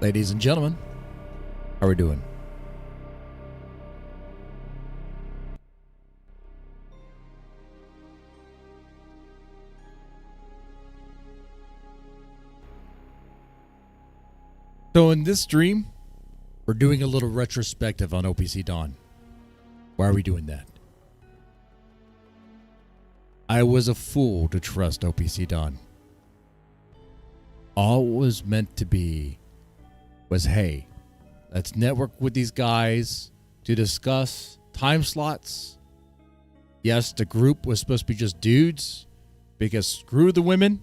Ladies and gentlemen, how are we doing? So in this stream, we're doing a little retrospective on OPC Dawn. Why are we doing that? I was a fool to trust OPC Dawn. All it was meant to be was, hey, let's network with these guys to discuss time slots. Yes, the group was supposed to be just dudes because screw the women.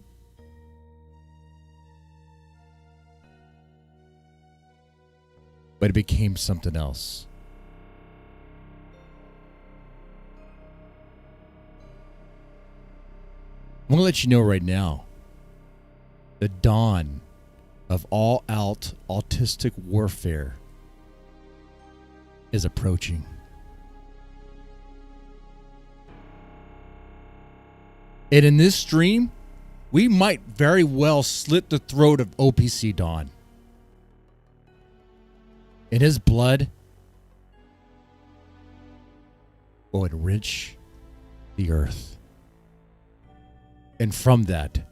But it became something else. I'm going to let you know right now, the dawn of all-out autistic warfare is approaching. And in this stream, we might very well slit the throat of OPC Dawn. And his blood will enrich the earth. And from that,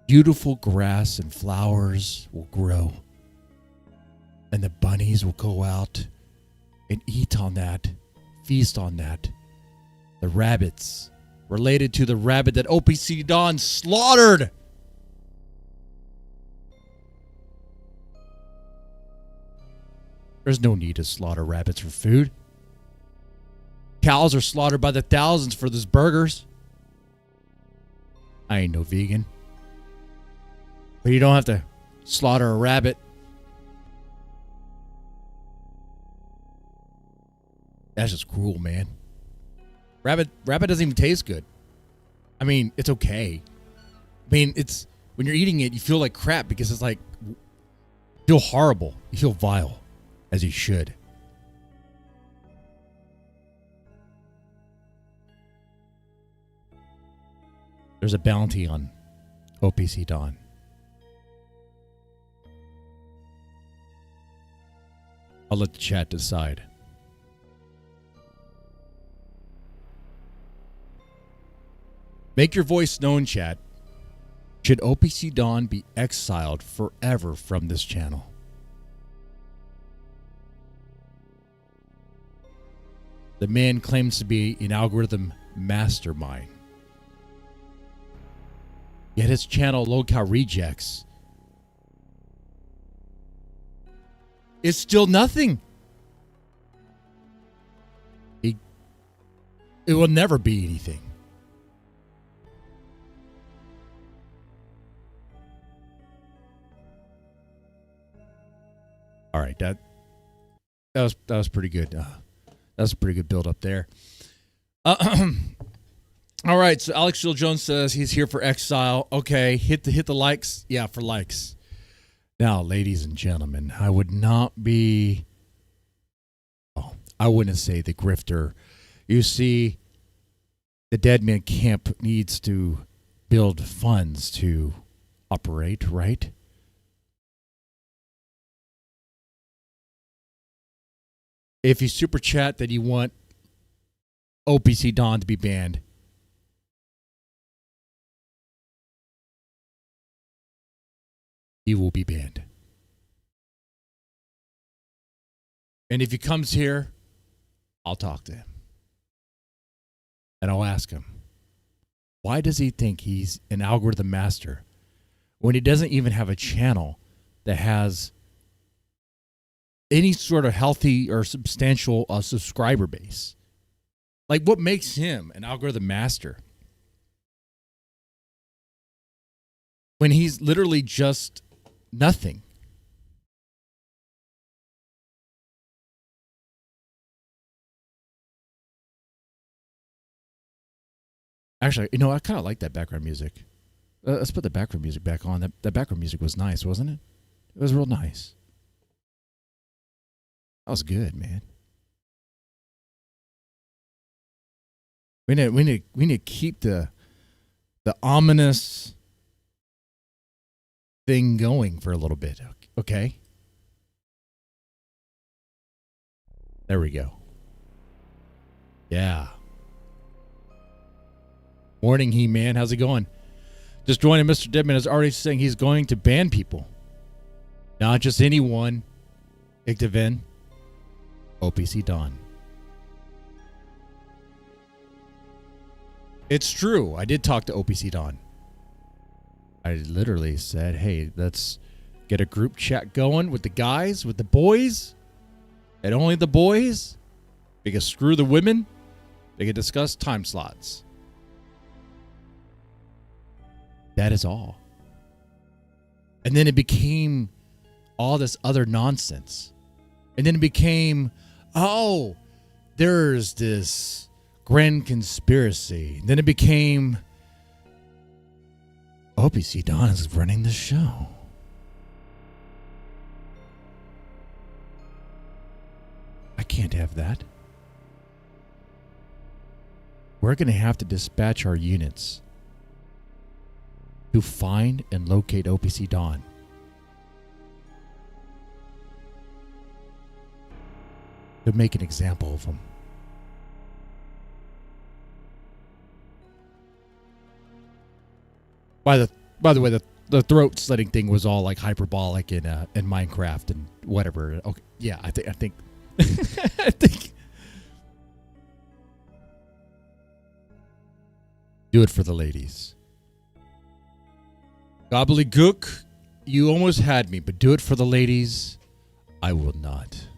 beautiful grass and flowers will grow. And the bunnies will go out and eat on that, feast on that. The rabbits, related to the rabbit that OPC Dawn slaughtered. There's no need to slaughter rabbits for food. Cows are slaughtered by the thousands for those burgers. I ain't no vegan. But you don't have to slaughter a rabbit. That's just cruel, man. Rabbit doesn't even taste good. I mean, it's okay. I mean, it's when you're eating it, you feel like crap because it's like, you feel horrible. You feel vile. As you should. There's a bounty on OPC Dawn. I'll let the chat decide. Make your voice known, chat. Should OPC Dawn be exiled forever from this channel? The man claims to be an algorithm mastermind. Yet his channel, Low-Cow Rejects, is still nothing. It will never be anything. All right, that was pretty good. That's a pretty good build up there. All right, so Alex Jill Jones says he's here for exile. Okay, hit the likes. Yeah, for likes. Now, ladies and gentlemen, I would not be... Oh, I wouldn't say the grifter. You see, the Dead Man Camp needs to build funds to operate, right? If you super chat that you want OPC Dawn to be banned, he will be banned. And if he comes here, I'll talk to him. And I'll ask him, why does he think he's an algorithm master when he doesn't even have a channel that has any sort of healthy or substantial subscriber base? Like, what makes him an algorithm master when he's literally just nothing? Actually, you know, I kind of like that background music. Let's put the background music back on. That background music was nice, wasn't it? It was real nice. That was good, man. We need to keep the ominous thing going for a little bit. Okay. There we go. Yeah. Morning, He-Man. How's it going? Just joining. Mr. Deadman is already saying he's going to ban people. Not just anyone. Ictaven. OPC Dawn. It's true. I did talk to OPC Dawn. I literally said, hey, let's get a group chat going with the guys, with the boys, and only the boys. Because screw the women. They can discuss time slots. That is all. And then it became all this other nonsense. And then it became, oh, there's this grand conspiracy. And then it became, OPC Dawn is running the show. I can't have that. We're going to have to dispatch our units to find and locate OPC Dawn. To make an example of them. By the way, the throat slitting thing was all like hyperbolic in Minecraft and whatever. Okay, yeah, I think I think do it for the ladies. Gobbledygook, you almost had me, but do it for the ladies. I will not.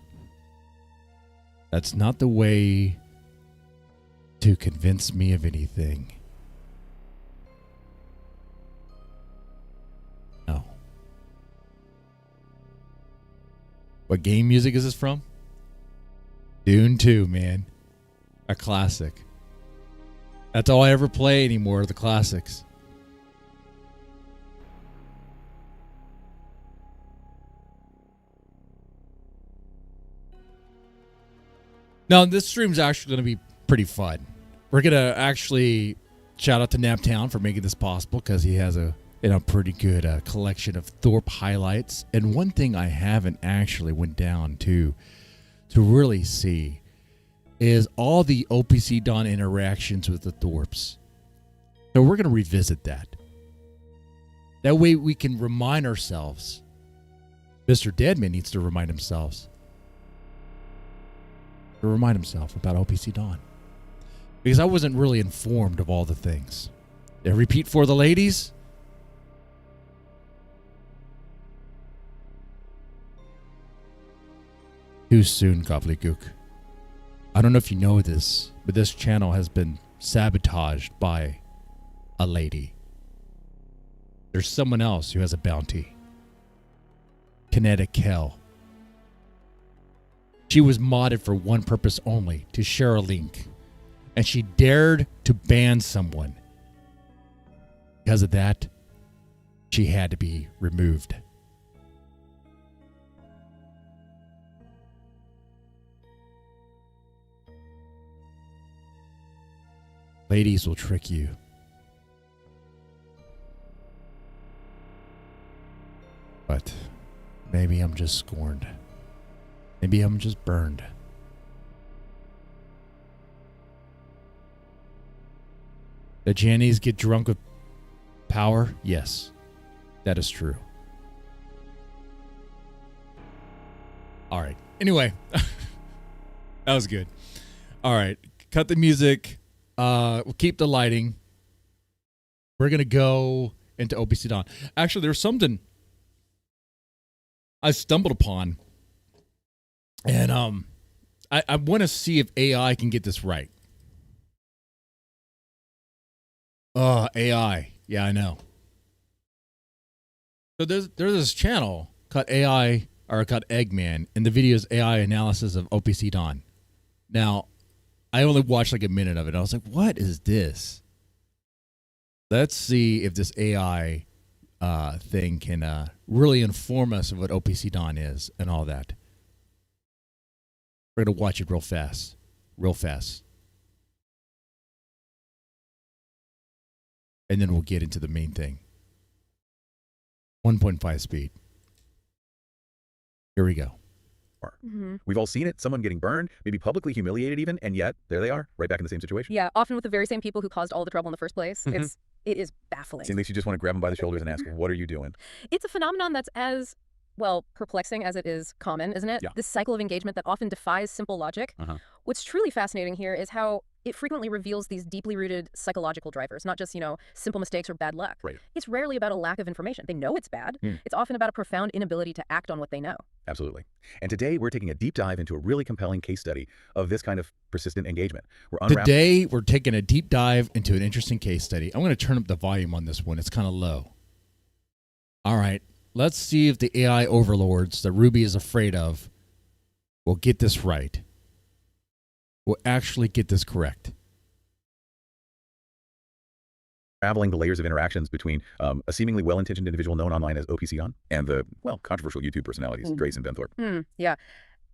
That's not the way to convince me of anything. No. What game music is this from? Dune 2, man. A classic. That's all I ever play anymore, the classics. Now, this stream's actually going to be pretty fun. We're going to actually shout out to Naptown for making this possible because he has a pretty good collection of Thorp highlights. And one thing I haven't actually went down to really see is all the OPC Dawn interactions with the Thorps. So we're going to revisit that. That way we can remind ourselves. Mr. Deadman needs to remind himself about OPC Dawn. Because I wasn't really informed of all the things. A repeat for the ladies. Too soon, Gobbledygook. I don't know if you know this, but this channel has been sabotaged by a lady. There's someone else who has a bounty. Kinetic Hell. She was modded for one purpose only, to share a link. And she dared to ban someone. Because of that, she had to be removed. Ladies will trick you. But maybe I'm just scorned. Maybe I'm just burned. The Jannies get drunk with power? Yes, that is true. All right. Anyway, that was good. All right. Cut the music. We'll keep the lighting. We're going to go into OPC Dawn. Actually, there's something I stumbled upon. And I want to see if AI can get this right. AI. Yeah, I know. So there's this channel called AI or called Eggman, and the video is AI analysis of OPC Dawn. Now, I only watched like a minute of it. I was like, what is this? Let's see if this AI thing can really inform us of what OPC Dawn is and all that. We're going to watch it real fast. Real fast. And then we'll get into the main thing. 1.5 speed. Here we go. We've all seen it, someone getting burned, maybe publicly humiliated even, and yet there they are, right back in the same situation. Yeah, often with the very same people who caused all the trouble in the first place. It is baffling. It makes you just want to grab them by the shoulders and ask, what are you doing? It's a phenomenon that's as, well, perplexing as it is common, isn't it? Yeah. This cycle of engagement that often defies simple logic. What's truly fascinating here is how it frequently reveals these deeply rooted psychological drivers, not just, simple mistakes or bad luck. Right. It's rarely about a lack of information. They know it's bad. It's often about a profound inability to act on what they know. Absolutely. And today we're taking a deep dive into a really compelling case study of this kind of persistent engagement. Today we're taking a deep dive into an interesting case study. I'm going to turn up the volume on this one. It's kind of low. All right. Let's see if the AI overlords that Ruby is afraid of will get this right. Will actually get this correct. Unraveling the layers of interactions between a seemingly well-intentioned individual known online as OPC Dawn and the, well, controversial YouTube personalities, Grace and Ben Thorp. Yeah.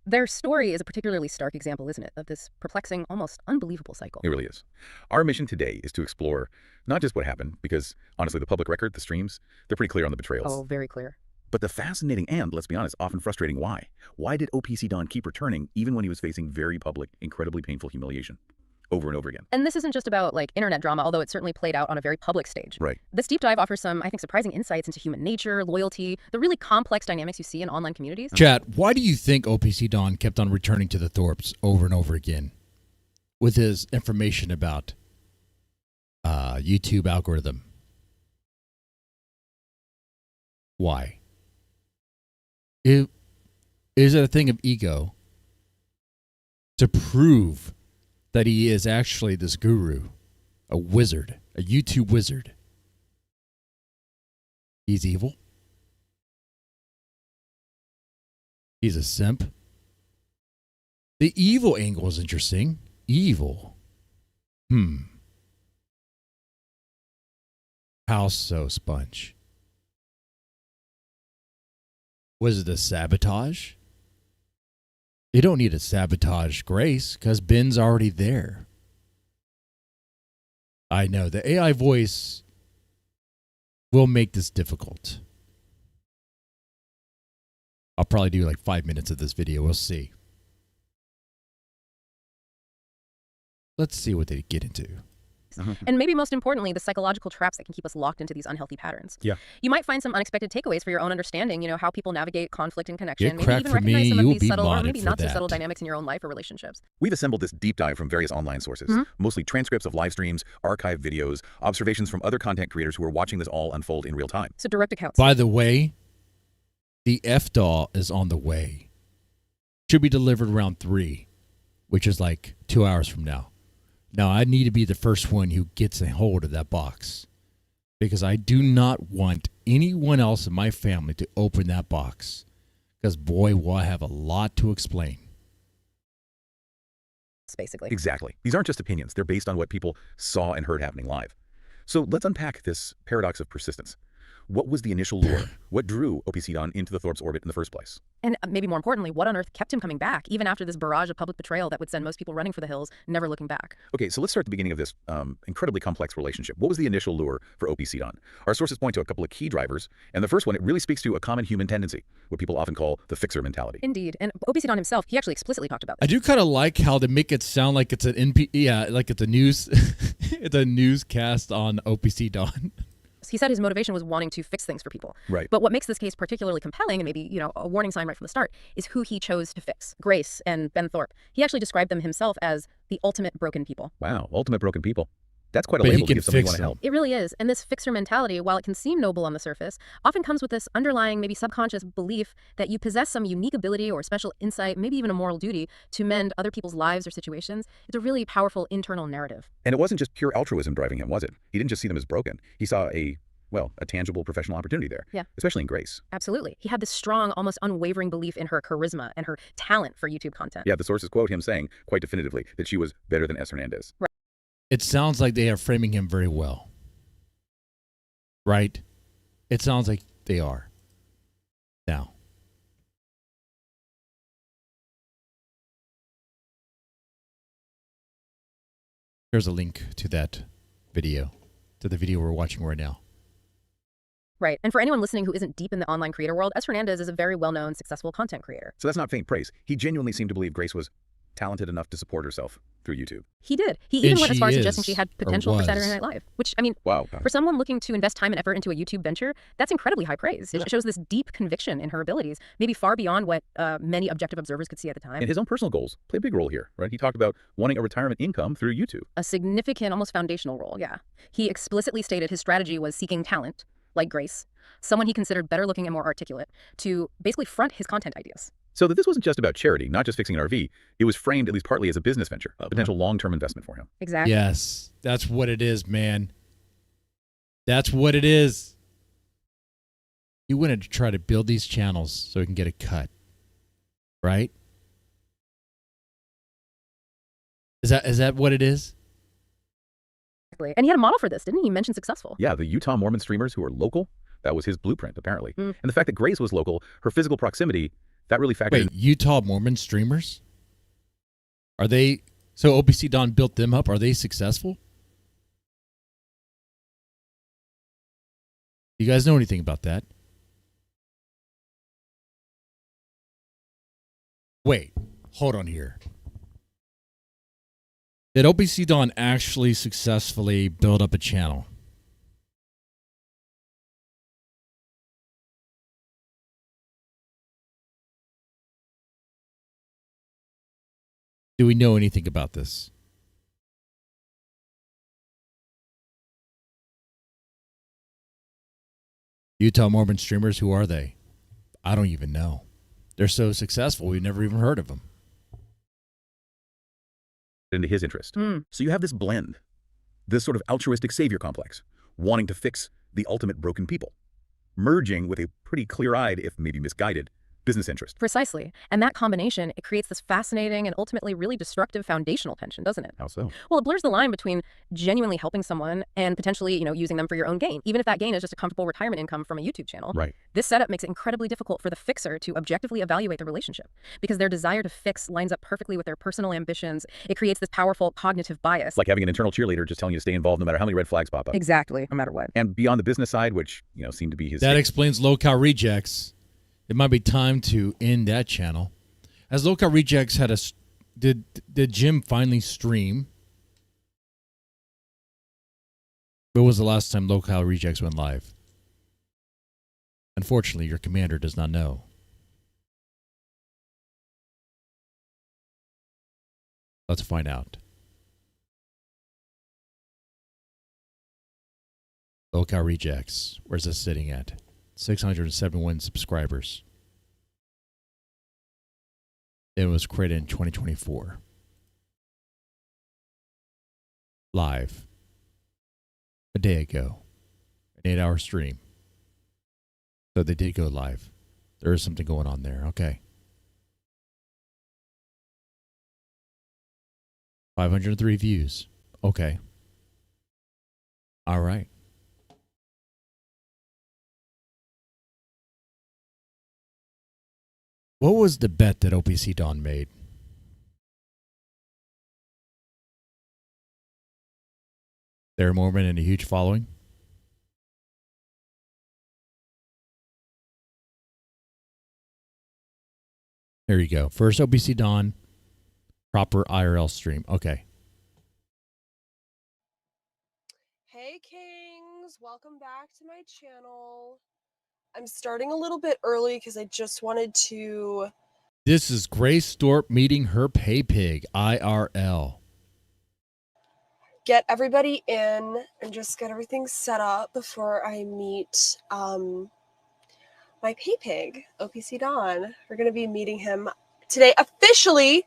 Their story is a particularly stark example, isn't it, of this perplexing, almost unbelievable cycle. It really is. Our mission today is to explore not just what happened, because honestly, the public record, the streams, they're pretty clear on the betrayals. Oh, very clear. But the fascinating and, let's be honest, often frustrating why. Why did OPC Dawn keep returning even when he was facing very public, incredibly painful humiliation? Over and over again. And this isn't just about internet drama, although it certainly played out on a very public stage. Right. This deep dive offers some, I think, surprising insights into human nature, loyalty, the really complex dynamics you see in online communities. Chat, why do you think OPC Dawn kept on returning to the Thorps over and over again with his information about YouTube algorithm? Why? Is it a thing of ego to prove that he is actually this guru, a wizard, a YouTube wizard? He's evil. He's a simp. The evil angle is interesting. Evil. How so, Sponge? Was it a sabotage? You don't need to sabotage Grace because Ben's already there. I know the AI voice will make this difficult. I'll probably do like 5 minutes of this video. We'll see. Let's see what they get into. And maybe most importantly, the psychological traps that can keep us locked into these unhealthy patterns. Yeah. You might find some unexpected takeaways for your own understanding, how people navigate conflict and connection. Get Maybe even recognize some of these subtle or maybe not so that. subtle dynamics in your own life or relationships. We've assembled this deep dive from various online sources, mostly transcripts of live streams, archived videos, observations from other content creators who are watching this all unfold in real time. So direct accounts. By the way, the FDAW is on the way. Should be delivered around 3, which is like 2 hours from now. Now, I need to be the first one who gets a hold of that box because I do not want anyone else in my family to open that box because, boy, will I have a lot to explain. Basically. Exactly. These aren't just opinions. They're based on what people saw and heard happening live. So let's unpack this paradox of persistence. What was the initial lure? What drew OPC Dawn into the Thorps orbit in the first place? And maybe more importantly, what on earth kept him coming back, even after this barrage of public betrayal that would send most people running for the hills, never looking back? Okay, so let's start at the beginning of this incredibly complex relationship. What was the initial lure for OPC Dawn? Our sources point to a couple of key drivers, and the first one, it really speaks to a common human tendency, what people often call the fixer mentality. Indeed, and OPC Dawn himself, he actually explicitly talked about this. I do kind of like how they make it sound like it's an like it's a news, it's a newscast on OPC Dawn. He said his motivation was wanting to fix things for people. Right. But what makes this case particularly compelling, and maybe, a warning sign right from the start, is who he chose to fix. Grace and Ben Thorp. He actually described them himself as the ultimate broken people. Wow, ultimate broken people. That's quite a But he label to can give somebody you fix want to help. It really is. And this fixer mentality, while it can seem noble on the surface, often comes with this underlying, maybe subconscious belief that you possess some unique ability or special insight, maybe even a moral duty, to mend other people's lives or situations. It's a really powerful internal narrative. And it wasn't just pure altruism driving him, was it? He didn't just see them as broken. He saw a tangible professional opportunity there. Yeah. Especially in Grace. Absolutely. He had this strong, almost unwavering belief in her charisma and her talent for YouTube content. Yeah, the sources quote him saying quite definitively that she was better than S. Hernandez. Right. It sounds like they are framing him very well. Right? It sounds like they are. Now. Here's a link to that video, to the video we're watching right now. Right. And for anyone listening who isn't deep in the online creator world, S. Hernandez is a very well-known, successful content creator. So that's not faint praise. He genuinely seemed to believe Grace was talented enough to support herself through YouTube. He did. He even went as far as she suggesting is, she had or potential for Saturday was. Night Live, which, I mean, Wow. for someone looking to invest time and effort into a YouTube venture, that's incredibly high praise. It shows this deep conviction in her abilities, maybe far beyond what many objective observers could see at the time. And his own personal goals play a big role here, right? He talked about wanting a retirement income through YouTube. A significant, almost foundational role, yeah. He explicitly stated his strategy was seeking talent, like Grace, someone he considered better looking and more articulate, to basically front his content ideas. So that this wasn't just about charity, not just fixing an RV. It was framed at least partly as a business venture, a potential long-term investment for him. Exactly. Yes, that's what it is, man. That's what it is. He wanted to try to build these channels so he can get a cut, right? Is that what it is? Exactly. And he had a model for this, didn't he? He mentioned successful. Yeah, the Utah Mormon streamers who are local, that was his blueprint, apparently. Mm. And the fact that Grace was local, her physical proximity, that really factored in. Wait, Utah Mormon streamers? Are they, so OPC Dawn built them up? Are they successful? You guys know anything about that? Wait, hold on here. Did OPC Dawn actually successfully build up a channel? Do we know anything about this? Utah Mormon streamers, who are they? I don't even know. They're so successful, we've never even heard of them. Into his interest. So you have this blend, this sort of altruistic savior complex, wanting to fix the ultimate broken people, merging with a pretty clear-eyed, if maybe misguided, business interest. Precisely. And that combination, it creates this fascinating and ultimately really destructive foundational tension, doesn't it? How so? Well, it blurs the line between genuinely helping someone and potentially, using them for your own gain, even if that gain is just a comfortable retirement income from a YouTube channel. Right. This setup makes it incredibly difficult for the fixer to objectively evaluate the relationship because their desire to fix lines up perfectly with their personal ambitions. It creates this powerful cognitive bias. Like having an internal cheerleader just telling you to stay involved no matter how many red flags pop up. Exactly, no matter what. And beyond the business side, which, seemed to be his... That explains low-cow rejects. It might be time to end that channel. As low-cow rejects had did Jim finally stream? When was the last time low-cow rejects went live? Unfortunately, your commander does not know. Let's find out. Low-cow rejects. Where's this sitting at? 671 subscribers. It was created in 2024. Live. A day ago. An 8-hour stream. So they did go live. There is something going on there. Okay. 503 views. Okay. All right. What was the bet that OPC Dawn made? They're Mormon and a huge following? There you go. First OPC Dawn, proper IRL stream. Okay. Hey Kings, welcome back to my channel. I'm starting a little bit early because I just wanted to... This is Grace Thorp meeting her pay pig, IRL. Get everybody in and just get everything set up before I meet my pay pig, OPC Dawn. We're going to be meeting him today officially,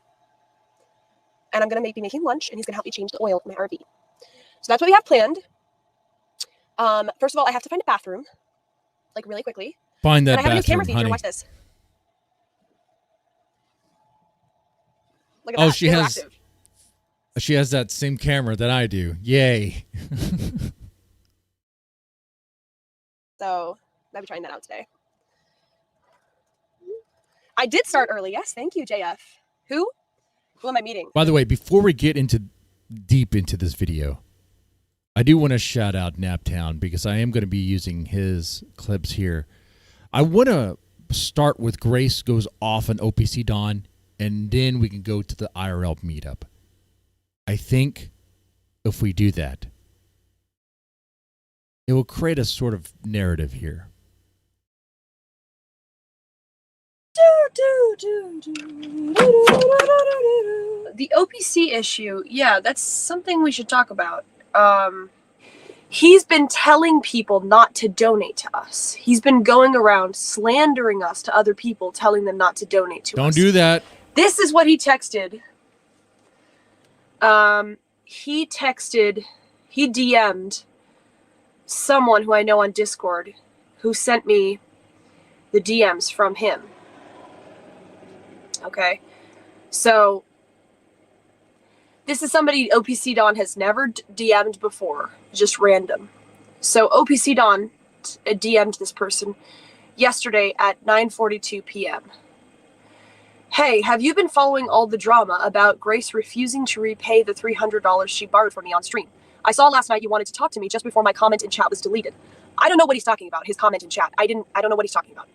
and I'm going to be making lunch, and he's going to help me change the oil in my RV. So that's what we have planned. First of all, I have to find a bathroom, like really quickly. Find that and I have a new bathroom, camera feature. honey. Watch this. Look at Oh, that. she has that same camera that I do. Yay. So I'll be trying that out today. I did start early. Yes, thank you, JF. Who am I meeting? By the way, before we get deep into this video, I do want to shout out Naptown because I am going to be using his clips here. I want to start with Grace goes off on OPC Dawn, and then we can go to the IRL meetup. I think if we do that, it will create a sort of narrative here. The OPC issue, yeah, that's something we should talk about. He's been telling people not to donate to us. He's been going around slandering us to other people, telling them not to donate to us. Don't do that. This is what he texted. He DM'd someone who I know on Discord who sent me the DMs from him. Okay. So this is somebody OPCDon has never DM'd before, just random. So OPCDon DM'd this person yesterday at 9:42 p.m. Hey, have you been following all the drama about Grace refusing to repay the $300 she borrowed from me on stream? I saw last night you wanted to talk to me just before my comment in chat was deleted. I don't know what he's talking about, his comment in chat. I don't know what he's talking about.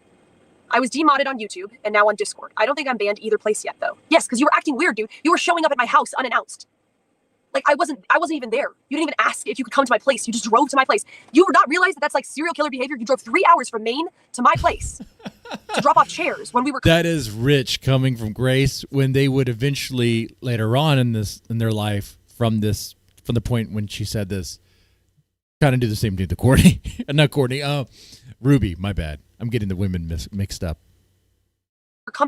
I was demodded on YouTube and now on Discord. I don't think I'm banned either place yet though. Yes, because you were acting weird, dude. You were showing up at my house unannounced. Like I wasn't even there. You didn't even ask if you could come to my place. You just drove to my place. You would not realize that that's like serial killer behavior. You drove 3 hours from Maine to my place to drop off chairs when we were. That is rich coming from Grace when they would eventually later on in their life from the point when she said this, kind of do the same thing to Courtney. Not Courtney. Ruby. My bad. I'm getting the women mixed up.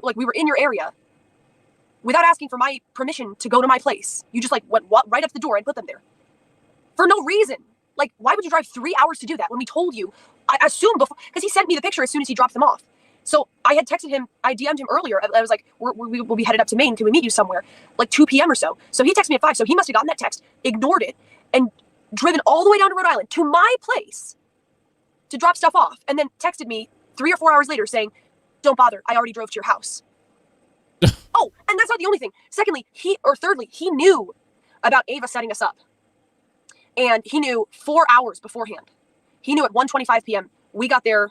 Like we were in your area without asking for my permission to go to my place. You just like went right up the door and put them there for no reason. Like, why would you drive 3 hours to do that when we told you? I assumed before, because he sent me the picture as soon as he dropped them off. So I had texted him, I DM'd him earlier. I was like, we will be headed up to Maine. Can we meet you somewhere? Like 2 p.m. or so. So he texted me at 5. So he must have gotten that text, ignored it, and driven all the way down to Rhode Island to my place to drop stuff off. And then texted me 3 or 4 hours later saying, don't bother. I already drove to your house. Oh, and that's not the only thing. Thirdly, he knew about Ava setting us up. And he knew 4 hours beforehand. He knew at 1:25 p.m. We got there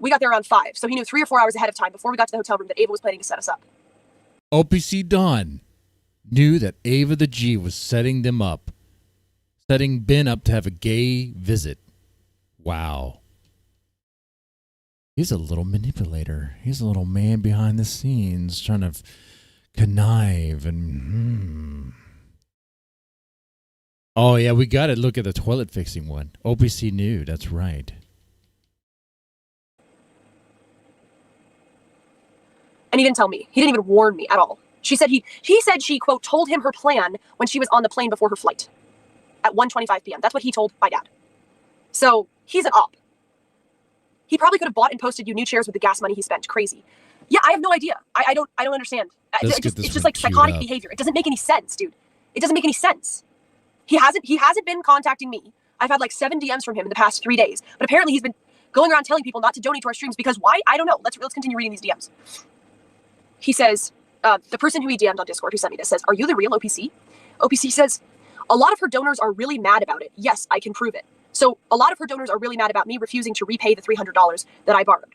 around 5. So he knew 3 or 4 hours ahead of time before we got to the hotel room that Ava was planning to set us up. OPC Dawn knew that Ava the G was setting Ben up to have a gay visit. Wow. He's a little manipulator. He's a little man behind the scenes trying to connive and... Oh, yeah, we got to look at the toilet fixing one. OPC knew. That's right. And he didn't tell me. He didn't even warn me at all. She said she, quote, told him her plan when she was on the plane before her flight at 1:25 p.m. That's what he told my dad. So he's an op. He probably could have bought and posted you new chairs with the gas money he spent. Crazy. Yeah, I have no idea. I don't understand. It's just like psychotic behavior. It doesn't make any sense, dude. It doesn't make any sense. He hasn't been contacting me. I've had like 7 DMs from him in the past 3 days. But apparently he's been going around telling people not to donate to our streams because why? I don't know. Let's continue reading these DMs. He says, the person who he DM'd on Discord who sent me this says, are you the real OPC? OPC says, a lot of her donors are really mad about it. Yes, I can prove it. So a lot of her donors are really mad about me refusing to repay the $300 that I borrowed.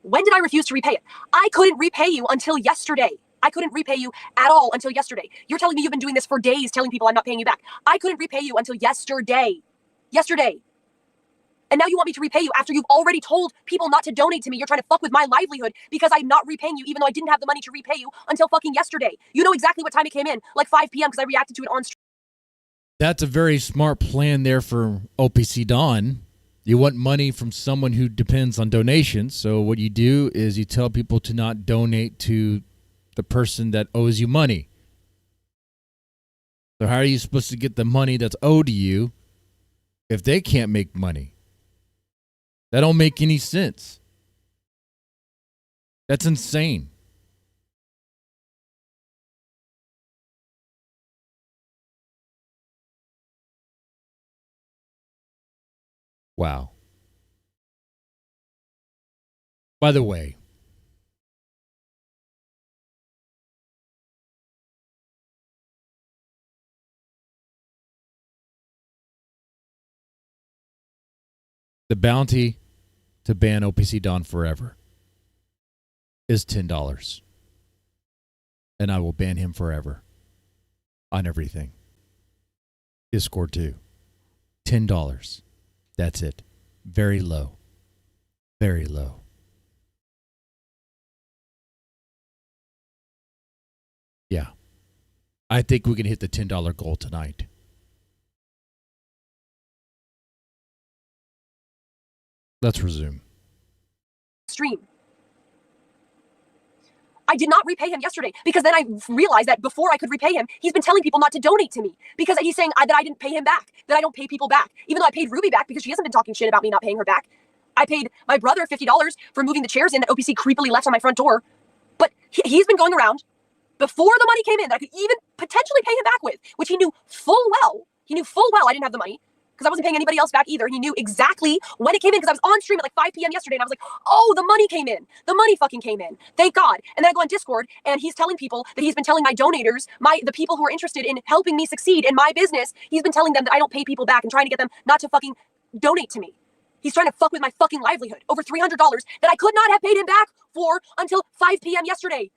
When did I refuse to repay it? I couldn't repay you until yesterday. I couldn't repay you at all until yesterday. You're telling me you've been doing this for days, telling people I'm not paying you back. I couldn't repay you until yesterday. Yesterday. And now you want me to repay you after you've already told people not to donate to me. You're trying to fuck with my livelihood because I'm not repaying you, even though I didn't have the money to repay you until fucking yesterday. You know exactly what time it came in, like 5 p.m. because I reacted to it on stream. That's a very smart plan there for OPC Dawn. You want money from someone who depends on donations. So what you do is you tell people to not donate to the person that owes you money. So how are you supposed to get the money that's owed to you if they can't make money? That don't make any sense. That's insane. Wow. By the way, The bounty to ban OPC Dawn forever is $10. And I will ban him forever on everything. Discord too. $10. That's it. Very low. Very low. Yeah. I think we can hit the $10 goal tonight. Let's resume. Stream. I did not repay him yesterday because then I realized that before I could repay him, he's been telling people not to donate to me because he's saying that I didn't pay him back, that I don't pay people back, even though I paid Ruby back because she hasn't been talking shit about me not paying her back. I paid my brother $50 for moving the chairs in that OPC creepily left on my front door. But he's been going around before the money came in that I could even potentially pay him back with, which he knew full well. He knew full well I didn't have the money because I wasn't paying anybody else back either. He knew exactly when it came in because I was on stream at like 5 p.m. yesterday and I was like, oh, the money came in. The money fucking came in. Thank God. And then I go on Discord and he's telling people that he's been telling my donators, the people who are interested in helping me succeed in my business, he's been telling them that I don't pay people back and trying to get them not to fucking donate to me. He's trying to fuck with my fucking livelihood. Over $300 that I could not have paid him back for until 5 p.m. yesterday.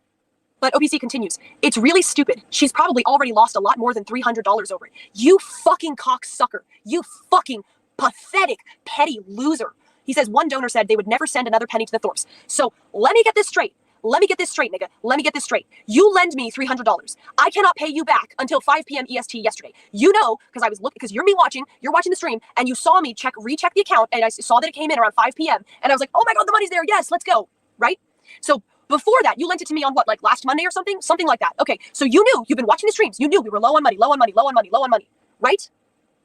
But OPC continues. It's really stupid. She's probably already lost a lot more than $300 over it. You fucking cocksucker. You fucking pathetic, petty loser. He says one donor said they would never send another penny to the Thorps. So let me get this straight. Let me get this straight, nigga. Let me get this straight. You lend me $300. I cannot pay you back until 5 p.m. EST yesterday. You know, because I was looking, because you're watching the stream, and you saw me recheck the account, and I saw that it came in around 5 p.m. And I was like, oh my God, the money's there. Yes, let's go. Right? So before that, you lent it to me on what, like last Monday or something? Something like that. Okay, so you knew, you've been watching the streams. You knew we were low on money. Right?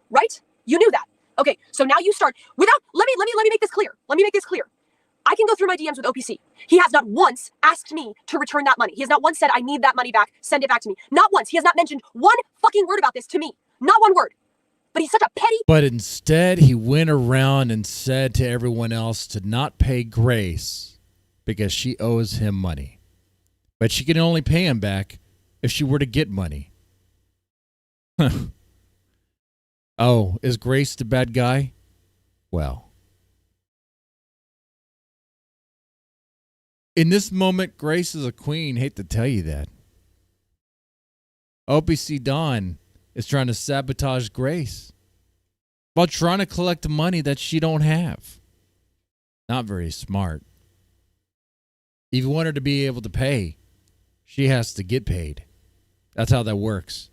Right? You knew that. Okay, so now you start without, let me make this clear. Let me make this clear. I can go through my DMs with OPC. He has not once asked me to return that money. He has not once said, I need that money back. Send it back to me. Not once. He has not mentioned one fucking word about this to me. Not one word. But he's such a petty. But instead, he went around and said to everyone else to not pay Grace because she owes him money. But she can only pay him back if she were to get money. Oh, is Grace the bad guy? Well. In this moment, Grace is a queen. Hate to tell you that. OPC Dawn is trying to sabotage Grace while trying to collect money that she don't have. Not very smart. If you want her to be able to pay, she has to get paid. That's how that works.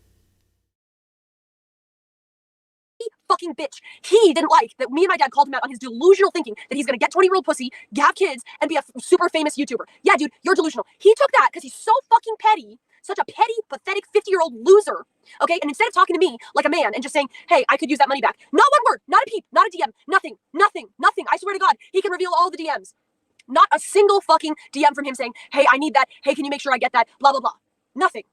Fucking bitch. He didn't like that me and my dad called him out on his delusional thinking that he's gonna get 20-year-old pussy, have kids, and be a super famous YouTuber. Yeah, dude, you're delusional. He took that because he's so fucking petty, such a petty, pathetic 50-year-old loser. Okay, and instead of talking to me like a man and just saying, hey, I could use that money back. Not one word, not a peep, not a DM, nothing. I swear to God, he can reveal all the DMs. Not a single fucking DM from him saying, hey, I need that. Hey, can you make sure I get that? Blah, blah, blah. Nothing.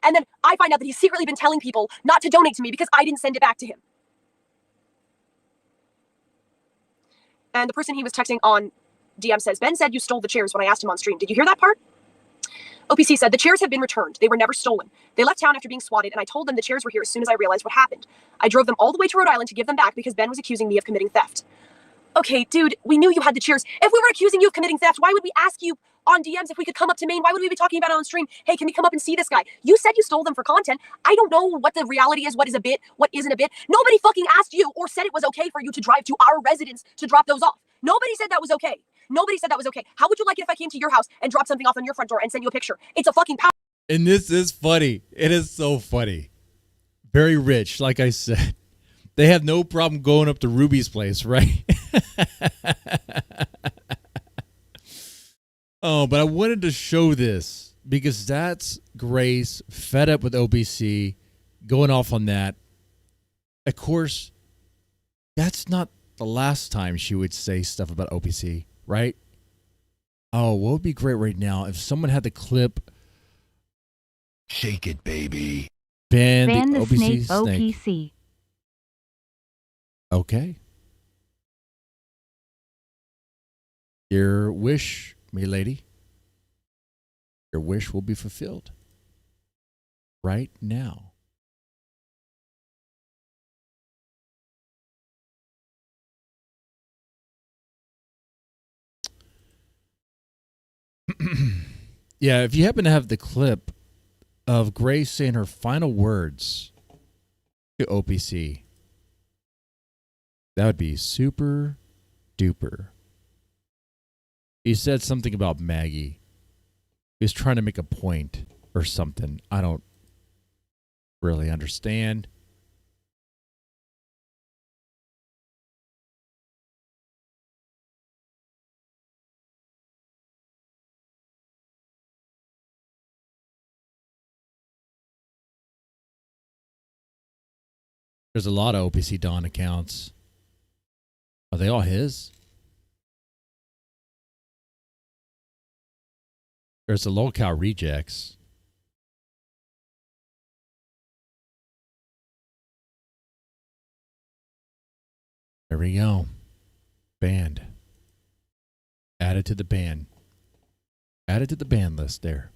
And then I find out that he's secretly been telling people not to donate to me because I didn't send it back to him. And the person he was texting on DM says, Ben said you stole the chairs when I asked him on stream. Did you hear that part? OPC said, the chairs have been returned. They were never stolen. They left town after being swatted, and I told them the chairs were here as soon as I realized what happened. I drove them all the way to Rhode Island to give them back because Ben was accusing me of committing theft. Okay, dude, we knew you had the chairs. If we were accusing you of committing theft, why would we ask you on DMs if we could come up to Maine? Why would we be talking about it on stream? Hey, can we come up and see this guy? You said you stole them for content. I don't know what the reality is, what is a bit, what isn't a bit. Nobody fucking asked you or said it was okay for you to drive to our residence to drop those off. Nobody said that was okay. Nobody said that was okay. How would you like it if I came to your house and dropped something off on your front door and sent you a picture? It's a fucking power. And this is funny. It is so funny. Very rich, like I said. They have no problem going up to Ruby's place, right? Oh, but I wanted to show this because that's Grace fed up with OPC, going off on that. Of course, that's not the last time she would say stuff about OPC, right? Oh, what would be great right now if someone had the clip. Shake it, baby. Ban the snake OPC. OPC. Okay. Your wish, me lady. Your wish will be fulfilled. Right now. Yeah, if you happen to have the clip of Grace saying her final words to OPC, that would be super duper. He said something about Maggie. He was trying to make a point or something. I don't really understand. There's a lot of OPC Dawn accounts. Are they all his? There's the locale rejects. There we go. Band. Added to the band. Added to the band list there.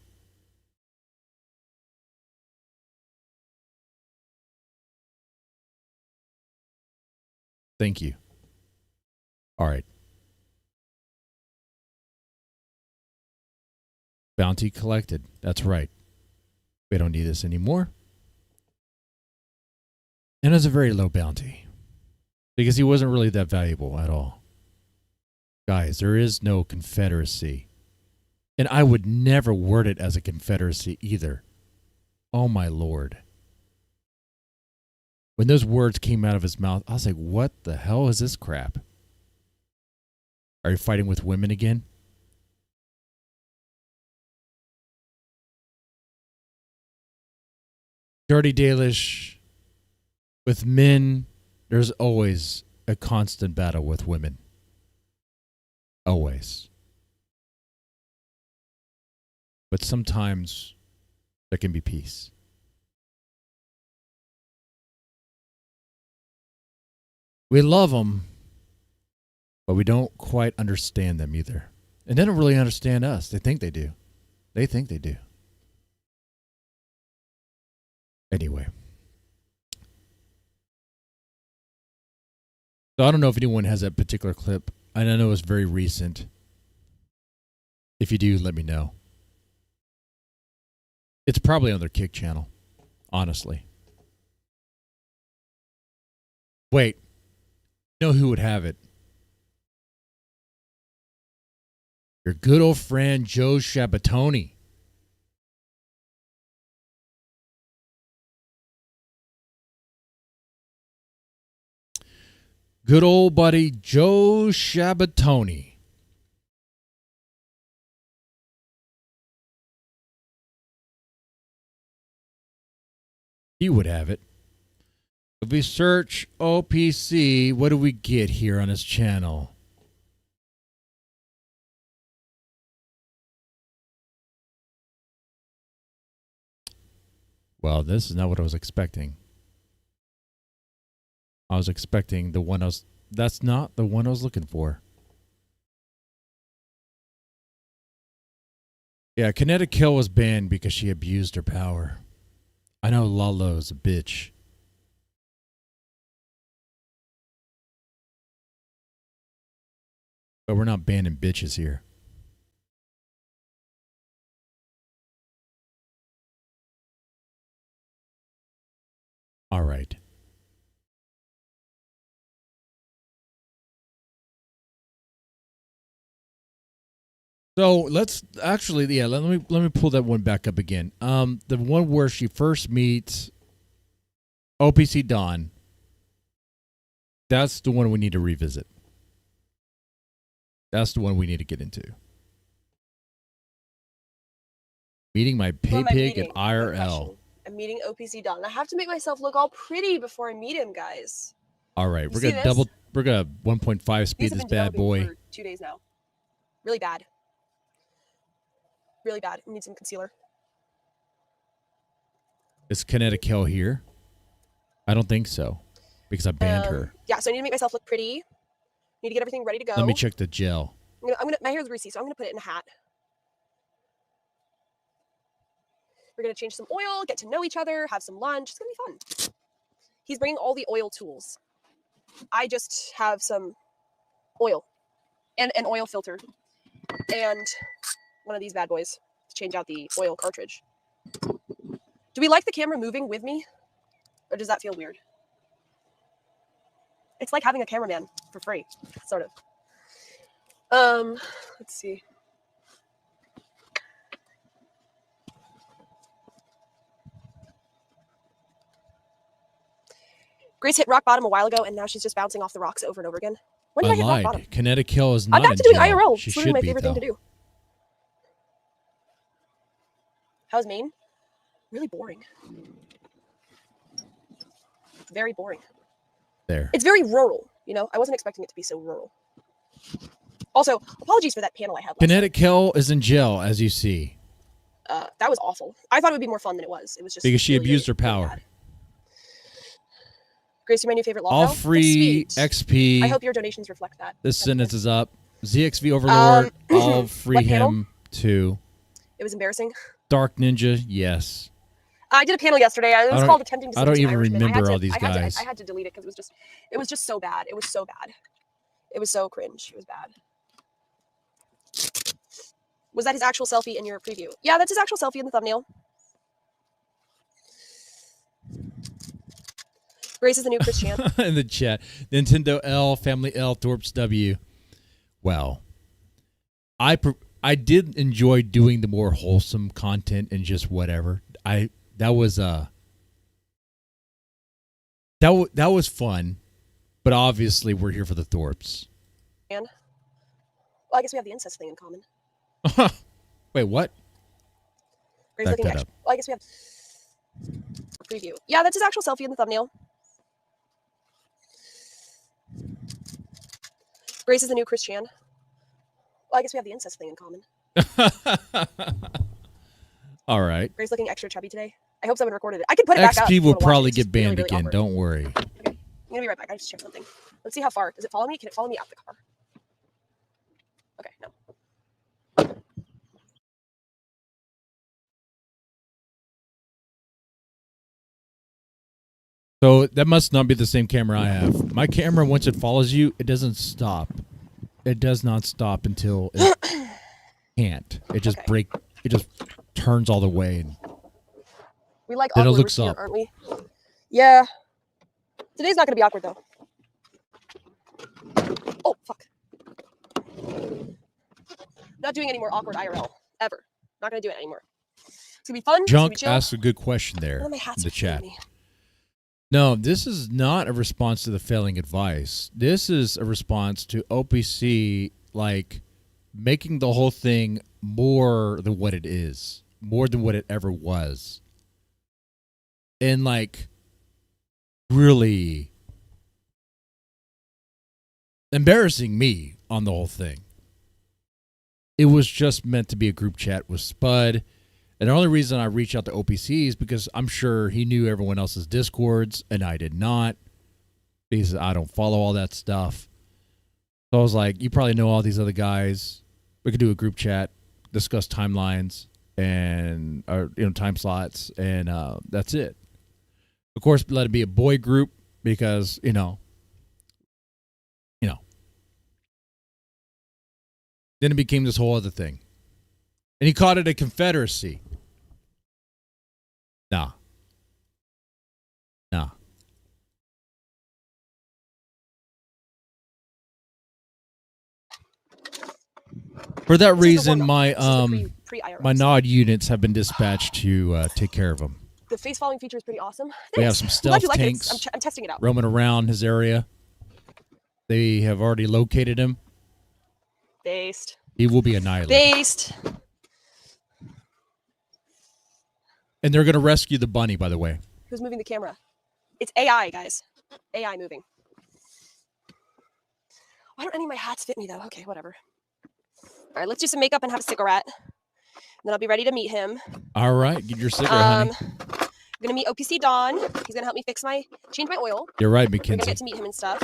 Thank you. All right. Bounty collected. That's right. We don't need this anymore. And it's a very low bounty. Because he wasn't really that valuable at all. Guys, there is no confederacy. And I would never word it as a confederacy either. Oh my Lord. When those words came out of his mouth, I was like, what the hell is this crap? Are you fighting with women again? Dirty Dalish. With men, there's always a constant battle with women. Always. But sometimes there can be peace. We love them, but we don't quite understand them either. And they don't really understand us. They think they do. They think they do. Anyway. So I don't know if anyone has that particular clip. I know it's very recent. If you do, let me know. It's probably on their Kick channel, honestly. Wait. You know who would have it? Your good old friend Joe Shabatoni. Good old buddy Joe Shabatoni. He would have it. If we search OPC, what do we get here on his channel? Well, this is not what I was expecting. I was expecting the one I was... That's not the one I was looking for. Yeah, Kinetic Kill was banned because she abused her power. I know Lalo's a bitch. But we're not banning bitches here. All right. So let's actually, yeah, let me pull that one back up again. The one where she first meets OPC Dawn. That's the one we need to revisit. That's the one we need to get into. Meeting my pay pig at IRL. I'm meeting OPC Dawn. I have to make myself look all pretty before I meet him, guys. All right, we're gonna 1.5 speed this bad boy. For 2 days now. Really bad. Really bad. I need some concealer. Is Kinetic Kill here? I don't think so. Because I banned her. Yeah, so I need to make myself look pretty. Need to get everything ready to go. Let me check the gel. My hair's greasy, so I'm gonna put it in a hat. We're gonna change some oil, get to know each other, have some lunch. It's gonna be fun. He's bringing all the oil tools. I just have some oil and an oil filter and one of these bad boys to change out the oil cartridge. Do we like the camera moving with me? Or does that feel weird? It's like having a cameraman for free, sort of. Let's see. Grace hit rock bottom a while ago, and now she's just bouncing off the rocks over and over again. When did I hit rock bottom? Kinetic kill is not I'm back in to doing jail. IRL. She It's literally should my be, favorite thing though. to do. How's Maine? Really boring. Very boring. There. It's very rural, you know? I wasn't expecting it to be so rural. Also, apologies for that panel I had last Kinetic kill is in jail, as you see. night. That was awful. I thought it would be more fun than it was. It was just Because she really, abused her really power. bad. Grace, you're my new favorite law All pal? free That's sweet. XP. I hope your donations reflect that. This That's sentence good. is up. ZXV Overlord. All free what panel? him too. It was embarrassing. Dark Ninja. Yes. I did a panel yesterday. It was called Attempting to I don't Seduce an even Irishman. remember all I these had to- guys. I had to delete it because it was just so bad. It was so bad. It was so cringe. It was bad. Was that his actual selfie in your preview? Yeah, that's his actual selfie in the thumbnail. Grace is the new Chris Chan. In the chat. Nintendo L, Family L, Thorps W. Well, I did enjoy doing the more wholesome content and just whatever. That was fun, but obviously we're here for the Thorps. And well, I guess we have the incest thing in common. Wait, what? Grace Back looking that extra. up. Well, I guess we have preview. Yeah, that's his actual selfie in the thumbnail. Grace is the new Chris Chan. Well, I guess we have the incest thing in common. All right. Grace looking extra chubby today. I hope someone recorded it. I could put it back up. XP if you will wanna watch it. probably It's get just really, banned really again. awkward. Don't worry. Okay. I'm gonna be right back. I just check something. Let's see how far. Does it follow me? Can it follow me out the car? Okay, no. So that must not be the same camera I have. My camera, once it follows you, it doesn't stop. It does not stop until it can't. It just Okay. It just turns all the way. And We like then it awkward looks here, up. aren't we? Yeah. Today's not gonna be awkward though. Oh fuck. Not doing any more awkward IRL ever. Not gonna do it anymore. It's gonna be fun. It's gonna be Junk chill. asked a good question there None of my in hats the are fitting chat. me. No, this is not a response to the failing advice. This is a response to OPC, like, making the whole thing more than what it is, more than what it ever was. And, like, really embarrassing me on the whole thing. It was just meant to be a group chat with Spud. And the only reason I reached out to OPC is because I'm sure he knew everyone else's Discords, and I did not, because I don't follow all that stuff. So I was like, you probably know all these other guys. We could do a group chat, discuss timelines and time slots, and that's it. Of course, let it be a boy group because you know. Then it became this whole other thing, and he called it a confederacy. Nah. For that reason, my my nod units have been dispatched to take care of him. The face following feature is pretty awesome. We have Thanks. some I'm glad stealth you like it. tanks I'm testing it out. roaming around his area. They have already located him. Based. He will be annihilated. Based. And they're going to rescue the bunny, by the way. Who's moving the camera? It's AI, guys. AI moving. Why don't any of my hats fit me, though? Okay, whatever. All right, let's do some makeup and have a cigarette. Then I'll be ready to meet him. All right, get your cigarette, honey. I'm going to meet OPC Dawn. He's going to help me change my oil. You're right, We're going to Mackenzie. get to meet him and stuff.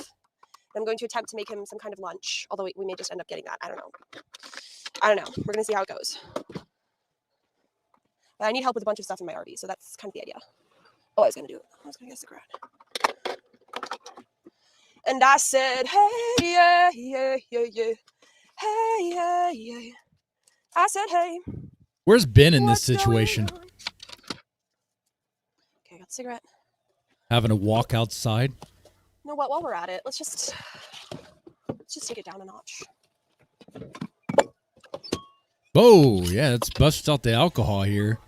I'm going to attempt to make him some kind of lunch, although we may just end up getting that. I don't know. We're going to see how it goes. But I need help with a bunch of stuff in my RV, so that's kind of the idea. Oh, I was going to do it. I was going to get a cigarette. And I said, hey, yeah, yeah, yeah, yeah. Hey, yeah, yeah. I said, hey. Where's Ben in this What's going situation? on? Okay, I got a cigarette. Having to walk outside? You know what? While we're at it, let's just take it down a notch. Oh, yeah, let's bust out the alcohol here.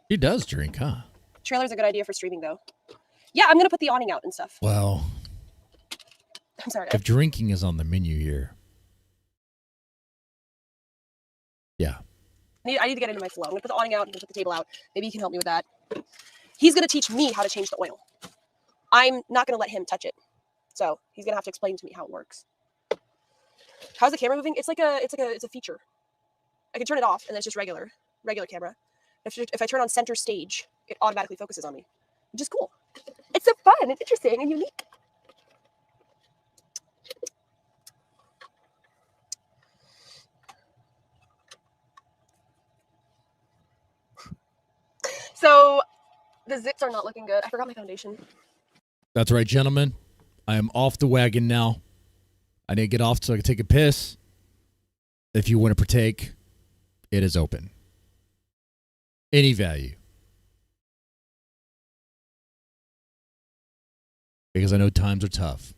He does drink, huh? Trailer's a good idea for streaming, though. Yeah, I'm gonna put the awning out and stuff. Well, I'm sorry. if drinking is on the menu here. Yeah. I need to get into my flow. I'm gonna put the awning out and put the table out. Maybe you can help me with that. He's gonna teach me how to change the oil. I'm not gonna let him touch it. So he's gonna have to explain to me how it works. How's the camera moving? It's a feature. I can turn it off and then it's just regular camera. If I turn on center stage, it automatically focuses on me, which is cool. It's so fun and interesting and unique. So the zips are not looking good. I forgot my foundation. That's right, gentlemen. I am off the wagon now. I need to get off so I can take a piss. If you want to partake, it is open. Any value. Because I know times are tough.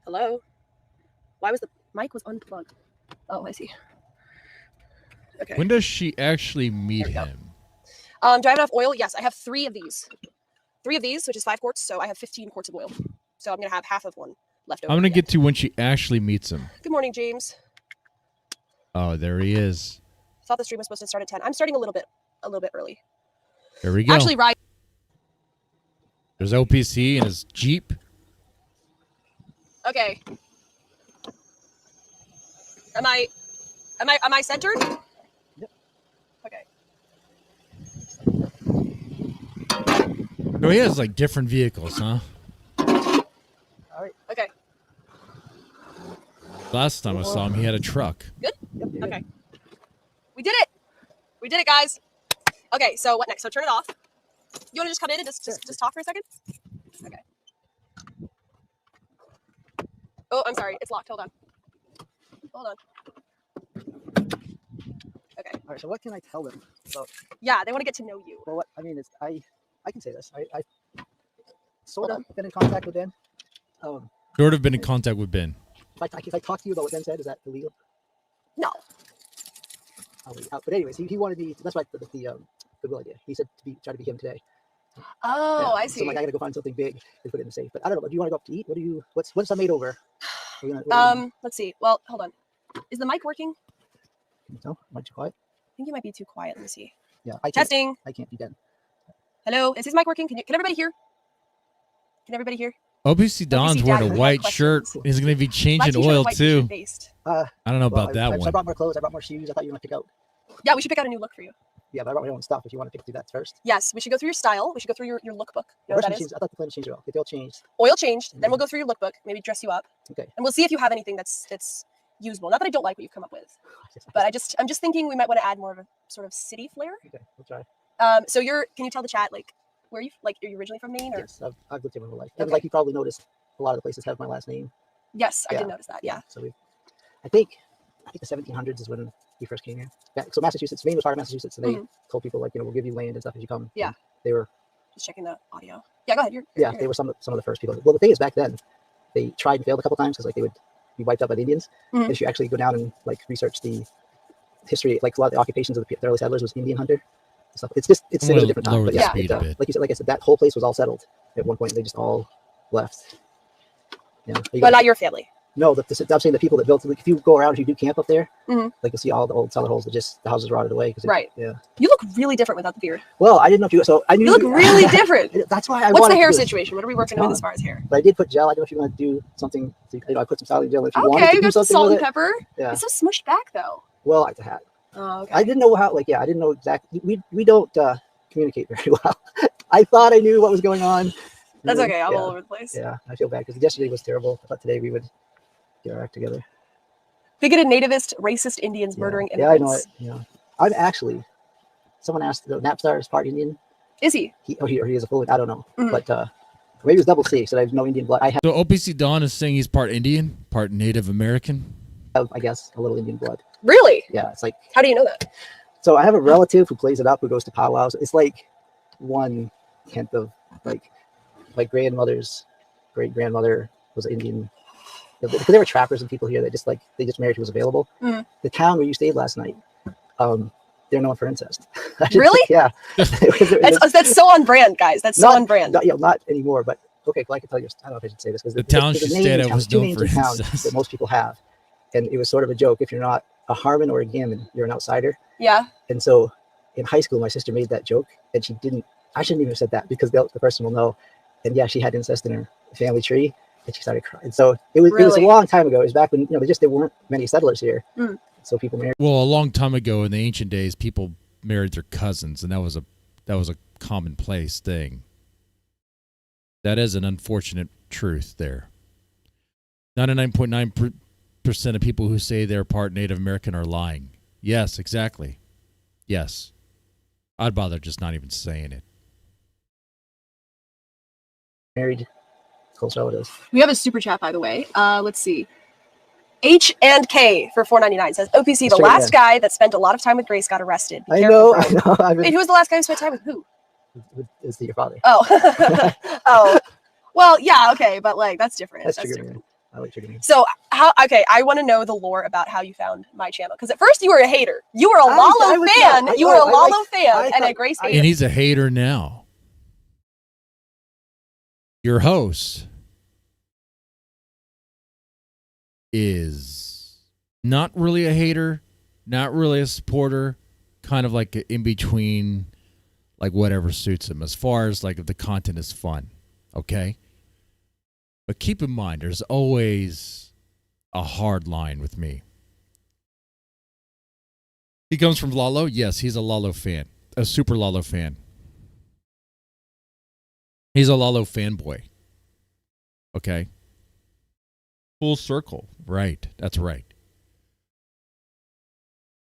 Hello? Why was the mic was unplugged? Oh, I see. Okay. When does she actually meet There we go. him? Do I have enough oil? Yes, I have 3 of these. 3 of these, which is 5 quarts, so I have 15 quarts of oil. So I'm going to have half of one left over. I'm going to yet. get to when she actually meets him. Good morning, James. Oh, there he is. I thought the stream was supposed to start at 10. I'm starting a little bit early. There we go. Actually, right. There's OPC and his Jeep. Okay. Am I centered? Yep. Okay. So he has like different vehicles, huh? All right. Okay. Last time I saw him, he had a truck. Good? Yep, you're Okay. We did it. We did it, guys. Okay, so what next? So turn it off. You want to just come in and just talk for a second? Okay. Oh, I'm sorry. It's locked. Hold on. Okay. All right. So what can I tell them about? Yeah, they want to get to know you. Well, what I mean is, I can say this. I sort of been in contact with Ben. Sort of been in contact with Ben. If I talk to you about what Ben said, is that illegal? No. But anyways, he wanted me. That's why the goodwill idea. He said try to be him today. Oh, Yeah. I So see. I'm like, I gotta go find something big and put it in the safe. But I don't know. Do you want to go up to eat? What's the made over? Let's see. Well, hold on. Is the mic working? No, am I too quiet? I think you might be too quiet. Let me see. Yeah, Testing. I can't be done. Hello. Is his mic working? Can everybody hear? Can everybody hear? OPC Dawn's OPC wearing Dawn, a we white have shirt. questions. He's going to be Black changing t-shirt, oil white too. t-shirt based. I don't know about that So I one. brought more clothes. I brought more shoes. I thought you were gonna pick out. Yeah, we should pick out a new look for you. Yeah, but I brought my own stuff. If you want to pick through that first. Yes, we should go through your style. We should go through your lookbook. You know what that is? I thought the plan changed. They all changed. Oil changed. Then we'll go through your lookbook. Maybe dress you up, Okay. and we'll see if you have anything that's usable. Not that I don't like what you've come up with, but I'm just thinking we might want to add more of a sort of city flair. Okay, we'll try. So can you tell the chat where are you originally from Maine or? Yes, I've lived here my whole life. And Okay. like you probably noticed, a lot of the places have my last name. Yes, I Yeah. did notice that. Yeah. So I think the 1700s is when we first came here. So Massachusetts, Maine was part of Massachusetts, and they told people like, we'll give you land and stuff if you come. Yeah. And they were. Just checking the audio. Yeah, go ahead. They were some of the first people. Well, the thing is, back then, they tried and failed a couple times because like they would be wiped out by the Indians. Mhm. And if you actually go down and like research the history, like a lot of the occupations of the early settlers was Indian hunter. Stuff. It's set at a different time. Lower But the yeah, speed a bit. like you said, like I said, that whole place was all settled at one point. They just all left. Yeah. But not your family. No, I'm saying the people that built. Like, if you go around, if you do camp up there, Mhm. like you'll see all the old cellar holes that just the houses rotted away. Right. Yeah. You look really different without the beard. Well, I didn't know if you. So I knew You look really different. That's why I. What's wanted the to hair do this. situation? What are we working with as far as hair? But I did put gel. I don't know if you want to do something. I put some styling gel. If you wanted Okay, to we do got some something salt with and it. pepper. Yeah. It's so smushed back though. Well, it's a hat. Oh, okay. I didn't know how. I didn't know exactly. We don't communicate very well. I thought I knew what was going on. That's And, okay. I'm yeah, all over the place. Yeah, I feel bad because yesterday was terrible. I thought today we would get our act together. Bigoted, nativist, racist Indians Yeah. murdering Yeah, I know immigrants. it. Yeah, I'm actually. Someone asked, Napstar is part Indian. Is he? He is a full. I don't know, Mhm. but Maybe it was double C, so I have no Indian blood. I So OPC Dawn is saying he's part Indian, part Native American. have, I guess, a little Indian blood. Really? Yeah, it's like. How do you know that? So I have a relative who plays it up, who goes to powwows. It's like 1/10 of like my grandmother's great grandmother was Indian. Because there were trappers and people here that they just married who was available. Mm. The town where you stayed last night, they're known for incest. Really? Yeah. That's so on brand, guys. That's so on brand. Not anymore, but okay, well, I can tell you. I don't know if I should say this because The town she stayed at was known for incest that most people have, and it was sort of a joke. If you're not a Harmon or a Gammon, you're an outsider. Yeah. And so in high school, my sister made that joke, and she didn't. I shouldn't even have said that because the person will know. And yeah, she had incest in her family tree, and she started crying. So it was a long time ago. It was back when there weren't many settlers here, so people married. Well, a long time ago in the ancient days, people married their cousins, and that was a commonplace thing. That is an unfortunate truth there. 99.9% of people who say they're part Native American are lying. Yes, exactly. Yes. I'd bother just not even saying it. Married close relatives. We have a super chat, by the way. Let's see. H and K for $4.99 says OPC, the last guy that spent a lot of time with Grace got arrested. Be careful, I know. Wait, who was the last guy who spent time with who? Is your father? Oh. Oh. Well, yeah, okay, but like that's different. That's different. triggering. I like triggering. So I want to know the lore about how you found my channel. Because at first you were a hater. You were a Lalo fan. You were a Lalo fan and a Grace hater. And he's a hater now. Your host is not really a hater, not really a supporter, kind of like in between, like whatever suits him, as far as like if the content is fun, okay? But keep in mind, there's always a hard line with me. He comes from Lalo. Yes, he's a Lalo fan, a super Lalo fan. He's a Lalo fanboy. Okay. Full circle. Right. That's right.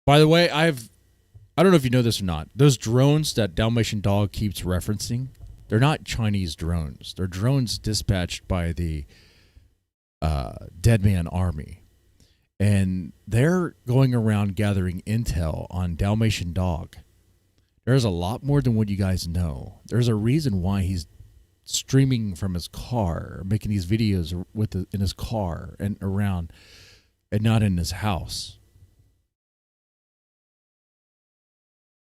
By the way, I don't know if you know this or not. Those drones that Dalmatian Dog keeps referencing, they're not Chinese drones. They're drones dispatched by the Dead Man Army. And they're going around gathering intel on Dalmatian Dog. There's a lot more than what you guys know. There's a reason why he's streaming from his car, making these videos in his car and around, and not in his house.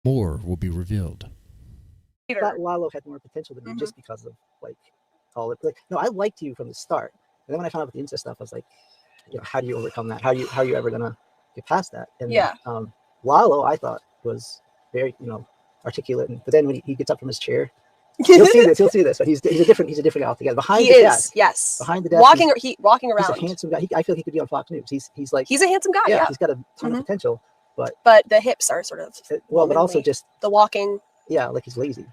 More will be revealed. I thought Lalo had more potential than me just because of like all it. Like, no, I liked you from the start, and then when I found out about the incest stuff, I was like, how do you overcome that? How are you ever gonna get past that? And Lalo, I thought was very articulate, but then when he gets up from his chair. He'll see this, but he's a different guy altogether. Behind the desk, behind the desk, walking around. He's a handsome guy. I feel he could be on Fox News. He's a handsome guy. Yeah, he's got a ton of potential, but the hips are sort of but also just the walking. Yeah, like he's lazy.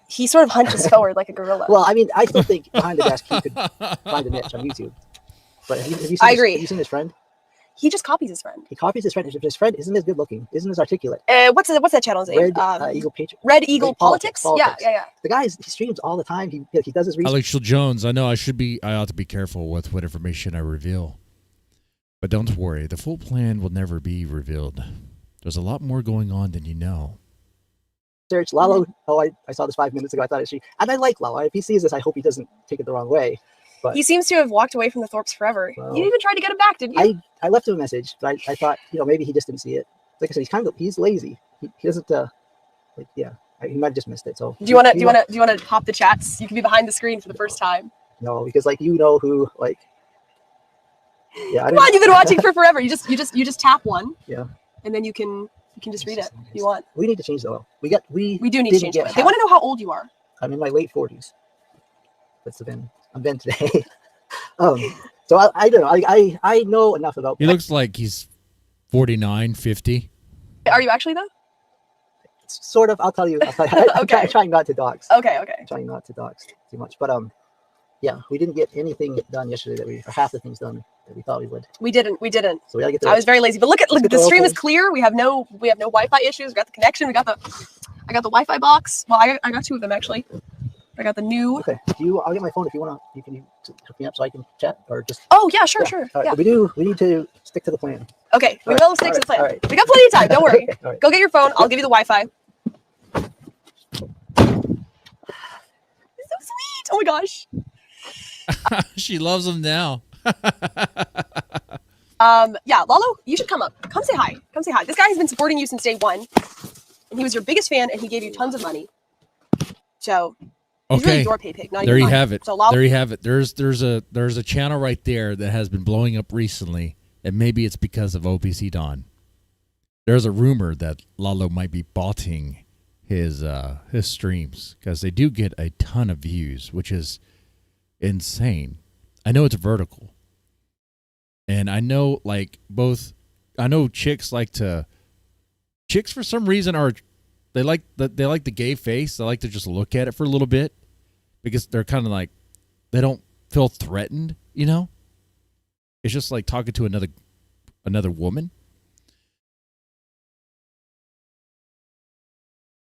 He sort of hunches forward like a gorilla. Well, I mean, I still think behind the desk he could find a niche on YouTube. But have you seen I agree. Have you seen his friend? He just copies his friend. He copies his friend. His friend isn't as good looking, isn't as articulate. What's that channel's name? Red Eagle Politics. Yeah. The guy he streams all the time. He does his research. Alex Jones. I know I ought to be careful with what information I reveal. But don't worry, the full plan will never be revealed. There's a lot more going on than you know. Search Lalo. Oh, I saw this 5 minutes ago. I thought it's she. And I like Lalo. If he sees this, I hope he doesn't take it the wrong way. But he seems to have walked away from the Thorps forever. Well, you even tried to get him back, didn't you? I left him a message, but I thought, maybe he just didn't see it. Like I said, he's lazy. He doesn't he might have just missed it. So do you want to hop the chats? You can be behind the screen for the first time. No, because who Come on, you've been watching for forever. You just tap one. Yeah. And then you can just read it if you want. We need to change the oil. We do need to change it. They want to know how old you are. I'm in my late 40s. I'm Ben today. So I don't know. I know enough about. He looks like he's 49, 50. Are you actually though? Sort of. I'll tell you. Okay. I'm trying not to dox. Okay. I'm trying not to dox too much, but yeah, we didn't get anything done yesterday or half the things done that we thought we would. We didn't. So we gotta get. I was very lazy, but look, the stream is clear. We have no Wi-Fi issues. We got the connection. I got the Wi-Fi box. Well, I got two of them actually. I got the new. Okay. I'll get my phone if you want to. You can hook me up so I can chat or just. Oh yeah, sure. All right, Yeah. We need to stick to the plan. Okay, we will stick to the plan. All right. We got plenty of time. Don't worry. All right. Go get your phone. I'll give you the Wi-Fi. It's so sweet. Oh my gosh. She loves him now. Yeah, Lalo, you should come up. Come say hi. Come say hi. This guy has been supporting you since day one, and he was your biggest fan, and he gave you tons of money. So he's really your pay pig. Not There even you mine. have it. So Lalo, There you have it. There's a channel right there that has been blowing up recently, and maybe it's because of OPC Dawn. There's a rumor that Lalo might be botting his streams because they do get a ton of views, which is insane. I know it's vertical, and I know chicks for some reason they like the gay face. They like to just look at it for a little bit because they're kind of like they don't feel threatened, you know. It's just like talking to another woman.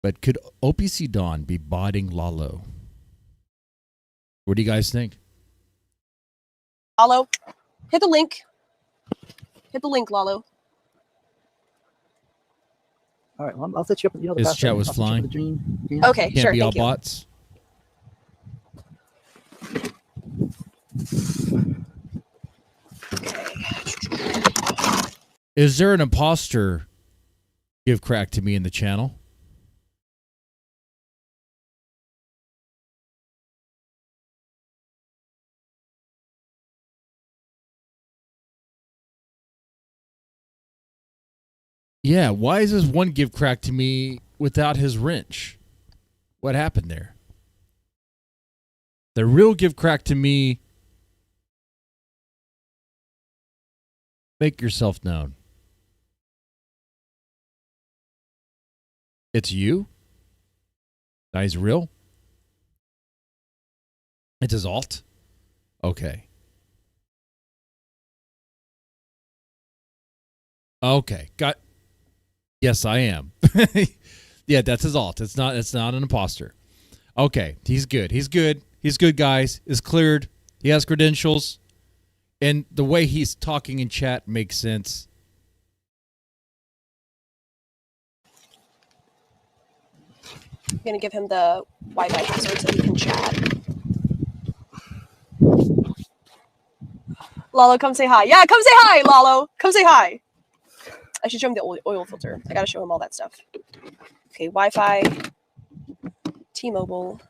But could OPC Dawn be botting Lalo? What do you guys think? Lalo, hit the link. Hit the link, Lalo. All right. Well, I'll set you up. You know, the His password. chat was I'll set you up flying. with the dream. Okay, Can't sure. be all Thank you. bots. Is there an imposter give crack to me in the channel? Yeah, why is this one give crack to me without his wrench? What happened there? The real give crack to me. Make yourself known. It's you? That is real? It's his alt? Okay. Okay. Yes, I am. Yeah, that's his alt. It's not an imposter. Okay. He's good. He's good, guys. Is cleared. He has credentials. And the way he's talking in chat makes sense. I'm gonna give him the Wi-Fi password so he can chat. Lalo, come say hi. Yeah, come say hi, Lalo. Come say hi. I should show him the oil filter. I gotta show him all that stuff. Okay, Wi-Fi, T-Mobile.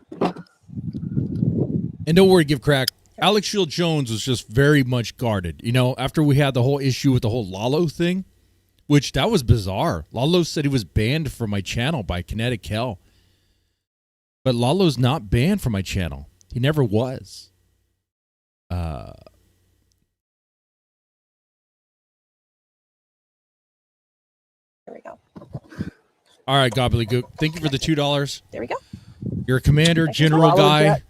And don't worry, give crack. Alex Shield Jones was just very much guarded. You know, after we had the whole issue with the whole Lalo thing, which that was bizarre. Lalo said he was banned from my channel by Kinetic Hell. But Lalo's not banned from my channel. He never was. There we go. All right, Gobbledygook. Thank you for the $2. There we go. You're a commander, Thank you. general Lalo in guy. chat.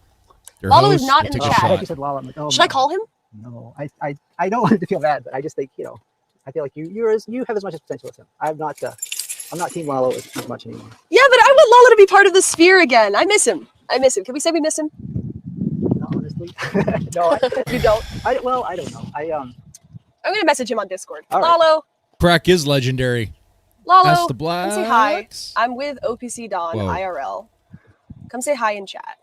Your Lalo is host, not we'll in the take a chat. I thought shot. you said Lalo. I'm like, oh, Should I call him? No, I don't want him to feel bad, but I just think, you know, I feel like you have as much potential as him. I'm not Team Lalo as much anymore. Yeah, but I want Lalo to be part of the sphere again. I miss him. Can we say we miss him? No, honestly, no. You don't. I don't know. I'm gonna message him on Discord. All right. Lalo, Crack is legendary. Lalo, That's the come say hi. blacks. I'm with OPC Dawn Whoa. IRL. Come say hi in chat.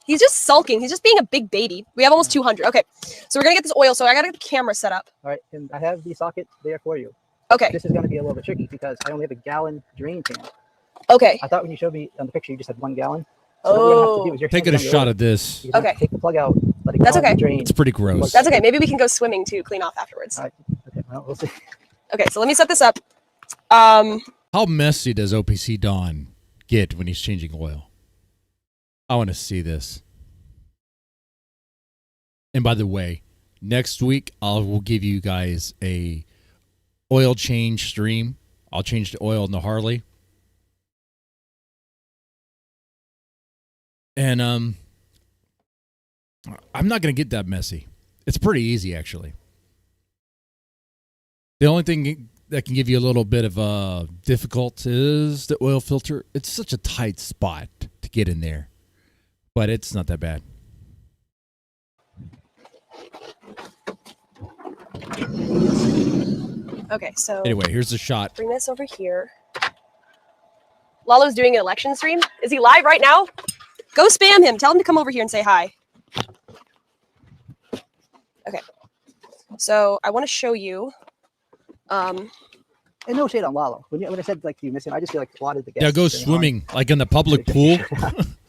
He's just sulking. He's just being a big baby. We have almost 200. Okay, so we're gonna get this oil. So I gotta get the camera set up. All right, and I have the socket there for you. Okay. This is going to be a little bit tricky because I only have a gallon drain pan. Okay. I thought when you showed me on the picture, you just had 1 gallon. So what we're gonna have to do is your Taking a hand's on the shot oil. at this. You're gonna have Okay. to take the plug out, let it That's go down okay. the drain. It's pretty gross. That's okay. Maybe we can go swimming to clean off afterwards. All right. Okay. Well, we'll see. Okay, so let me set this up. How messy does OPC Dawn get when he's changing oil? I want to see this. And by the way, next week I will give you guys a oil change stream. I'll change the oil in the Harley. And I'm not going to get that messy. It's pretty easy, actually. The only thing that can give you a little bit of difficult is the oil filter. It's such a tight spot to get in there. But it's not that bad. Okay, so Anyway, here's the shot. bring this over here. Lalo's doing an election stream. Is he live right now? Go spam him. Tell him to come over here and say hi. Okay. So I want to show you. And no shade on Lalo. When I said like you miss him, I just feel like a lot of the guests. Yeah, go swimming like in the public pool.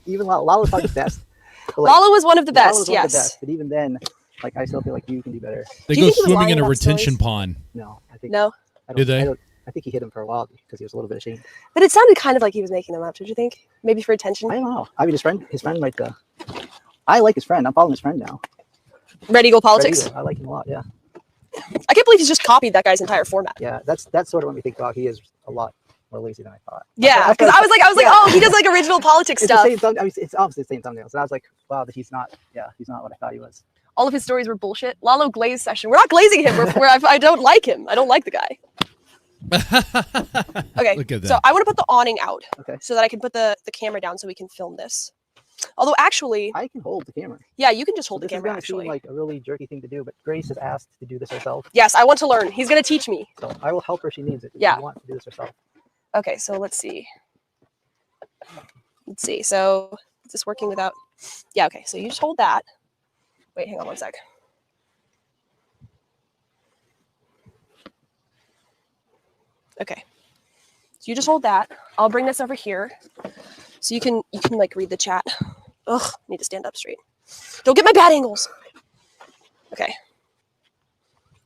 Even Lalo's probably the best. But, like, Lalo was one of the Lalo best. was one of the Yes. best, but even then, like I still feel like you can do better. They Do you go think he was swimming lying in a about retention stories? pond. No, I think No. Do they? I think he hit him for a while because he was a little bit ashamed. But it sounded kind of like he was making them up. Did you think? Maybe for attention. I don't know. I mean, his friend might. I like his friend. I'm following his friend now. Red Eagle Politics. Red Eagle. I like him a lot. Yeah, I can't believe he's just copied that guy's entire format. yeah. That's sort of when we think, he is a lot more lazy than I thought. Yeah, After because I was like, yeah. oh, he does like original politics It's stuff. the same thumb. I mean, it's obviously the same thumbnails. And I was like, wow, that he's not. Yeah, he's not what I thought he was. All of his stories were bullshit. Lalo glaze session. We're not glazing him. I don't like him. I don't like the guy. Okay, Look at that. so I want to put the awning out Okay. so that I can put the camera down so we can film this. Although actually, I can hold the camera. yeah, you can just hold This the is camera gonna seem actually. like a really jerky thing to do, but Grace has asked to do this herself, Yes, I want to learn. He's going to teach me. so I will help her if she needs it. If Yeah. she wants to do this herself. Okay, so let's see. Let's see. So is this working without? Yeah, okay. So you just hold that. Wait, hang on one sec. Okay. So you just hold that. I'll bring this over here. So you can like read the chat. Ugh, need to stand up straight. Don't get my bad angles. Okay.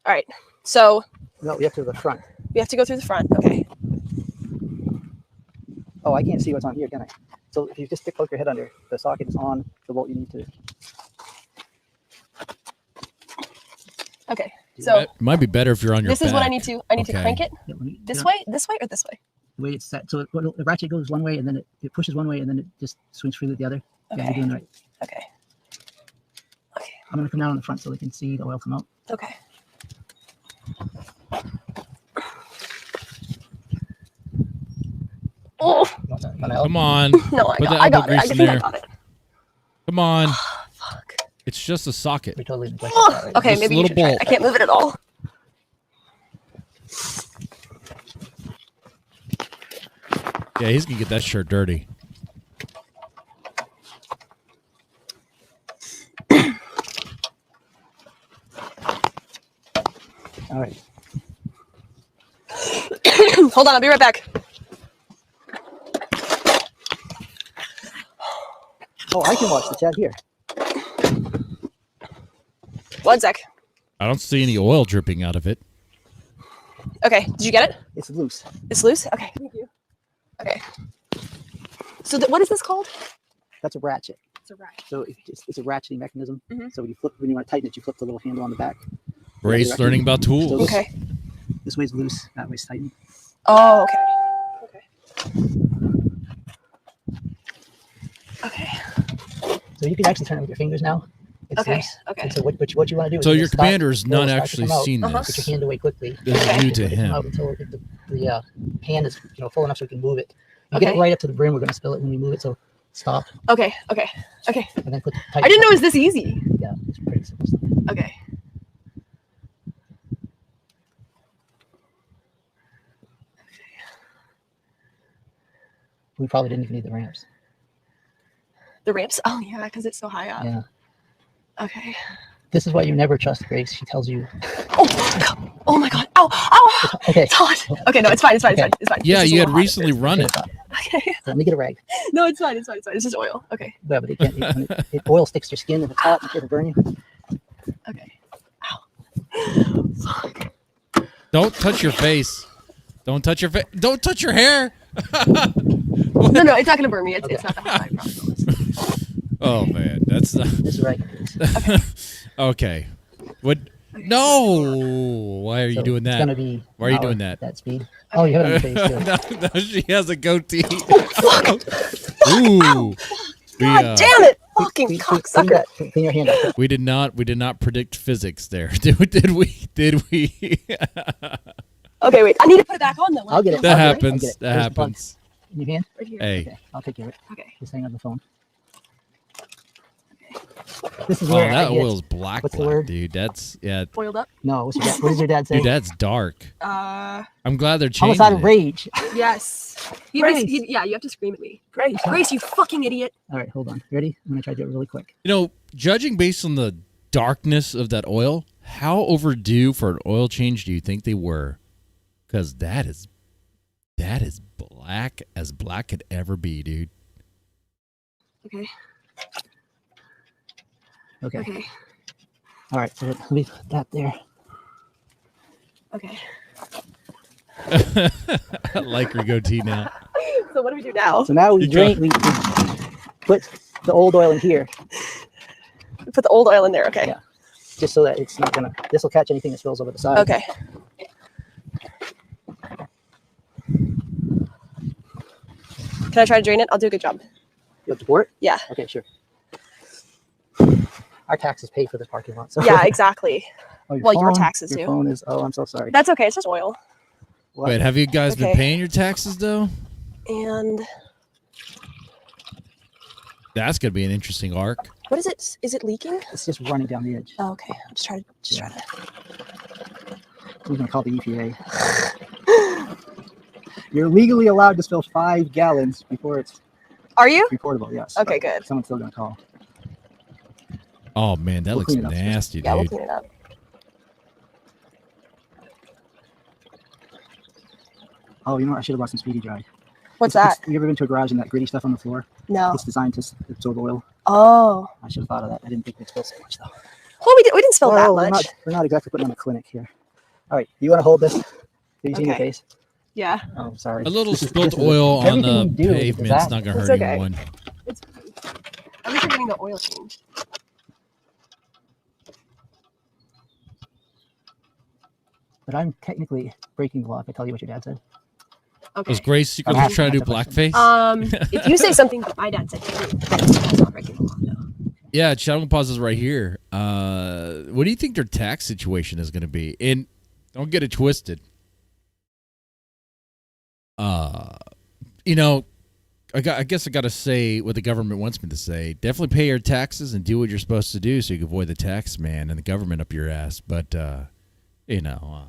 All right. So No, we have to the front. we have to go through the front. Okay. Oh, I can't see what's on here, can I? So if you just poke your head under, the socket is on the bolt you need to. Okay. So It might be better if you're on your this is what I back. need to Okay. crank it Yeah, this way, or this way. The way it's set, so the ratchet goes one way, and then it pushes one way, and then it just swings freely the other. Yeah, you're Okay. doing right. Okay. Okay. I'm gonna come down on the front so they can see the oil come out. Okay. Oh You want that? Want to help? Come on. no, I Put got, the I elbow got it. I grease in think I there. got it. Come on. Fuck. It's just a socket. We totally neglected Oh, that. Right? okay, Just a maybe you little should try it. bolt. I can't move it at all. Yeah, he's gonna get that shirt dirty. All right. Hold on, I'll be right back. Oh, I can watch the chat here. One sec. I don't see any oil dripping out of it. Okay, did you get it? It's loose. It's loose? Okay, thank you. Okay. So what is this called? That's a ratchet. It's a rack. So it's a ratcheting mechanism. Mhm. So when you want to tighten it, you flip the little handle on the back. Ray's direction. learning about tools. So Okay. This way's loose. That way's tightened. Oh, okay. Okay. So you can actually turn it with your fingers now. It's Okay. loose. Okay. And so what you want to do is So you your just stop, commander's the oil not starts to actually come out, seen Uh-huh. Put your this. hand away quickly. This is Okay. new to Let it come him. out until the pan is full enough so we can move it. You get it Okay. right up to the brim. We're going to spill it when we move it. So stop Okay. Okay. Okay. and then put. I didn't know it was this easy. Yeah, it's pretty simple stuff. Okay. We probably didn't even need the ramps. The ramps? Oh, yeah, because it's so high up. Yeah. Okay. This is why you never trust Grace. She tells you. Oh, my God. Oh, my God. Ow. Ow. Okay. It's hot. Okay, no, it's fine. It's fine. It's fine. It's fine. Yeah, It's just a you had little hot. recently run it. Okay. So let me get a rag. No, it's fine. It's fine. It's fine. It's just oil. Okay. Yeah, but it can't. Oil sticks to your skin if it's hot. It'll burn you. Okay. Ow. Fuck. Don't touch your face. Don't touch your face. Don't touch your hair. No, no, it's not gonna burn me. It's not that high. I promise. Oh man, that's not... This is right. okay. What? No. Why are you So doing It's gonna that? be. Why are you an doing hour, that? That speed. Oh, you have it on your face too. No, she has a goatee. Oh, fuck. Ooh. God damn it. Fucking Clean cocksucker. clean your hand up. We did not predict physics there. Did we? Okay, wait. I need to put it back on though. I'll get it. That I'll get it. happens. That There's the plug. happens. in your hand? Right here. Hey. Okay, I'll take care of it. Okay. Just hang on the phone. This is Oh, where that I get, oil's black, what's the black, word? dude. That's, yeah. Boiled up. No, what does your dad say? Your dad's dark. I'm glad they're changing Almost out of it. rage. Yes. Grace. Yeah, you have to scream at me. Grace. Grace, you fucking idiot. All right, hold on. Ready? I'm gonna try to do it really quick. You know, judging based on the darkness of that oil, how overdue for an oil change do you think they were? Because that is black as black could ever be, dude. Okay. Okay. Okay. All right, so let me put that there. Okay. I like your goatee now. So what do we do now? So now we drain. We put the old oil in here, Put the old oil in there. Okay. Yeah. just so that it's not gonna. This will catch anything that spills over the side. Okay. Can I try to drain it? I'll do a good job. You have to pour it? Yeah. Okay, sure. Our taxes pay for this parking lot. So Yeah, exactly. Oh, Well, your taxes your do. phone is. Oh, I'm so sorry. That's okay. It's just oil. What? Wait, have you guys been Okay. paying your taxes though? And That's gonna be an interesting arc. what is it? Is it leaking? It's just running down the edge. Oh, okay. I'll just try to. We're gonna call the EPA. You're legally allowed to spill 5 gallons before it's Are you? reportable. Yes. Okay, good. Someone's still gonna call. Oh man, that We'll looks clean it up. nasty, Yeah, we'll dude. clean it up. Oh, you know what? I should have bought some Speedy Dry. What's that? You ever been to a garage and that gritty stuff on the floor? No. It's designed to absorb oil. Oh. I should have thought of that. I didn't think we'd spill so much though. Well, we didn't spill that We're much. not exactly putting on a clinic here. All right, you want to hold this? Have you seen your Okay. face? Yeah. Oh, sorry. A little This is- spilled this is- oil on everything the you do is a pavement's not disaster. gonna It's hurt okay. anyone. It's at least we're getting the oil changed. But I'm technically breaking the law if I tell you what your dad said. Okay. Was Grace secretly have- trying to do I have to blackface? If you say something that my dad said to me, that's not breaking the law. No. Yeah, Shadow Pause is right here. What do you think their tax situation is going to be? And don't get it twisted. You know, I guess I got to say what the government wants me to say. Definitely pay your taxes and do what you're supposed to do so you can avoid the tax man and the government up your ass. But, you know,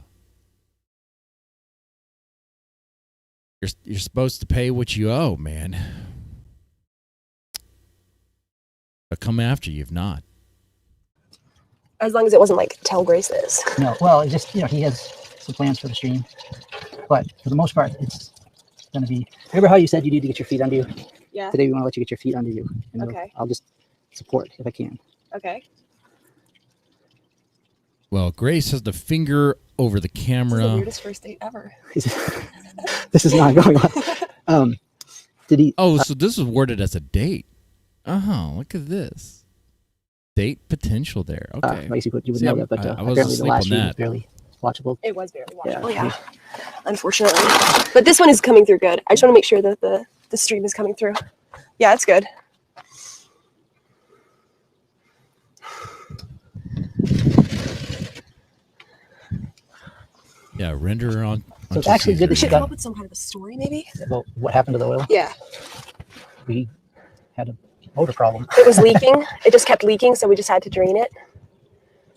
you're supposed to pay what you owe, man. They'll come after you if not. As long as it wasn't like tell Grace this. No, well, it just, he has some plans for the stream. But for the most part, it's going to be. Remember how you said you need to get your feet under you? Yeah. Today we want to let you get your feet under you. And Okay. I'll just support if I can. Okay. Well, Grace has the finger over the This is the camera. weirdest first date ever. This is not going on. Did he? Oh, so this is worded as a date. Oh, look at this. Date potential there. Okay. I guess you would See, know I'm- that, but I wasn't apparently the asleep last on stream was that. barely watchable. It was very watchable, Yeah. yeah. Unfortunately. But this one is coming through good. I just want to make sure that the stream is coming through. Yeah, it's good. Yeah, render on. So it's actually good that We she should got- come up with some kind of a story, maybe? About what happened to the oil? Yeah. We had a motor problem. It was leaking. It just kept leaking, so we just had to drain it.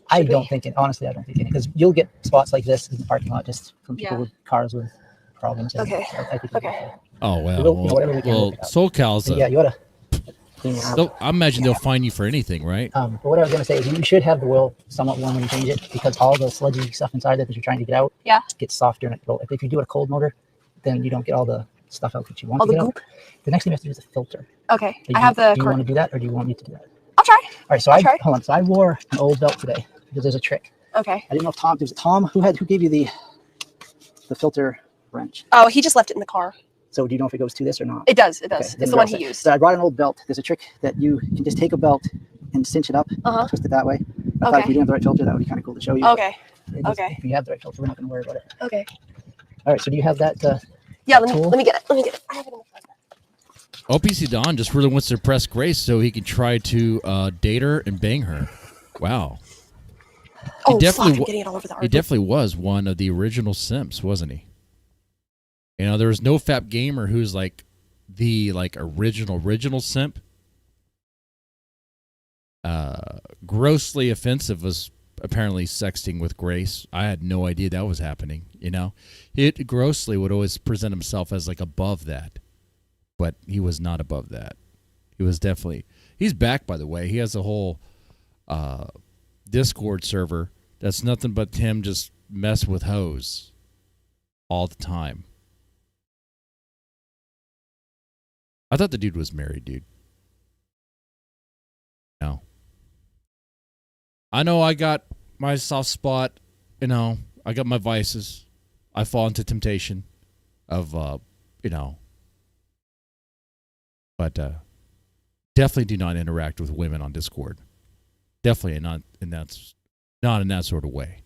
I Should we? don't think it. Honestly, I don't think it because you'll get spots like this in the parking lot just from people Yeah. with cars with problems. and Okay. I think Okay. Oh well. We'll- whatever we can Well, work it out. SoCal's. yeah, you ought to clean it out. I imagine they'll fine you for anything, right? But what I was going to say is you should have the oil somewhat warm when you change it because all the sludgy stuff inside it that you're trying to get out Yeah. gets softer. And if you do a cold motor, then you don't get all the stuff out that you want All to the get goop? out. The next thing you have to do is a filter. Okay. Do I you- have the Do you want to do that or do you want me to do that? I'll try. All right, so I'll try. hold on. So I wore an old belt today because there's a trick. Okay. I didn't know if Tom, was it Tom who gave you the filter wrench? Oh, he just left it in the car. So do you know if it goes to this or not? It does. It does. Okay, It's then the one we're all he set. used. So I brought an old belt. There's a trick that you can just take a belt and cinch it up, Uh-huh. twist it that way. I thought if Okay. you didn't have the right filter, that would be kind of cool to show you. Okay. It just- okay. If you have the right filter, we're not going to worry about it. Okay. All right. So do you have that? Yeah, let Tool? me get it. Let me get it. I have it in the front. OPC Dawn just really wants to impress Grace so he can try to date her and bang her. Wow. Oh, definitely fuck, I'm wa- getting it all over the He artwork. definitely was one of the original simps, wasn't he? You know, there was no fap gamer who's like the like original simp, grossly offensive was apparently sexting with Grace. I had no idea that was happening. It grossly would always present himself as like above that, but he was not above that. He was definitely. He's back, by the way. He has a whole Discord server that's nothing but him just mess with hoes all the time. I thought the dude was married, dude. No. I know I got my soft spot. I got my vices. I fall into temptation of, but definitely do not interact with women on Discord. Definitely not in that sort of way.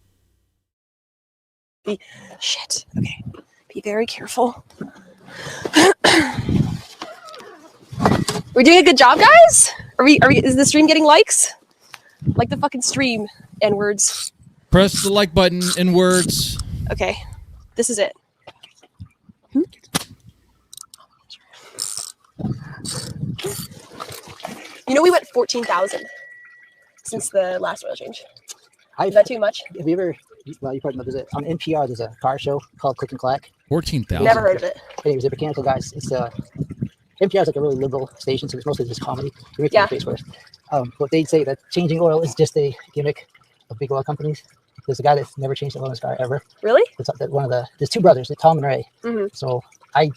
Shit. Okay. Be very careful. We're doing a good job, guys? Are we is the stream getting likes? Like the fucking stream and words. Press the like button in words. Okay. This is it. We went 14,000 since the last oil change. Is that too much? Have you ever? Well, you probably know there's on NPR. There's a car show called Click and Clack. 14,000. Never heard of it. Anyways, they're mechanical guys. It's NPR is like a really liberal station, so it's mostly just comedy. You make your face first. But they'd say that changing oil is just a gimmick of big oil companies. There's a guy that's never changed the oil in his car ever. Really? There's two brothers, Tom and Ray. Mm-hmm. So I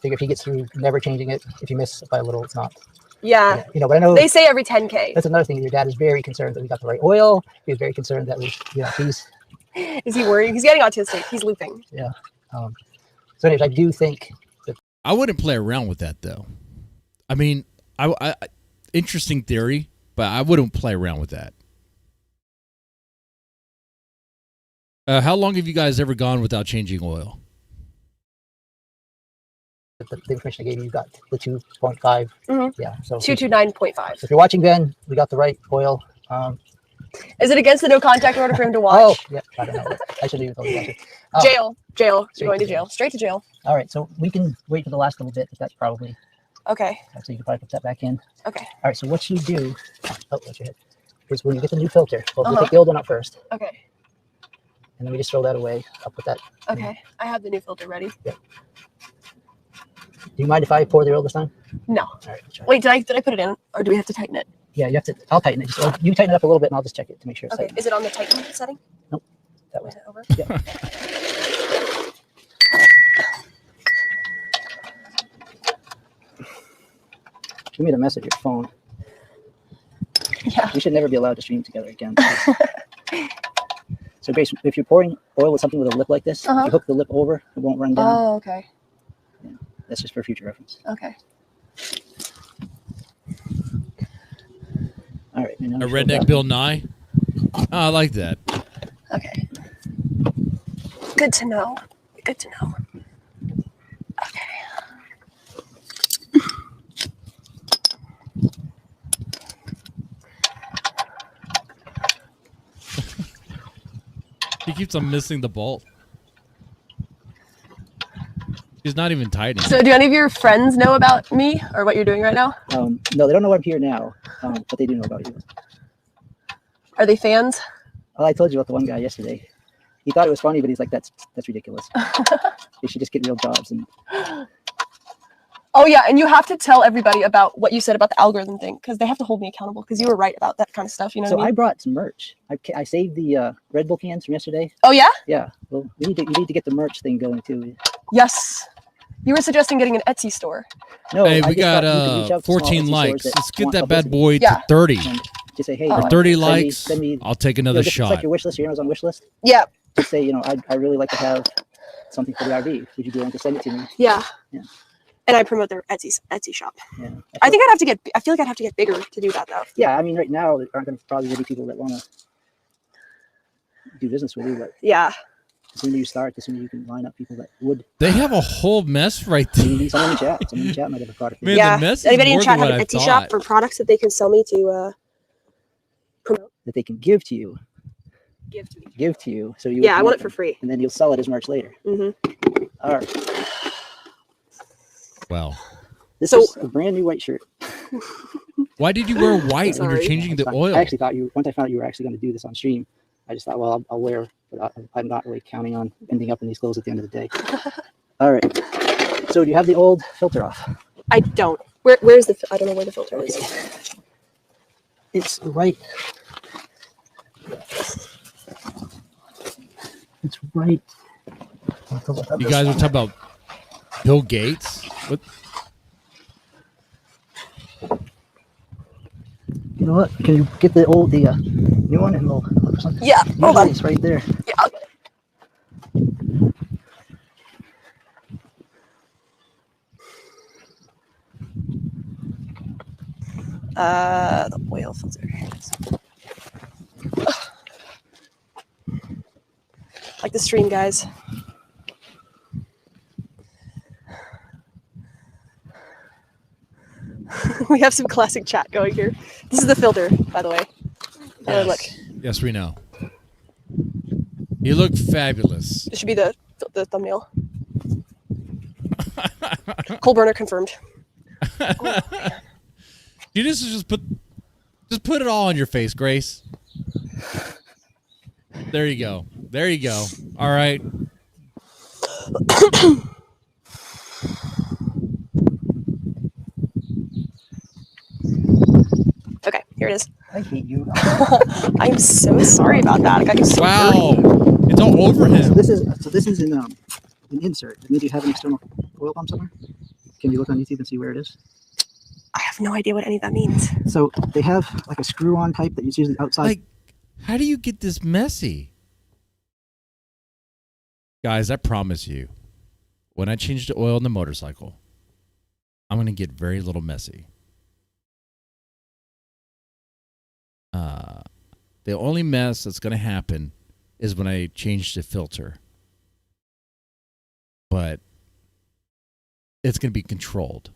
figure if he gets through never changing it, if you miss by a little, it's not. Yeah. But I know they say every 10K. That's another thing. Your dad is very concerned that we got the right oil. He's very concerned that he's. Is he worried? He's getting autistic. He's looping. Yeah. So anyways, I do think that I wouldn't play around with that though. I mean, I interesting theory, but I wouldn't play around with that. How long have you guys ever gone without changing oil? the information I gave you got the 2.5. Mm-hmm. Yeah. So 229.5. if you're watching Ben, we got the right oil. Is it against the no contact order for him to watch? Oh, yeah. I don't know. I should leave it. Jail. You're going to jail. Straight to jail. All right. So we can wait for the last little bit. If that's probably. Okay. So you can probably put that back in. Okay. All right. So what you do, that's your head, is when you get the new filter, we'll take the old one out first. Okay. And then we just throw that away. I'll put that. Okay. I have the new filter ready. Yeah. Do you mind if I pour the oil this time? No. All right. Wait, did I put it in, or do we have to tighten it? Yeah, you have to. I'll tighten it. You tighten it up a little bit, and I'll just check it to make sure it's Okay. tight. Is it on the tighten setting? Nope. That way. Over. Yeah. You made a mess of your phone. Yeah. We should never be allowed to stream together again. So, Grace, if you're pouring oil with something with a lip like this, if you hook the lip over, it won't run down. Oh, okay. Yeah. That's just for future reference. Okay. All right. A redneck Bill Nye. Oh, I like that. Okay. Good to know. Good to know. Okay. He keeps on missing the bolt. He's not even tightening. So do any of your friends know about me or what you're doing right now? No, they don't know I'm here now, but they do know about you. Are they fans? Well, I told you about the one guy yesterday. He thought it was funny, but he's like, that's ridiculous. You should just get real jobs. And oh, yeah, and you have to tell everybody about what you said about the algorithm thing, because they have to hold me accountable, because you were right about that kind of stuff. You know what I mean? I brought some merch. I saved the Red Bull cans from yesterday. Oh, yeah? Yeah. Well, you need to get the merch thing going, too. Yes. You were suggesting getting an Etsy store. No, hey, we got 14 likes. Let's get that bad boy to 30. Just say, hey, for 30 likes, send me, I'll take another shot. It's like your wish list, your Amazon wish list. Yeah. Just say, I really like to have something for the RV. Would you be willing to send it to me? Yeah. Yeah. And I promote their Etsy shop. Yeah. I feel like I'd have to get bigger to do that, though. Yeah, I mean, right now there aren't going to probably be people that want to do business with you, but yeah. As soon as you start, as soon as you can line up people that would. They have a whole mess right there. Someone in chat. Someone in chat might have a product. Man, yeah. The mess Anybody in is chat more have than an what I Etsy shop thought. for products that they can sell me to promote? That they can give to you. Give to you. So you. Yeah, I want it for free. And then you'll sell it as merch later. Mm-hmm. All right. Well. This is a brand new white shirt. Why did you wear white when you're Sorry. changing the oil? I actually thought once I found out you were actually going to do this on stream, I just thought, well, I'll wear, but I'm not really counting on ending up in these clothes at the end of the day. All right. So do you have the old filter off? I don't. Where's the? I don't know where the filter is. It's right. It's right. You guys are talking about Bill Gates? What? You know what? Can you get the new one and we'll look for something? Yeah. Hold on. It's right there. Yeah. I'll get it. The oil filter. Like the stream, guys. We have some classic chat going here. This is the filter, by the way. Yes. Look. Yes, we know. You look fabulous. This should be the thumbnail. Coal burner confirmed. You just put it all on your face, Grace. There you go. There you go. All right. Okay, here it is. I hate you. I'm so sorry about that. I got you so Wow. dirty. It's all over So him. this is an insert. Maybe you have an external oil pump somewhere. Can you look on YouTube and see where it is? I have no idea what any of that means. So they have like a screw-on type that you use outside. Like, how do you get this messy? Guys, I promise you, when I change the oil in the motorcycle, I'm going to get very little messy. The only mess that's going to happen is when I change the filter. But it's going to be controlled.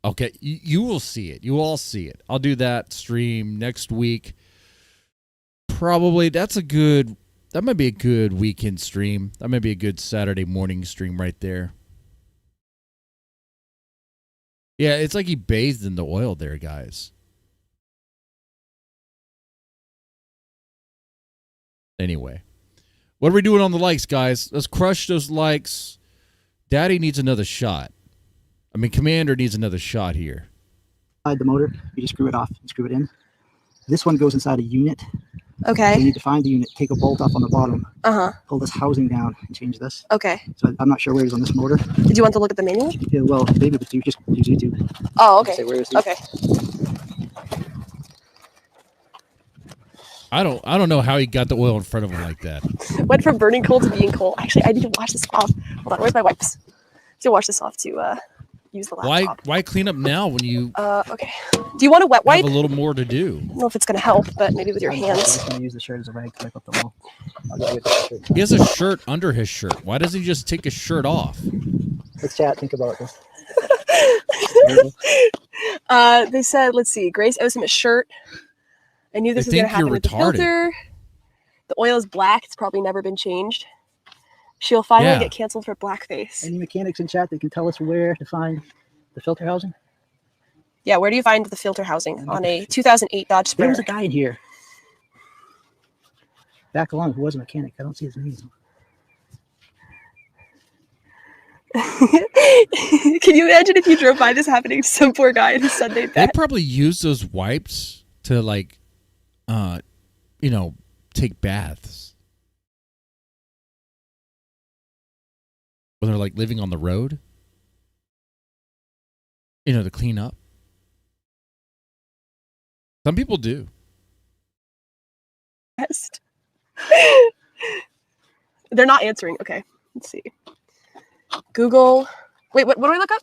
Okay, you will see it. You will all see it. I'll do that stream next week. Probably that might be a good weekend stream. That might be a good Saturday morning stream right there. Yeah, it's like he bathed in the oil there, guys. Anyway, what are we doing on the likes, guys? Let's crush those likes. Daddy needs another shot. I mean, Commander needs another shot here. The motor, you just screw it off and screw it in. This one goes inside a unit. So you Okay. need to find the unit, take a bolt off on the bottom, Uh-huh. pull this housing down, and change this. Okay. So I'm not sure where it is on this motor. Did you want to look at the manual? Yeah, well, maybe, but you just use YouTube. Oh, okay. Say, where is the Okay. I don't know how he got the oil in front of him like that. Went from burning coal to being coal. Actually, I need to wash this off. Hold on. Where's my wipes? To wash this off to use the laptop. Why clean up now when you Okay. Do you want a wet wipe? have a little more to do? I don't know if it's going to help, but maybe with your I'm hands. just going to use the shirt as a rag to wipe up the wall. I'll get you the shirt. He has a shirt under his shirt. Why doesn't he just take his shirt off? Let's chat. Think about this. They said, let's see, Grace owes him a shirt. I knew this They was going to think you're happen with the retarded. filter. The oil is black. It's probably never been changed. She'll finally Yeah. get canceled for blackface. Any mechanics in chat that can tell us where to find the filter housing? Yeah, where do you find the filter housing on a 2008 Dodge There was Sprinter? a guy in here back along who was a mechanic. I don't see his name. Can you imagine if you drove by this happening to some poor guy in his Sunday They bed? probably use those wipes to take baths. When they're like living on the road. To clean up. Some people do. Best. They're not answering. Okay, let's see. Google. Wait, what do I look up?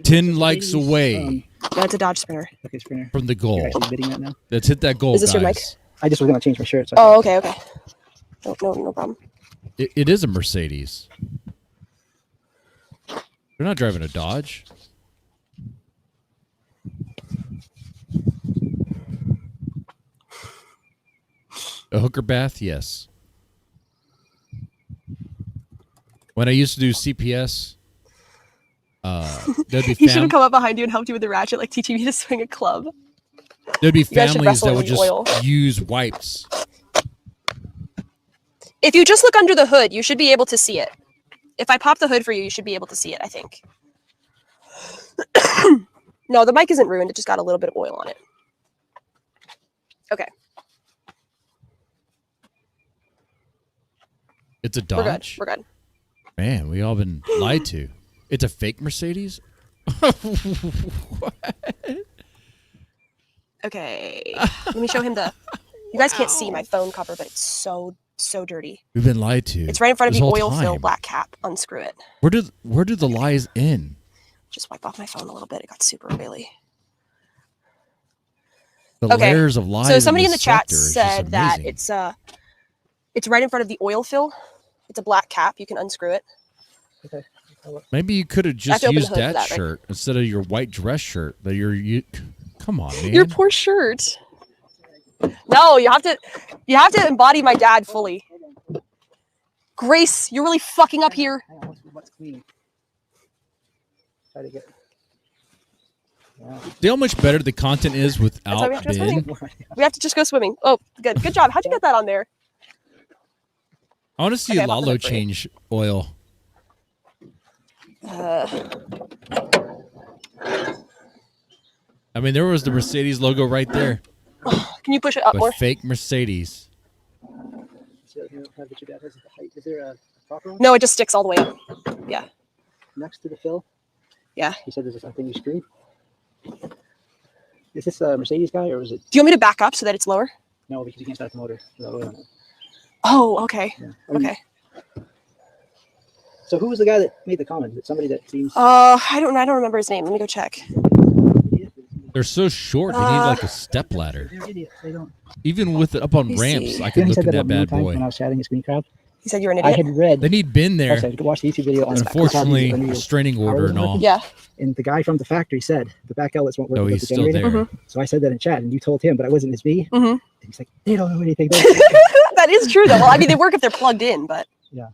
10 likes away No, it's a Dodge Sprinter. Okay, Sprinter. from the goal. You're actually bidding that now? Let's hit that goal, Is this guys. your mic? I just was going to change my shirt. So Oh, okay. No problem. It is a Mercedes. You're not driving a Dodge. A hooker bath, yes. When I used to do CPS, There'd be He should have come up behind you and helped you with the ratchet, like teaching you to swing a club. there'd be guys should families wrestle that in would the just oil. use wipes. If you just look under the hood, you should be able to see it. If I pop the hood for you, you should be able to see it, I think. No, the mic isn't ruined. It just got a little bit of oil on it. Okay, It's a we're good. Dodge. We're good. Man, we all been lied to. It's a fake Mercedes. Okay, let me show him the. You guys can't see my phone cover, but it's so dirty. We've been lied to. It's right in front of this the whole oil fill time. black cap. Unscrew it. Where do the lies end? Just wipe off my phone a little bit. It got super oily. The Okay, layers of lies. So somebody in this the chat sector is just said that amazing. it's right in front of the oil fill. It's a black cap. You can unscrew it. Okay. Maybe you could have just to open the used hood for that that, right? shirt instead of your white dress shirt that you. Come on, man. Your poor shirt. No, you have to embody my dad fully. Grace, you're really fucking up here. Hang on, what's clean? Try to get. Yeah. See how much better the content is why without we have to go Ben? swimming. We have to just go swimming. Oh, good job. How'd you get that on there? I want to see Okay, I'm off the Lalo hook for you. change oil. I mean, there was the Mercedes logo right there. Can you push it up But more? fake Mercedes. So, you know, how did your dad has the height? Is there a proper one No, it just sticks all the way up. Yeah. next to the fill? Yeah. He said there's something you screwed. Is this a Mercedes guy or is it? Do you want me to back up so that it's lower? No, because you can't start the motor without oil in it. Oh, okay. Yeah. I mean, Okay. So who was the guy that made the comment? Is it somebody that seems? I don't remember his name. Let me go check. They're so short. They need like a step ladder. They're idiots. They don't. Even with it up on Let me ramps, see. I He could only look said at that that about one bad time boy. when I was chatting a screen crowd. He said you're an I idiot. had read. They need Ben there. Also, I watched the YouTube video on Unfortunately, the a new restraining order and all. Yeah. and the guy from the factory said the back outlets won't work Oh, without he's the still generator. there. So I said that in chat, and you told him, but I wasn't his V. Mhm. And he's like, they don't know anything. That is true though. Well, I mean, they work if they're plugged in, but Yeah.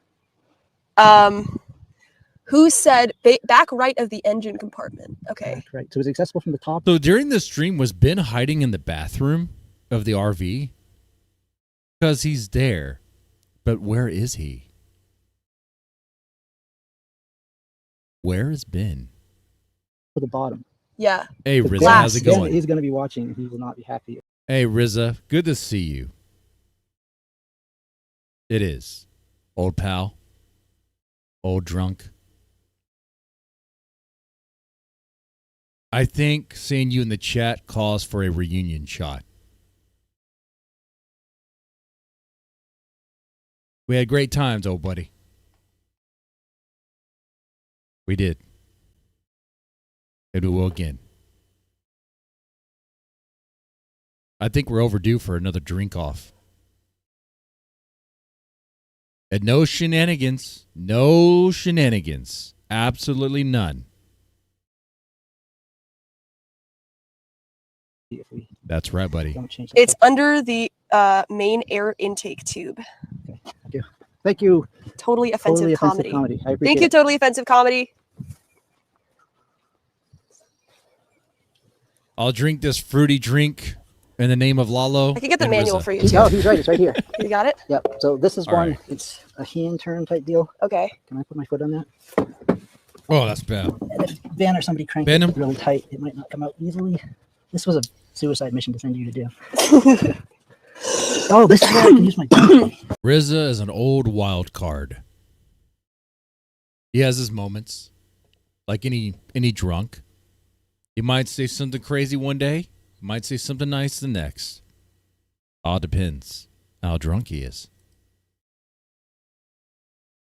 Who said back right of the engine compartment? Okay. Right. So it's accessible from the top. So during the stream, was Ben hiding in the bathroom of the RV? Because he's there. But where is he? Where is Ben? To the bottom. Yeah. Hey, The Rizza, glass. how's it He's- going? He's going to be watching, and he will not be happy. Hey, Rizza, good to see you. It is. Old pal. Old drunk. I think seeing you in the chat calls for a reunion shot. We had great times, old buddy. We did. And we will again. I think we're overdue for another drink off. And no shenanigans. No shenanigans. Absolutely none. If we That's right, buddy. don't change that. It's under the main air intake tube. Thank you. Totally offensive comedy. I appreciate Thank you, it. totally offensive comedy. I'll drink this fruity drink in the name of Lalo. I can get the and manual Rizza. for you He's, too. oh, he's right. It's right here. You got it? Yep. So this is All one. right. It's a hand turn type deal. Okay. Can I put my foot on that? Oh, that's bad. And if Ben or somebody cranks Ben it him? really tight, it might not come out easily. This was a suicide mission to send you to do. Oh, this is where I can use my. Rizza is an old wild card. He has his moments, like any drunk. He might say something crazy one day. He might say something nice the next. All depends how drunk he is.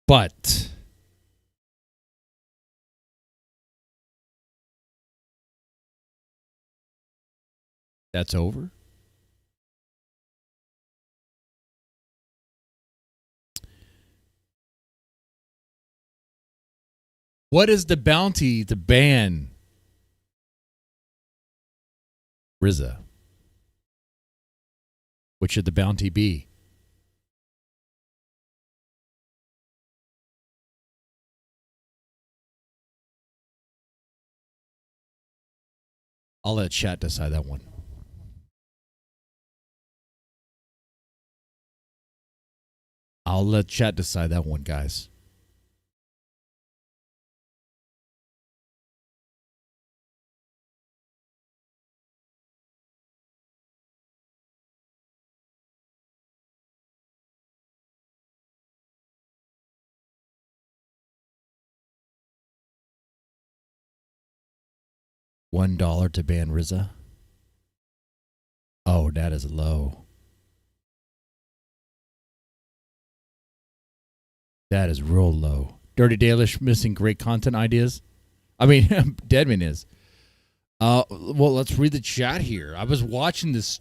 But that's over. What is the bounty to ban Rizza? What should the bounty be? I'll let chat decide that one. I'll let chat decide that one, guys. $1 to ban Rizza. Oh, that is low. That is real low. Dirty Dalish missing great content ideas. I mean, Deadman is. Well, let's read the chat here. I was watching this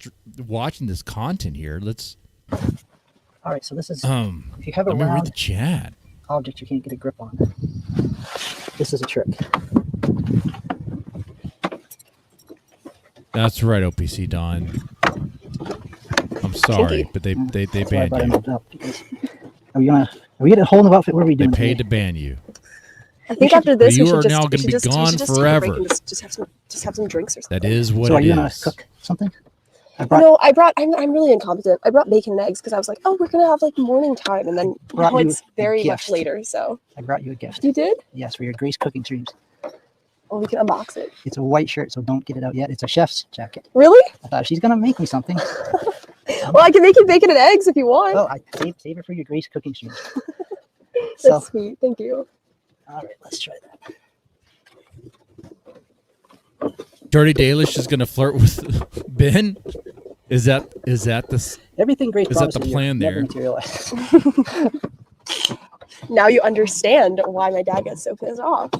content here. Let's. All right, so this is if you have a let me read round the chat. object you can't get a grip on. This is a trick. That's right, OPC Dawn. I'm sorry, but they That's why I banned brought him you. up because are we get a whole new outfit? What are we They doing? paid today? to ban you. I think after this, You we should are just, now we gonna should be just, we gone should just take a break forever. and just have some drinks or something. That is what So are it you gonna is. cook something? No, I'm really incompetent. I brought bacon and eggs because I was like, oh, we're gonna have like morning time, and then Brought now you it's a very much gift. later. So I brought you a gift. you did? Yes, for your Grace cooking streams. Well, we can unbox it. It's a white shirt, so don't get it out yet. It's a chef's jacket. Really? I thought she's gonna make me something. Well, I can make you bacon and eggs if you want. Oh, I save it for your Grace cooking streams. That's So, sweet. Thank you. all right, let's try that. Dirty Dalish is gonna flirt with Ben. Is that the Everything Grace Is that the promised me plan never there? materialized. Now you understand why my dad gets so pissed off.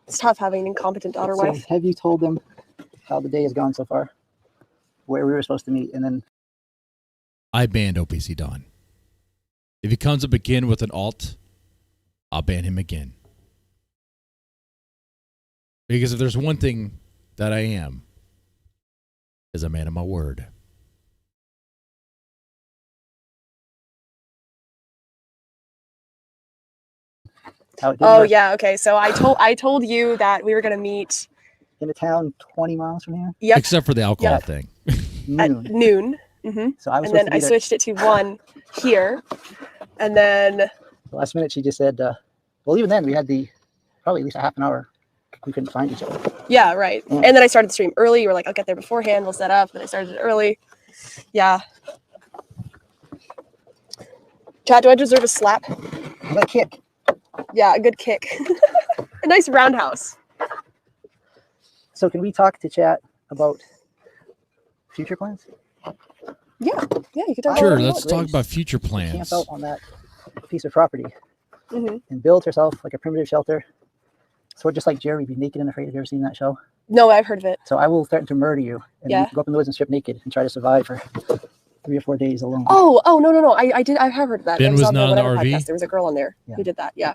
It's tough having an incompetent daughter So wife. have you told them how the day has gone so far? Where we were supposed to meet, and then I banned OPC Dawn. If he comes up again with an alt, I'll ban him again. Because if there's one thing that I am, is a man of my word. how it didn't Oh work. yeah, okay. So I told you that we were gonna meet. In a town 20 miles from here, Yep. Except for the alcohol Yep. thing. At noon. noon. Hmm. So I was And then supposed to I be there. switched it to 1 here, and then Last minute, she just said, well, even then, we had probably at least a half an hour. We couldn't find each other. yeah, right. Yeah. And then I started the stream early. You were like, I'll get there beforehand. We'll set up. Then I started it early. Yeah. Chad, do I deserve a slap? You got a kick. Yeah, a good kick. A nice roundhouse. So can we talk to chat about future plans? Yeah, you could talk Sure, about let's it. talk about future Camp plans. out on that piece of property Mhm. and build herself like a primitive shelter. So we're just like Jerry, be naked and afraid. Have you ever seen that show? No, I've heard of it. So I will threaten to murder you and Yeah. go up in the woods and strip naked and try to survive for 3 or 4 days alone. Oh, no. I have heard of that. Ben It was was on the not in the whatever RV? podcast. There was a girl on there Yeah. who did that. Yeah.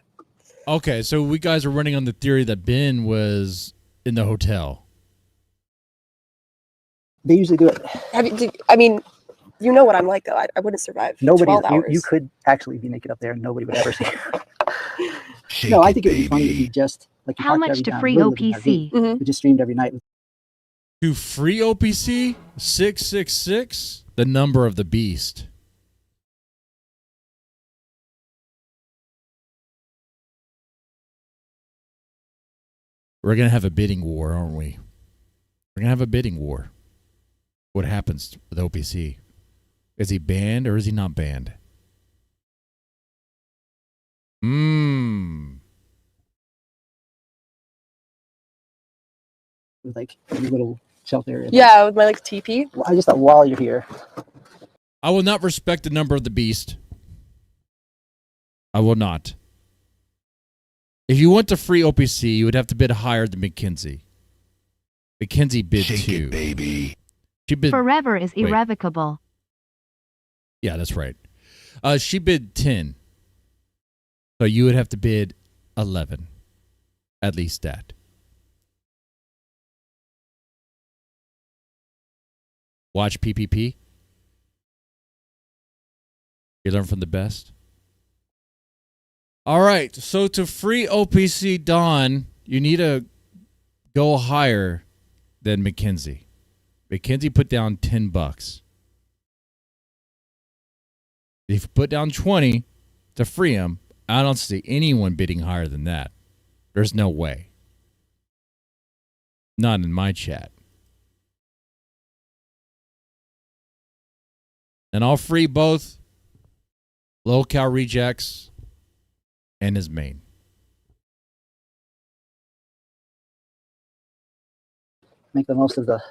Okay, so we guys are running on the theory that Ben was in the hotel. They usually do it. I mean, you know what I'm like though. I wouldn't survive. Nobody, 12 hours. you could actually be naked up there and nobody would ever see you. Shake No, I it, think it would be funny if you baby. just like you How talked much every to time, free literally in OPC? RV. We just streamed every night. To free OPC 666, the number of the beast. We're gonna have a bidding war, aren't we? We're gonna have a bidding war. What happens with OPC? Is he banned or is he not banned? With like a little shelter area. Yeah, with my like teepee. Well, I just thought while you're here, I will not respect the number of the beast. I will not. If you want to free OPC, you would have to bid higher than McKinsey. McKinsey bid Shake 2. it, baby. She bid. Forever is Wait. irrevocable. Yeah, that's right. She bid 10. So you would have to bid 11. At least that. Watch PPP. You learn from the best. All right. So to free OPC Dawn, you need to go higher than Mackenzie. Mackenzie put down $10. If you put down 20 to free him, I don't see anyone bidding higher than that. There's no way. Not in my chat. And I'll free both low-cal rejects and his main. Make the most of the.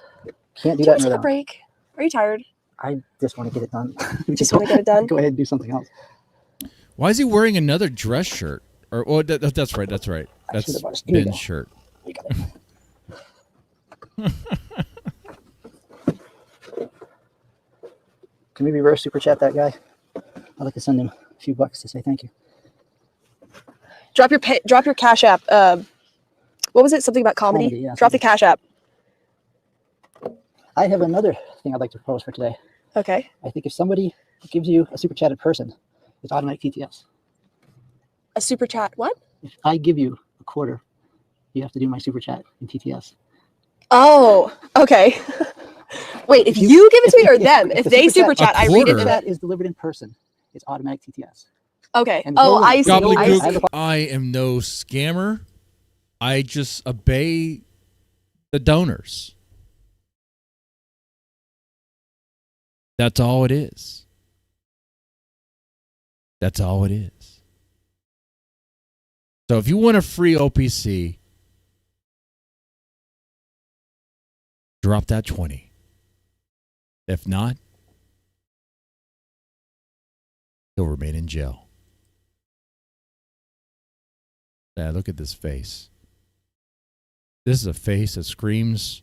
Can't do Do you that. take a break? Are you tired? I just want to get it done. Just want to get it done? Go ahead and do something else. Why is he wearing another dress shirt? Or that's right. That's right. That's Ben's shirt. You got it. Can we reverse super chat that guy? I'd like to send him a few bucks to say thank you. Drop your Cash App. What was it? Something about comedy? Yeah, Drop the Cash App. I have another thing I'd like to propose for today. Okay. I think if somebody gives you a super chat in person, it's automatic TTS. A super chat. What? If I give you a quarter, you have to do my super chat in TTS. Oh, okay. Wait, if you give it to me or them? If they super chat, I read it to them. That is delivered in person. It's automatic TTS. Okay. And Oh, I see. Gobbledygook, I am no scammer. I just obey the donors. That's all it is. That's all it is. So if you want a free OPC, drop that 20. If not, he'll remain in jail. Yeah, look at this face. This is a face that screams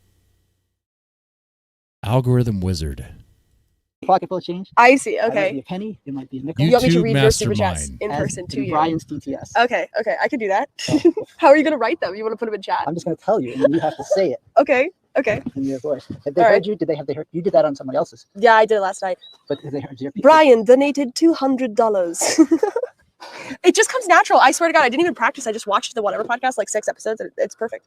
algorithm wizard. Pocket full of change. I see. It might be Okay. a penny. It might be a nickel. You want me to read your super Mastermind. chats in As person to in you? Brian's TTS. Okay. Okay. I can do that. How are you going to write them? You want to put them in chat? I'm just going to tell you, and then you have to say it Okay. Okay. in your voice. Have they All heard right. you? Did they heard you? Did that on somebody else's? Yeah, I did it last night. But did they heard your people? Brian donated $200. It just comes natural. I swear to God, I didn't even practice. I just watched the whatever podcast, like 6 episodes. And it's perfect.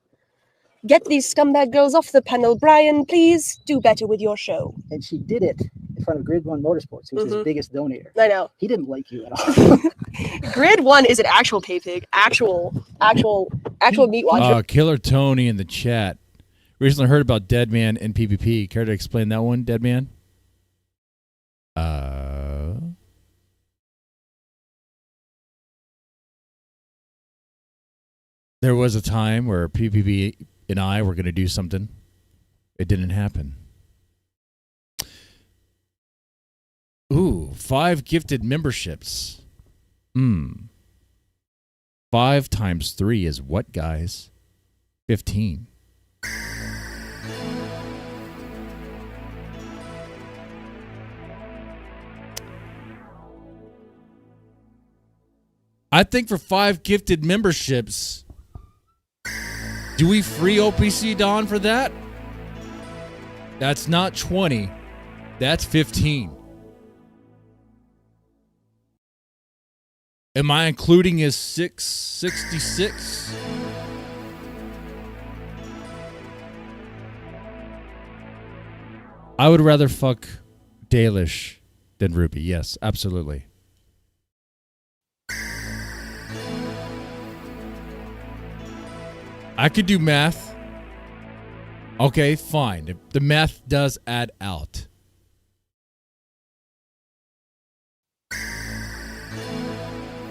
Get these scumbag girls off the panel. Brian, please do better with your show. And she did it in front of Grid One Motorsports, who's his biggest donator. I know. He didn't like you at all. Grid 1 is an actual pay pig. Actual meat watcher. Killer Tony in the chat. Recently heard about Deadman and PvP. Care to explain that one, Deadman? There was a time where PvP and I were going to do something. It didn't happen. Ooh, 5 gifted memberships. 5 times 3 is what, guys? 15. I think for 5 gifted memberships, do we free OPC Dawn for that? That's not 20. That's 15. Am I including his 666? I would rather fuck Dalish than Ruby. Yes, absolutely. I could do math. Okay, fine. The math does add out.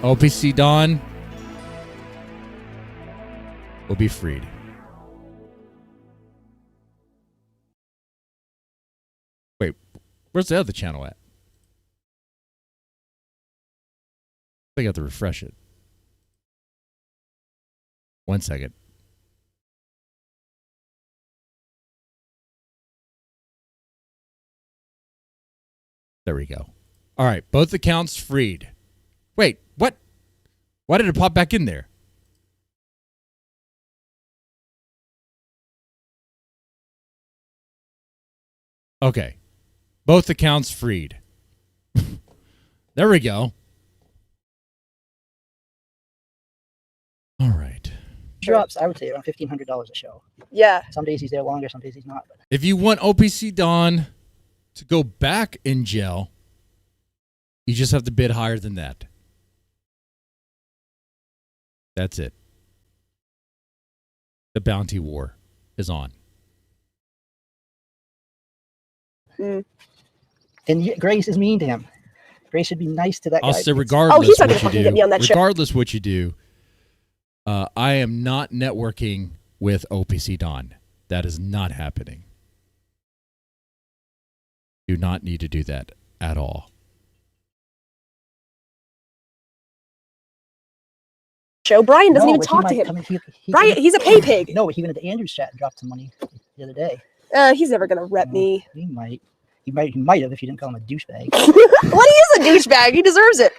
OPC Dawn will be freed. Wait, where's the other channel at? I think I have to refresh it. 1 second. There we go. All right, both accounts freed. Wait, what? Why did it pop back in there? Okay. Both accounts freed. There we go. All right. drops, I would say, around $1,500 a show. Yeah. Some days he's there longer, some days he's not. But If you want OPC Dawn to go back in jail, you just have to bid higher than that. That's it. The bounty war is on. And Grace is mean to him. Grace should be nice to that guy. I'll say regardless Oh, he's not what gonna you fucking do, get me on that ship. regardless what you do, I am not networking with OPC Dawn. That is not happening. Do not need to do that at all. Show. Brian doesn't even but he talk to might him. come in- he Brian, he's a pay pig. No, he went into Andrew's chat and dropped some money the other day. He's never gonna rep me. He might. He might have if you didn't call him a douchebag. Well, he is a douchebag. He deserves it.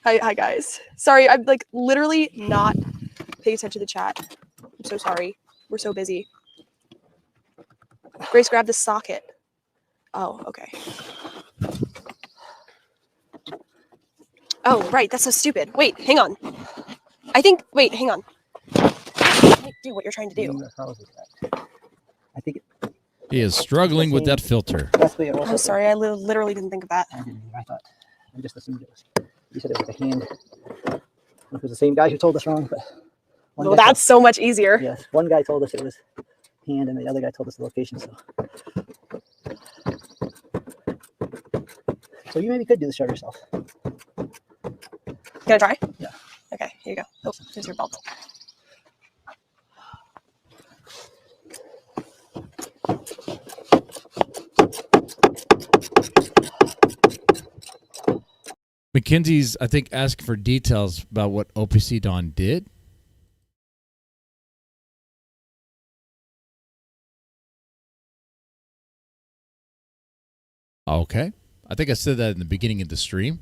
Hi guys. Sorry, I'm like literally not paying attention to the chat. I'm so sorry. We're so busy. Grace, grab the socket. Oh, okay. Oh, right. That's so stupid. Wait, hang on. Wait, hang on. Do what you're trying to do. I think He is struggling with that filter. that's the way it was. I'm sorry. I literally didn't think of that. I thought. I just assumed it was. You said it was a hand. I don't know if it was the same guy who told us wrong, but one Well, guy that's so much easier. yes, one guy told us it was hand, and the other guy told us the location. So you maybe could do the show yourself. Can I try? Yeah. Okay, here you go. Oh, here's your belt. Mackenzie's, I think, asking for details about what OPC Dawn did. Okay. I think I said that in the beginning of the stream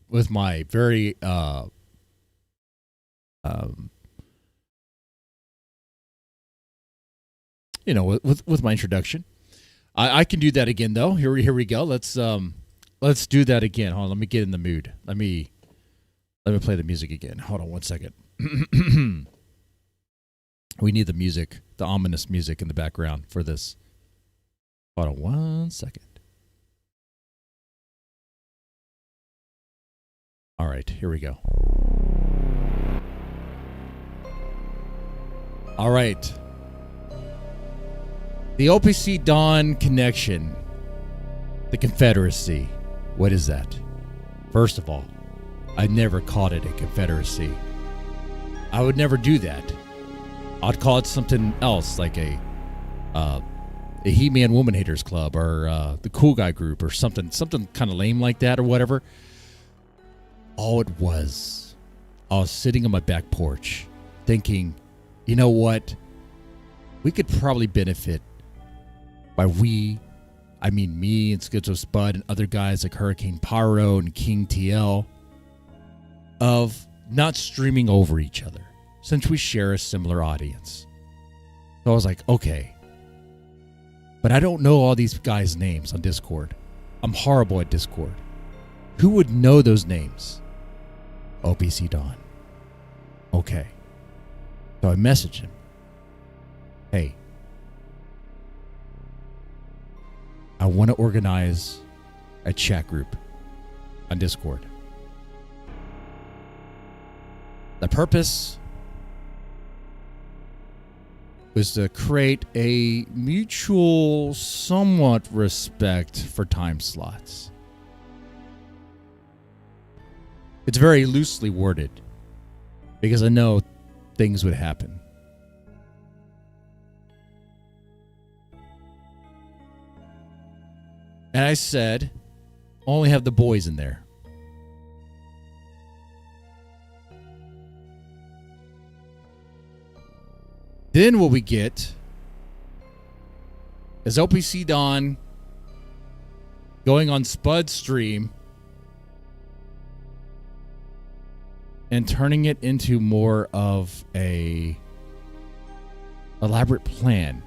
with my very with my introduction. I can do that again though. Here we go. Let's do that again. Hold on, let me get in the mood. Let me play the music again. Hold on one second. We need the music, the ominous music in the background for this. Hold on one second. All right, here we go. All right. The OPC Dawn connection, the Confederacy. What is that? First of all, I never called it a confederacy. I would never do that. I'd call it something else, like a He-Man Woman Haters Club or the Cool Guy Group or something kind of lame like that or whatever. All it was, I was sitting on my back porch thinking, you know what? We could probably benefit by me and Schizo Spud and other guys like Hurricane Pyro and King TL of not streaming over each other since we share a similar audience. So I was like, okay. But I don't know all these guys' names on Discord. I'm horrible at Discord. Who would know those names? OPC Dawn. Okay. So I messaged him. Hey, I want to organize a chat group on Discord. The purpose was to create a mutual, somewhat respect for time slots. It's very loosely worded because I know things would happen. And I said, only have the boys in there. Then what we get is OPC Dawn going on Spud's stream and turning it into more of a elaborate plan.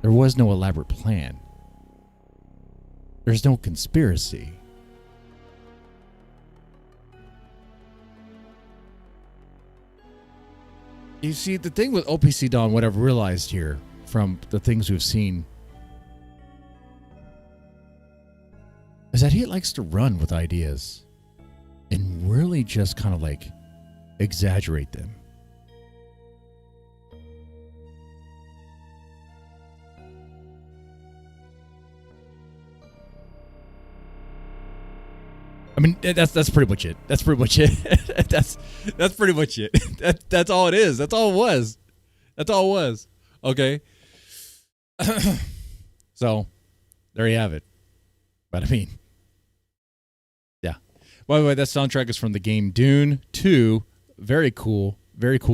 There was no elaborate plan. There's no conspiracy. You see, the thing with OPC Dawn, what I've realized here from the things we've seen, is that he likes to run with ideas and really just kind of like exaggerate them. I mean, that's pretty much it. That's pretty much it. that's pretty much it. That's all it is. That's all it was. That's all it was. Okay. So, there you have it. But I mean, yeah. By the way, that soundtrack is from the game Dune 2. Very cool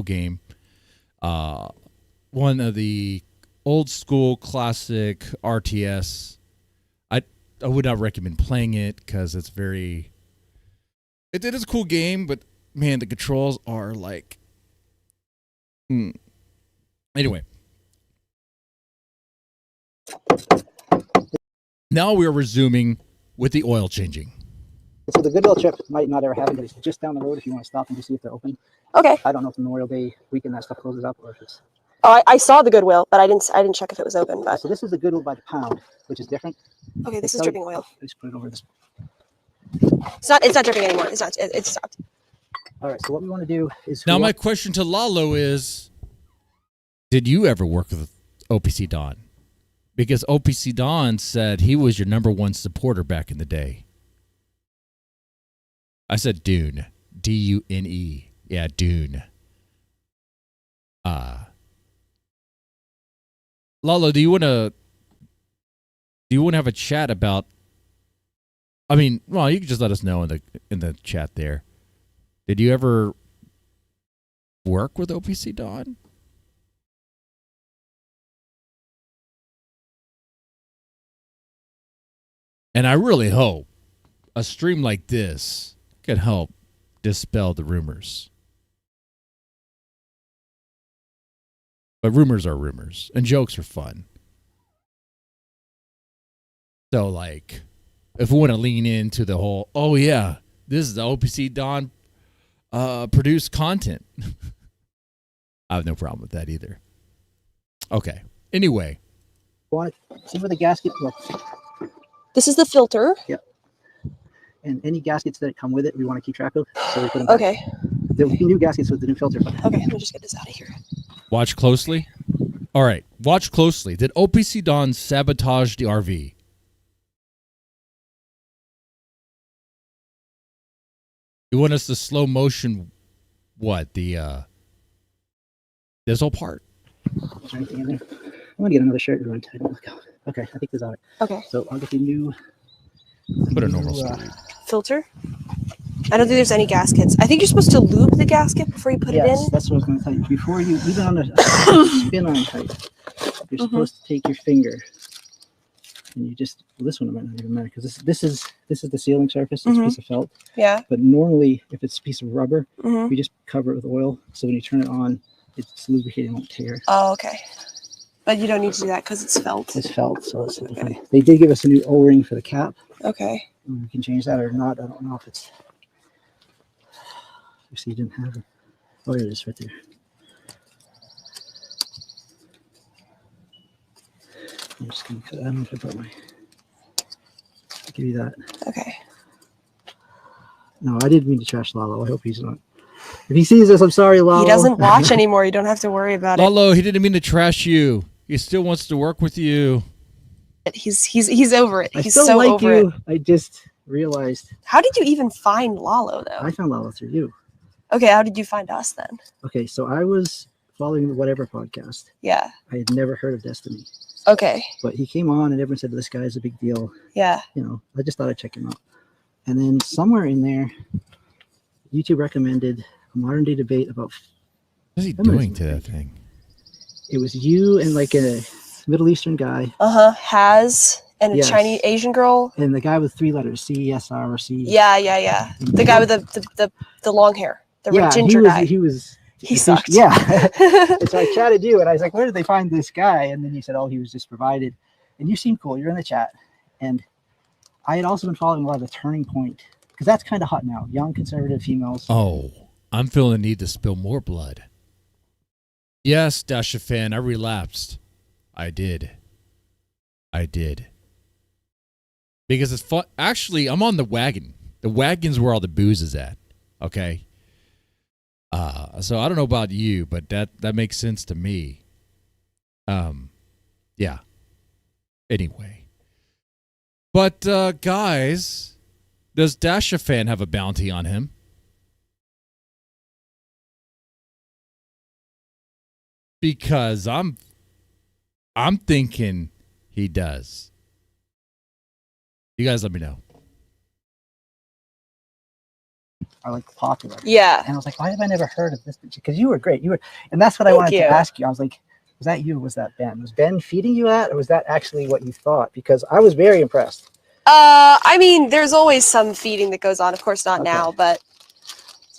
game. One of the old school classic RTS. I would not recommend playing it because it's very... It is a cool game, but man, the controls are like... Anyway. Now we're resuming with the oil changing. So the Goodwill trip might not ever happen, but it's just down the road if you want to stop and just see if they're open. Okay. I don't know if Memorial Day weekend that stuff closes up or if it's... Oh, I saw the Goodwill, but I didn't check if it was open. But So this is the Goodwill by the pound, which is different. okay, this is dripping oil. I just put it over this. It's not dripping anymore. It's not. It's stopped. All right, so what we want to do is... Now my question to Lalo is, did you ever work with OPC Dawn? Because OPC Dawn said he was your number one supporter back in the day. I said Dune. D-U-N-E. Yeah, Dune. Lalo, do you want to have a chat about... I mean, well, you can just let us know in the chat there. Did you ever work with OPC Dawn? And I really hope a stream like this can help dispel the rumors. But rumors are rumors, and jokes are fun. So, like, if we want to lean into the whole, oh yeah, this is the OPC Dawn produced content. I have no problem with that either. Okay. Anyway. Want to see where the gasket looks. This is the filter. Yep. And any gaskets that come with it, we want to keep track of. So we put them back. Okay. There'll be new gaskets with the new filter. Okay, let me just get this out of here. Watch closely. All right. Watch closely. Did OPC Dawn sabotage the RV? You want us to slow motion what? This whole part? Is there anything in there? I'm going to get another shirt. Okay, I think this is all right. Okay. So I'll get the new... Put a normal speed. Filter. I don't think there's any gaskets. I think you're supposed to lube the gasket before you put it in. Yes, that's what I was going to tell you. Before you, even on a spin-on type, you're supposed to take your finger and you just... Well, this one might not even matter because this is the sealing surface. It's a piece of felt. Yeah. But normally, if it's a piece of rubber, Mm-hmm. we just cover it with oil. So when you turn it on, it's lubricated and won't tear. Oh, okay. But you don't need to do that because it's felt. It's felt, so it's okay. They did give us a new O-ring for the cap. Okay. We can change that or not. I don't know if it's... You see, you didn't have it. Oh, there it is right there. I'm just going to cut it. I don't know if I brought my... I'll give you that. Okay. No, I didn't mean to trash Lalo. I hope he's not. If he sees this, I'm sorry, Lalo. He doesn't watch anymore. You don't have to worry about Lalo, he didn't mean to trash you. He still wants to work with you. it. He's over it. I He's still so like over you. it. I just realized How did you even find Lalo though? I found Lalo through you. Okay, how did you find us then? Okay, so I was following the Whatever podcast. Yeah. I had never heard of Destiny, Okay. but he came on and everyone said this guy is a big deal. Yeah. You know, I just thought I'd check him out. And then somewhere in there, YouTube recommended a modern day debate about... What is he feminism, doing to I that think. thing? It was you and like a Middle Eastern guy. Has and a Yes. Chinese Asian girl. And the guy with 3 letters, CSR or C. Yeah. The guy with the long hair, the ginger guy. He sucked. Yeah. And so I chatted you and I was like, where did they find this guy? And then you said, oh, he was just provided. And you seem cool. You're in the chat. And I had also been following a lot of the Turning Point, because that's kind of hot now. Young conservative females. Oh, I'm feeling the need to spill more blood. Yes, Dasha fan, I relapsed. I did. Because it's fun. Actually, I'm on the wagon. The wagon's where all the booze is at. Okay. So I don't know about you, but that makes sense to me. Yeah. Anyway. But guys, does Dasha fan have a bounty on him? Because I'm thinking he does. You guys let me know. Are like popular. Yeah. And I was like, why have I never heard of this? Because you were great. And that's what I Thank wanted you. to ask you. I was like, was that you or was that Ben? Was Ben feeding you that, or was that actually what you thought? Because I was very impressed. I mean, there's always some feeding that goes on. Of course, not now, but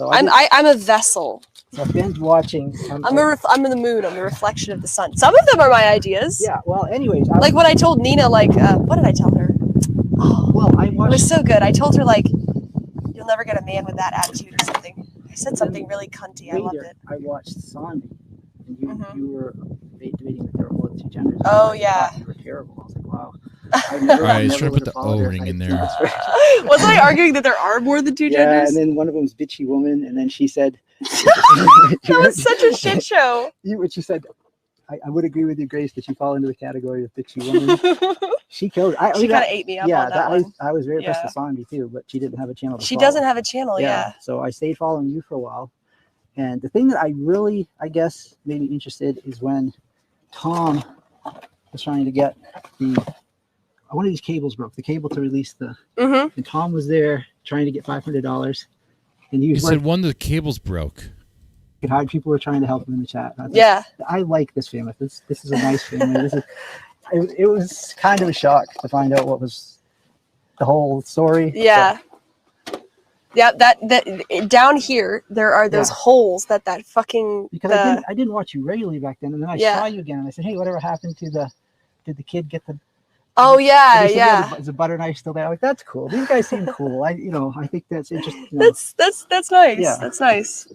So I'm a vessel. So Ben's watching. I'm in the moon. I'm a reflection of the sun. Some of them are my ideas. Yeah. Well, anyways, like when I told Nina, like, what did I tell her? Oh, well, it was so good. I told her, like, you'll never get a man with that attitude or something. I said something really cunty. I loved it. I watched Zombie, and you were debating that there were more than two genders. Oh, yeah. You were terrible. I was like, wow. All right, let's try to put the O-ring in there. Wasn't I arguing that there are more than two genders? And then one of them was bitchy woman, and then she said, that was such a shit show. She said, I would agree with you, Grace, that you fall into the category of bitchy woman. She killed it. She kind of ate me up on that one. I was very impressed with Zombie too, but she didn't have a channel to She follow. doesn't have a channel, yeah. So I stayed following you for a while. And the thing that I really, I guess, made me interested is when Tom was trying to get one of these cables broke, the cable to release the, and Tom was there trying to get $500. And you said one of the cables broke. People were trying to help him in the chat. I like this family. This is a nice family. It was kind of a shock to find out what was the whole story. Yeah. Yeah, that down here there are those holes that fucking because I didn't watch you regularly back then, and then I saw you again, and I said, hey, whatever happened to did the kid get the? Oh yeah, yeah. Is the butter knife still there? I'm like, that's cool. These guys seem cool. I think that's interesting. That's nice. Yeah. That's nice.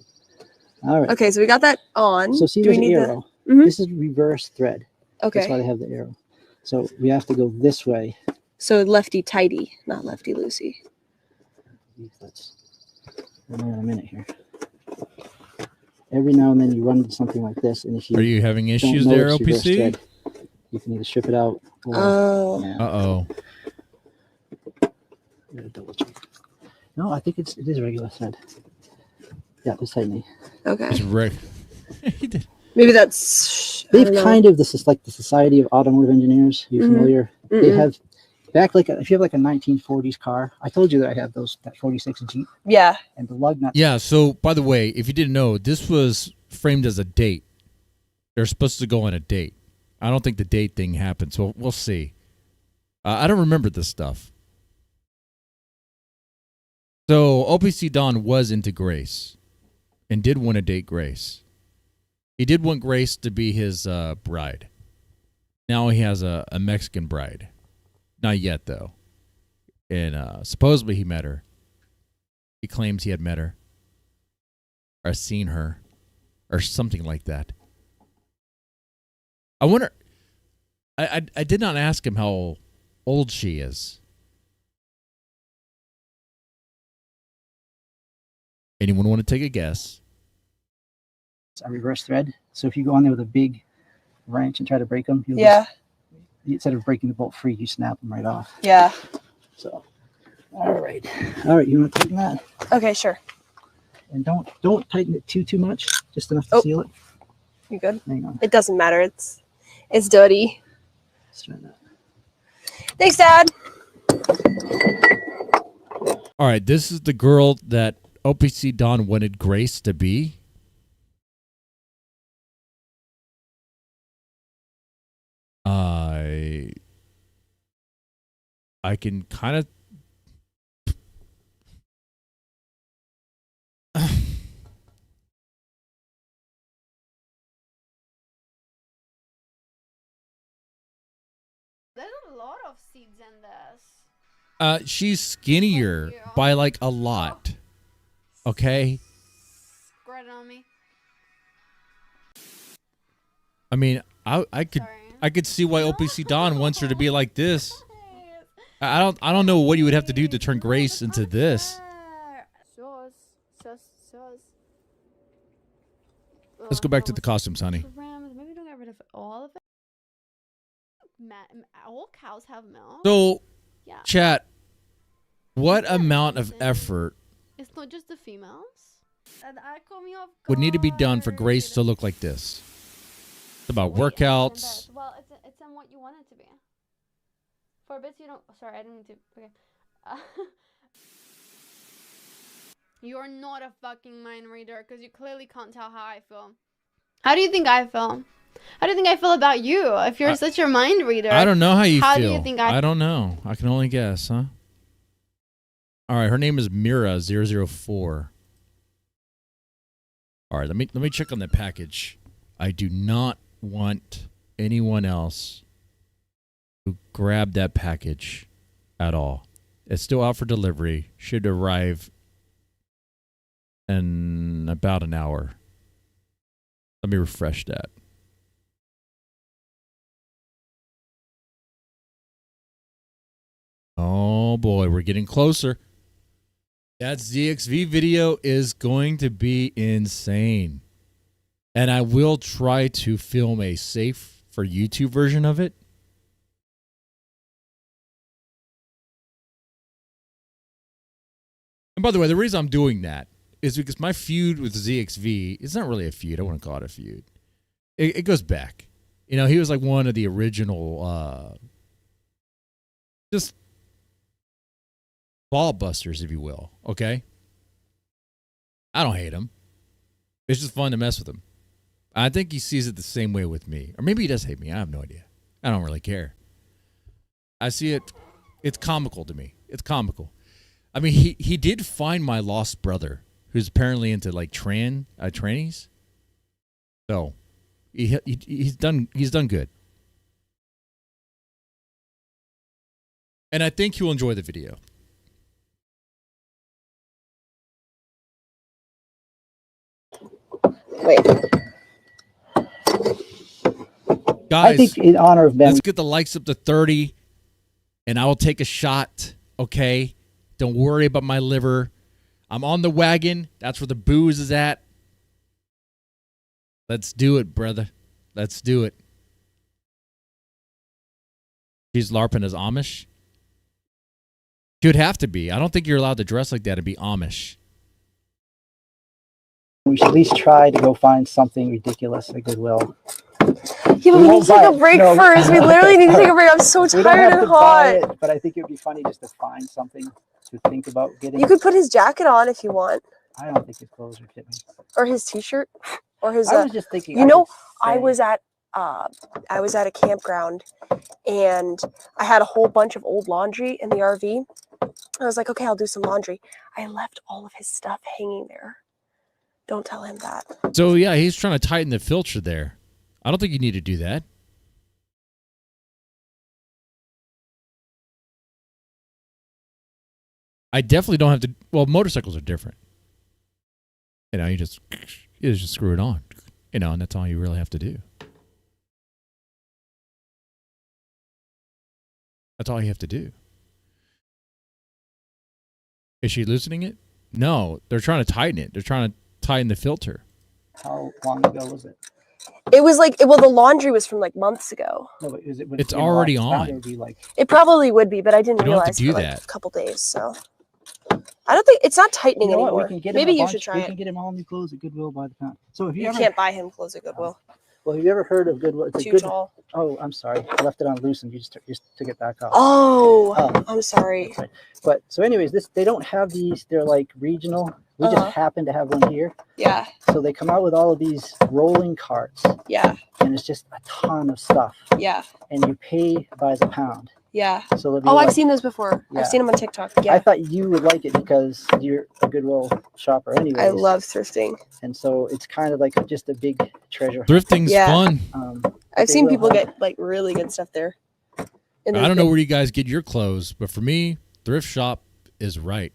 All right. Okay, so we got that on. So see, there's an arrow. This is reverse thread. Okay. That's why they have the arrow. So we have to go this way. So lefty tighty, not lefty loosey. In a minute here. Every now and then you run into something like this, and if you are you having issues there, OPC? Thread, you can either strip it out. Or, Uh-oh. Double check. No, I think it is regular thread. Yeah, this tightening. Okay. It's maybe that's. They've this is like the Society of Automotive Engineers. Are you familiar? They have back if you have like a 1940s car. I told you that I have that 46 Jeep. Yeah. And the lug nuts. Yeah. So by the way, if you didn't know, this was framed as a date. They're supposed to go on a date. I don't think the date thing happened, so we'll see. I don't remember this stuff. So OPC Dawn was into Grace and did want to date Grace. He did want Grace to be his bride. Now he has a Mexican bride. Not yet, though. And supposedly he met her. He claims he had met her. Or seen her. Or something like that. I wonder... I did not ask him how old she is. Anyone want to take a guess? It's a reverse thread. So if you go on there with a big wrench and try to break them, instead of breaking the bolt free, you snap them right off. Yeah. So, all right. You want to tighten that? Okay, sure. And don't tighten it too much, just enough to seal it. You good? Hang on. It doesn't matter. It's dirty. Let's try that. Thanks, Dad. All right, this is the girl that OPC Dawn wanted Grace to be. I can kind of There's a lot of seeds in this. She's skinnier by like a lot. Okay. Squirt it on me. I mean, I could see why OPC Dawn wants her to be like this. I don't know what you would have to do to turn Grace into this. Let's go back to the costumes, honey. Maybe don't get rid of all of it. All cows have milk. So, yeah. Chat, what amount of effort It's not just the females. would need to be done for Grace to look like this? It's about workouts. Well, it's in what you want it to be. For a bit, you don't. Sorry, I didn't mean to. Okay. You're not a fucking mind reader because you clearly can't tell how I feel. How do you think I feel? How do you think I feel about you? If you're such a mind reader, I don't know how you feel. How do you think I don't know. I can only guess, huh? All right, her name is Mira004. All right, let me check on the package. I do not want anyone else to grab that package at all. It's still out for delivery. Should arrive in about an hour. Let me refresh that. Oh boy, we're getting closer. That ZXV video is going to be insane. And I will try to film a safe for YouTube version of it. And by the way, the reason I'm doing that is because my feud with ZXV is not really a feud. I wouldn't call it a feud. It goes back. You know, he was like one of the original just ball busters, if you will. Okay? I don't hate him. It's just fun to mess with him. I think he sees it the same way with me. Or maybe he does hate me. I have no idea. I don't really care. I see it. It's comical to me. It's comical. I mean, he did find my lost brother, who's apparently into like trannies. So he's done good. And I think you'll enjoy the video. Wait. Guys, I think in honor of Ben, let's get the likes up to 30, and I will take a shot, okay? Don't worry about my liver. I'm on the wagon. That's where the booze is at. Let's do it, brother. Let's do it. She's LARPing as Amish? She would have to be. I don't think you're allowed to dress like that and be Amish. we should at least try to go find something ridiculous at Goodwill. Yeah, but we need to take a break first. We literally need to take a break. I'm so tired and hot. But I think it would be funny just to find something to think about getting. You could put his jacket on if you want. I don't think his clothes would fit me. Or his t-shirt. Or his. I was just thinking. You know, I was at a campground, and I had a whole bunch of old laundry in the RV. I was like, okay, I'll do some laundry. I left all of his stuff hanging there. Don't tell him that. So yeah, he's trying to tighten the filter there. I don't think you need to do that. I definitely don't have to. Well, motorcycles are different. You know, you just screw it on. You know, and that's all you really have to do. That's all you have to do. Is she loosening it? No, they're trying to tighten it. They're trying to tighten the filter. How long ago was it? It was like, well, the laundry was from like months ago. No, but is it? It's already on. It probably would be, but I didn't You don't have realize to do for like that. a couple days. So I don't think it's not tightening You know what? anymore. We can get Maybe him a you bunch- should try We it. can get him all new clothes at Goodwill by the pound. So if You ever, can't buy him clothes at Goodwill. well, have you ever heard of Goodwill? It's a Too good. tall. Oh, I'm sorry. I left it on loose and you just took it back off. Oh, I'm sorry. Right. But so anyways, they don't have these. They're like regional. We just happen to have one here. Yeah, So they come out with all of these rolling carts, yeah, and it's just a ton of stuff. yeah, And you pay by the pound. yeah. So it'll be Oh, I've like- seen those before. Yeah. I've seen them on TikTok. I Yeah, thought you would like it because you're a Goodwill shopper, anyways. I love thrifting. And so it's kind of like just a big treasure. Thrifting's Yeah. fun. I've They seen will people have- get like really good stuff there. And I don't know where you guys get your clothes, but for me, thrift shop is right.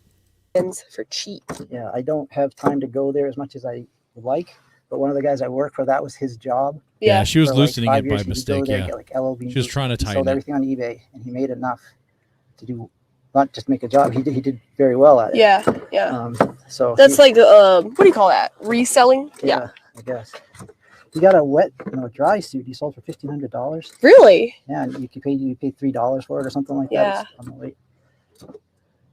For cheap. Yeah, I don't have time to go there as much as I would like. But one of the guys I work for, that was his job. Yeah, she was For loosening like 5 it by years, he would mistake. go there, Yeah, get like LLB she was trying to he tighten sold it. everything on eBay, and he made enough to do not just make a job. He did very well at it. Yeah, yeah. So That's like what do you call that? Reselling? Yeah. I guess. He got a dry suit. He sold for $1,500. Really? Yeah, and you paid $3 for it or something like Yeah. that. On the weight.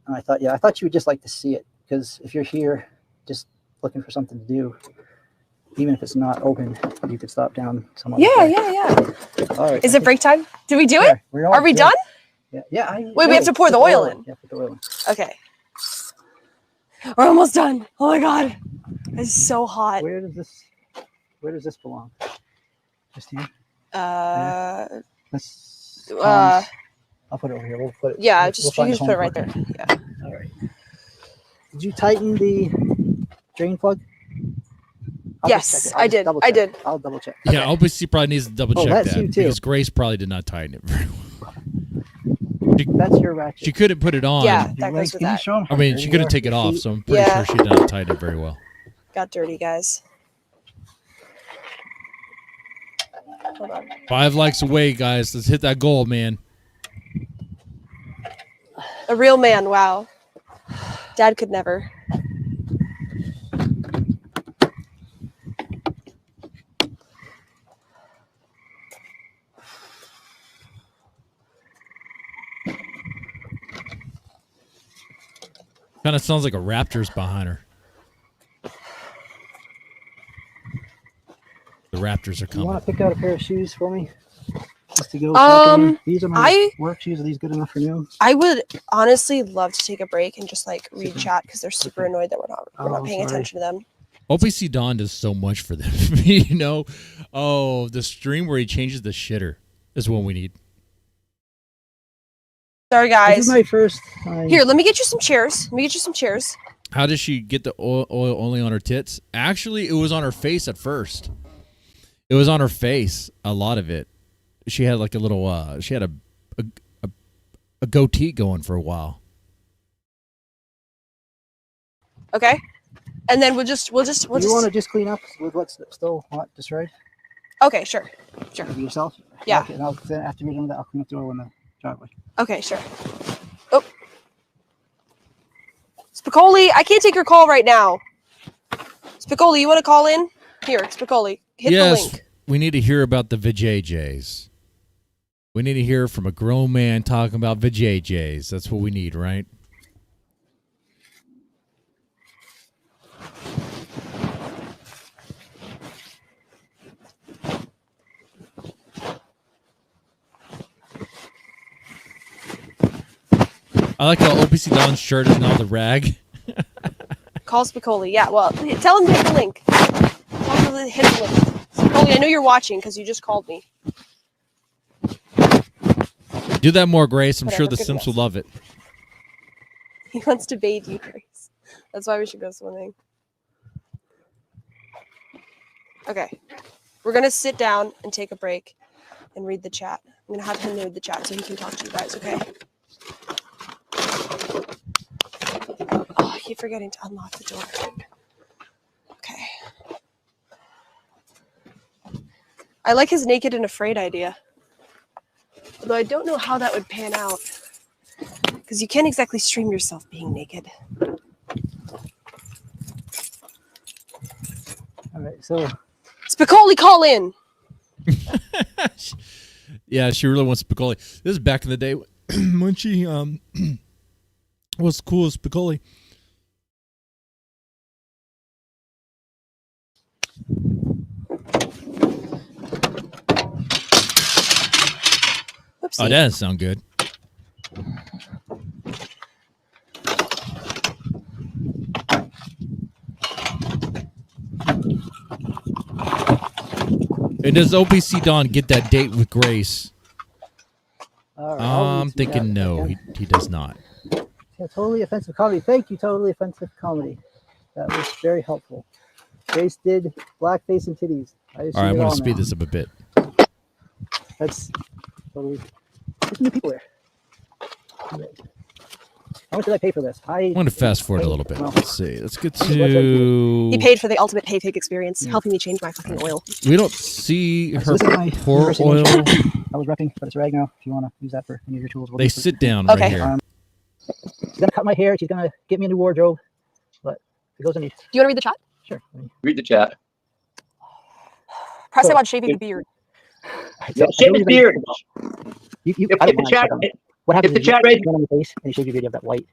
And I thought you would just like to see it, because if you're here just looking for something to do, even if it's not open, you could stop down some other place. Yeah. All right. Is it break time? Did we do it? Are we done? Yeah. Wait, we have to pour the oil in. Yeah, put the oil in. Okay. We're almost done. Oh my god. It's so hot. Where does this belong? Just here? Let's I'll put it over here. We'll put it. Yeah, we'll you find just a put it home right for there. Yeah. All right. Did you tighten the drain plug? I'll just check Yes, it. I'll I just did. double I check. did. I'll double check. Yeah, OPC probably needs to double check that's that you too. because Grace probably did not tighten it very well. That's your ratchet. She couldn't put it on. Yeah, Your that legs, goes with can you that. show 'em I how mean, dirty she you couldn't are? take it Your off, feet? so I'm pretty sure she did not tighten it very well. Got dirty, guys. Hold on. 5 likes away, guys. Let's hit that goal, man. A real man, wow. Dad could never. Kind of sounds like a raptor's behind her. The raptors are You coming. want to pick out a pair of shoes for me? Just to go shopping in? These are my work shoes. Are these good enough for noon? I would honestly love to take a break and just like read chat because they're super annoyed that we're not paying attention to them. OPC Dawn does so much for them. You know? Oh, the stream where he changes the shitter is what we need. Sorry, guys. This is my first time. Here, let me get you some chairs. How does she get the oil only on her tits? Actually, it was on her face at first. It was on her face, a lot of it. She had like a little, she had a goatee going for a while. Okay. And then we'll just. You want to just clean up with what's still not destroyed? Okay, sure. Yourself? Yeah. Okay, and after you're done with that, I'll clean up the oil in the driveway. Okay, sure. Oh. Spicoli, I can't take your call right now. Spicoli, you want to call in? Here, Spicoli, hit the link. We need to hear about the vajayjays. We need to hear from a grown man talking about vajayjays. That's what we need, right? I like how OPC Dawn's shirt is now the rag. Call Spicoli. Yeah, well, tell him to hit the link. Tell him to hit the link. Spicoli, I know you're watching because you just called me. Do that more, Grace. I'm Whatever, sure the good Sims will guess. love it. He wants to bathe you, Grace. That's why we should go swimming. Okay. We're going to sit down and take a break and read the chat. I'm going to have him read the chat so he can talk to you guys, okay? Oh, I keep forgetting to unlock the door. Okay. I like his naked and afraid idea. Although I don't know how that would pan out. Because you can't exactly stream yourself being naked. All right, so. Spicoli, call in! Yeah, she really wants Spicoli. This is back in the day when she was cool as Spicoli. Oopsie. Oh, that doesn't sound good. And does OPC Dawn get that date with Grace? All right, I'm thinking no, he does not. Yeah, totally offensive comedy. Thank you, totally offensive comedy. That was very helpful. Grace did blackface and titties. All right, I'm going to speed this up a bit. That's totally. There's new people there. All right. How much did I pay for this? I want to fast forward a little bit. Well, Let's see. Let's get to. He paid for the ultimate pay pig experience, helping me change my fucking oil. We don't see her So this is my pour university oil. I was repping for this rag now. If you want to use that for any of your tools, we'll They do it. sit down Okay. right here. She's gonna cut my hair. She's gonna get me a new wardrobe. But it goes in these. Do you want to read the chat? Sure. Read the chat. Press Cool. on shaving the beard. Yeah, shave his beard. You, If I don't the mind. chat, What happens if is the chat you raises- get on your face and you shave your beard, you have that white.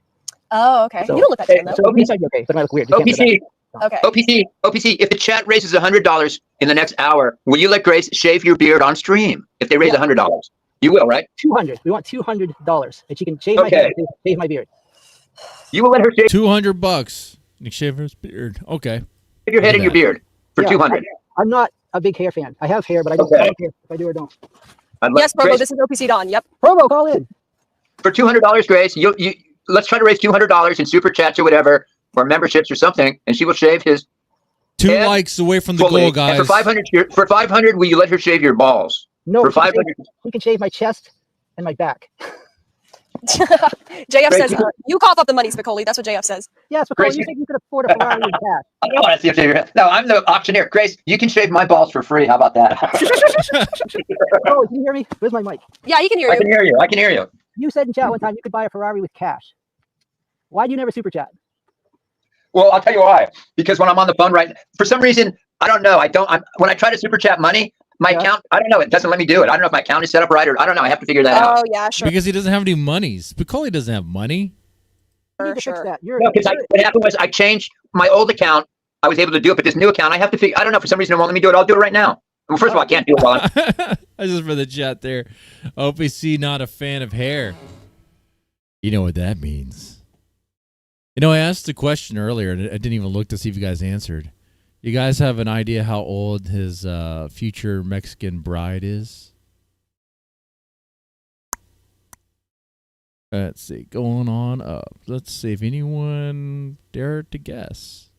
Oh, okay. So- you don't look that Hey, tan though. so This might be okay, but it might look weird. You can't do OPC, that. Okay. OPC, if the chat raises $100 in the next hour, will you let Grace shave your beard on stream? If they raise Yeah. $100, you will, right? 200. We want $200, and she can shave my Okay. hair, shave my beard. You will let her shave $200. Nick Shaver's beard. Okay. your head and your beard for Yeah, 200. I'm not a big hair fan. I have hair, but I don't, Okay. I don't care if I do or don't. I'd let Yes, Provo, Grace, this is OPC Dawn. Yep. Provo, call in. for $200, Grace, you let's try to raise $200 in super chats or whatever, or memberships or something, and she will shave his 2 head likes away from the fully. goal, guys. And for 500, will you let her shave your balls? No, For she can, 500, she can shave my chest and my back. JF says, you cough up the money, Spicoli. That's what JF says. Yes, because Grace, you said you could afford a Ferrari with cash. I don't want to see her shave your head. No, I'm the auctioneer. Grace, you can shave my balls for free. How about that? Oh, can you hear me? Where's my mic? Yeah, he can hear I you. can hear you. I can hear you. You said in chat one time you could buy a Ferrari with cash. Why do you never super chat? Well, I'll tell you why. Because when I'm on the phone, right, for some reason, I don't know. When I try to super chat money, my account, I don't know. It doesn't let me do it. I don't know if my account is set up right, or I don't know. I have to figure that out. Oh, yeah, sure. Because he doesn't have any monies. Spicoli doesn't have money. You need to Sure. fix that. You're, No, because what happened was I changed my old account. I was able to do it, but this new account, I have to figure. I don't know. For some reason, it won't let me do it. I'll do it right now. Well, first of all, I can't do it while I'm. That's just for the chat there. OPC not a fan of hair. You know what that means. You know, I asked the question earlier, and I didn't even look to see if you guys answered. You guys have an idea how old his future Mexican bride is? Let's see. Going on up. Let's see if anyone dared to guess.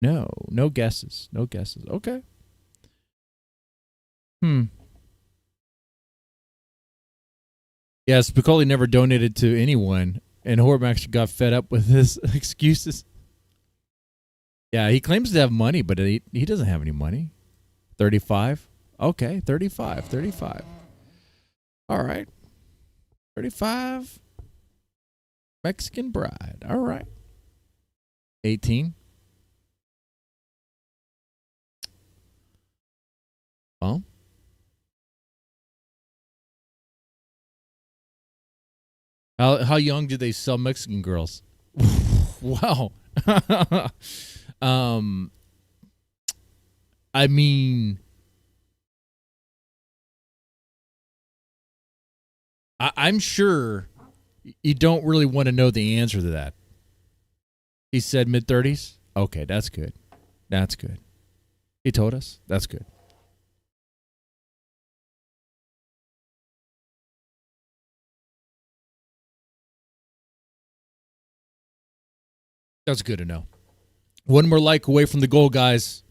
No guesses. No guesses. Okay. Yes, Spicoli never donated to anyone, and Thorp actually got fed up with his excuses. Yeah, he claims to have money, but he doesn't have any money. 35? Okay, 35. All right. 35. Mexican bride. All right. 18. Oh. How young did they sell Mexican girls? Wow. I mean, I'm sure you don't really want to know the answer to that. He said mid-30s? Okay, that's good. That's good. He told us. That's good. That's good to know. One more like away from the goal, guys.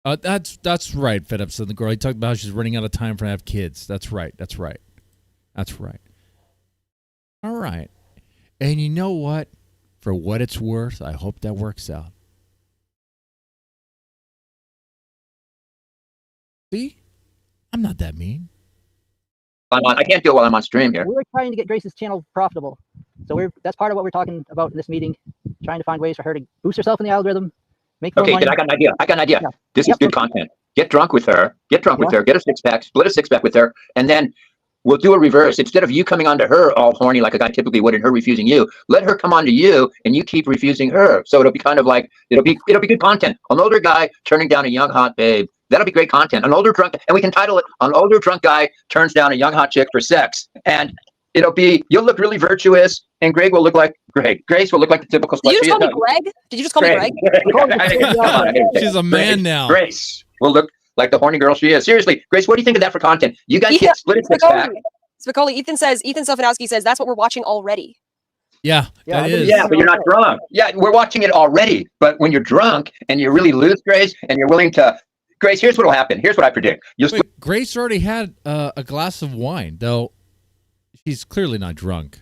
That's right, Fed Up said the girl. He talked about how she's running out of time for to have kids. That's right. All right. And you know what? For what it's worth, I hope that works out. See? I'm not that mean. I can't do it while I'm on stream here. We're trying to get Grace's channel profitable. So that's part of what we're talking about in this meeting, trying to find ways for her to boost herself in the algorithm, make more Okay, money. I got an idea. Yeah. This is good content. Get drunk with her. Get a six-pack, split a six-pack with her, and then we'll do a reverse. Instead of you coming onto her all horny like a guy typically would and her refusing you, let her come onto you and you keep refusing her. So it'll be kind of like, it'll be good content. An older guy turning down a young hot babe. That'll be great content. An older drunk, and we can title it, An Older Drunk Guy Turns Down a Young Hot Chick for Sex. And you'll look really virtuous, and Greg will look like Greg. Grace will look like the typical Did you slut. just call me Greg? Did you just call me Greg? Come on. She's a man now. Grace will look like the horny girl she is. Seriously, Grace, what do you think of that for content? You guys get split a six pack. Spicoli, Ethan Sofanowski says that's what we're watching already. Yeah, Yeah, that I believe is. you. Yeah, but you're not drunk. Yeah, we're watching it already. But when you're drunk and you're really loose, Grace, and you're willing to, Grace, here's what will happen. Here's what I predict. You'll split Wait, Grace already had a glass of wine, though she's clearly not drunk.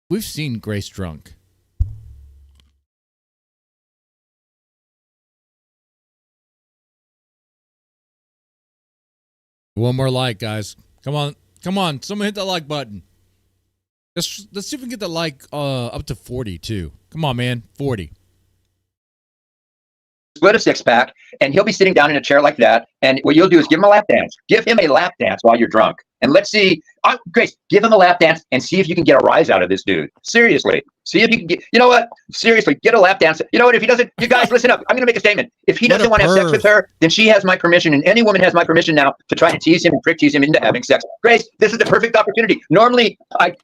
We've seen Grace drunk. One more like, guys. Come on. Come on. Someone hit that like button. Let's see if we can get the like up to 40 too. Come on, man. 40. split a six-pack, and he'll be sitting down in a chair like that. And what you'll do is give him a lap dance. Give him a lap dance while you're drunk. And let's see, Grace, give him a lap dance and see if you can get a rise out of this dude. Seriously. See if you can get, you know what? Seriously, get a lap dance. You know what? If he doesn't, you guys, listen up. I'm going to make a statement. If he doesn't want to have sex with her, then she has my permission, and any woman has my permission now to try to tease him and prick tease him into having sex. Grace, this is the perfect opportunity. Normally,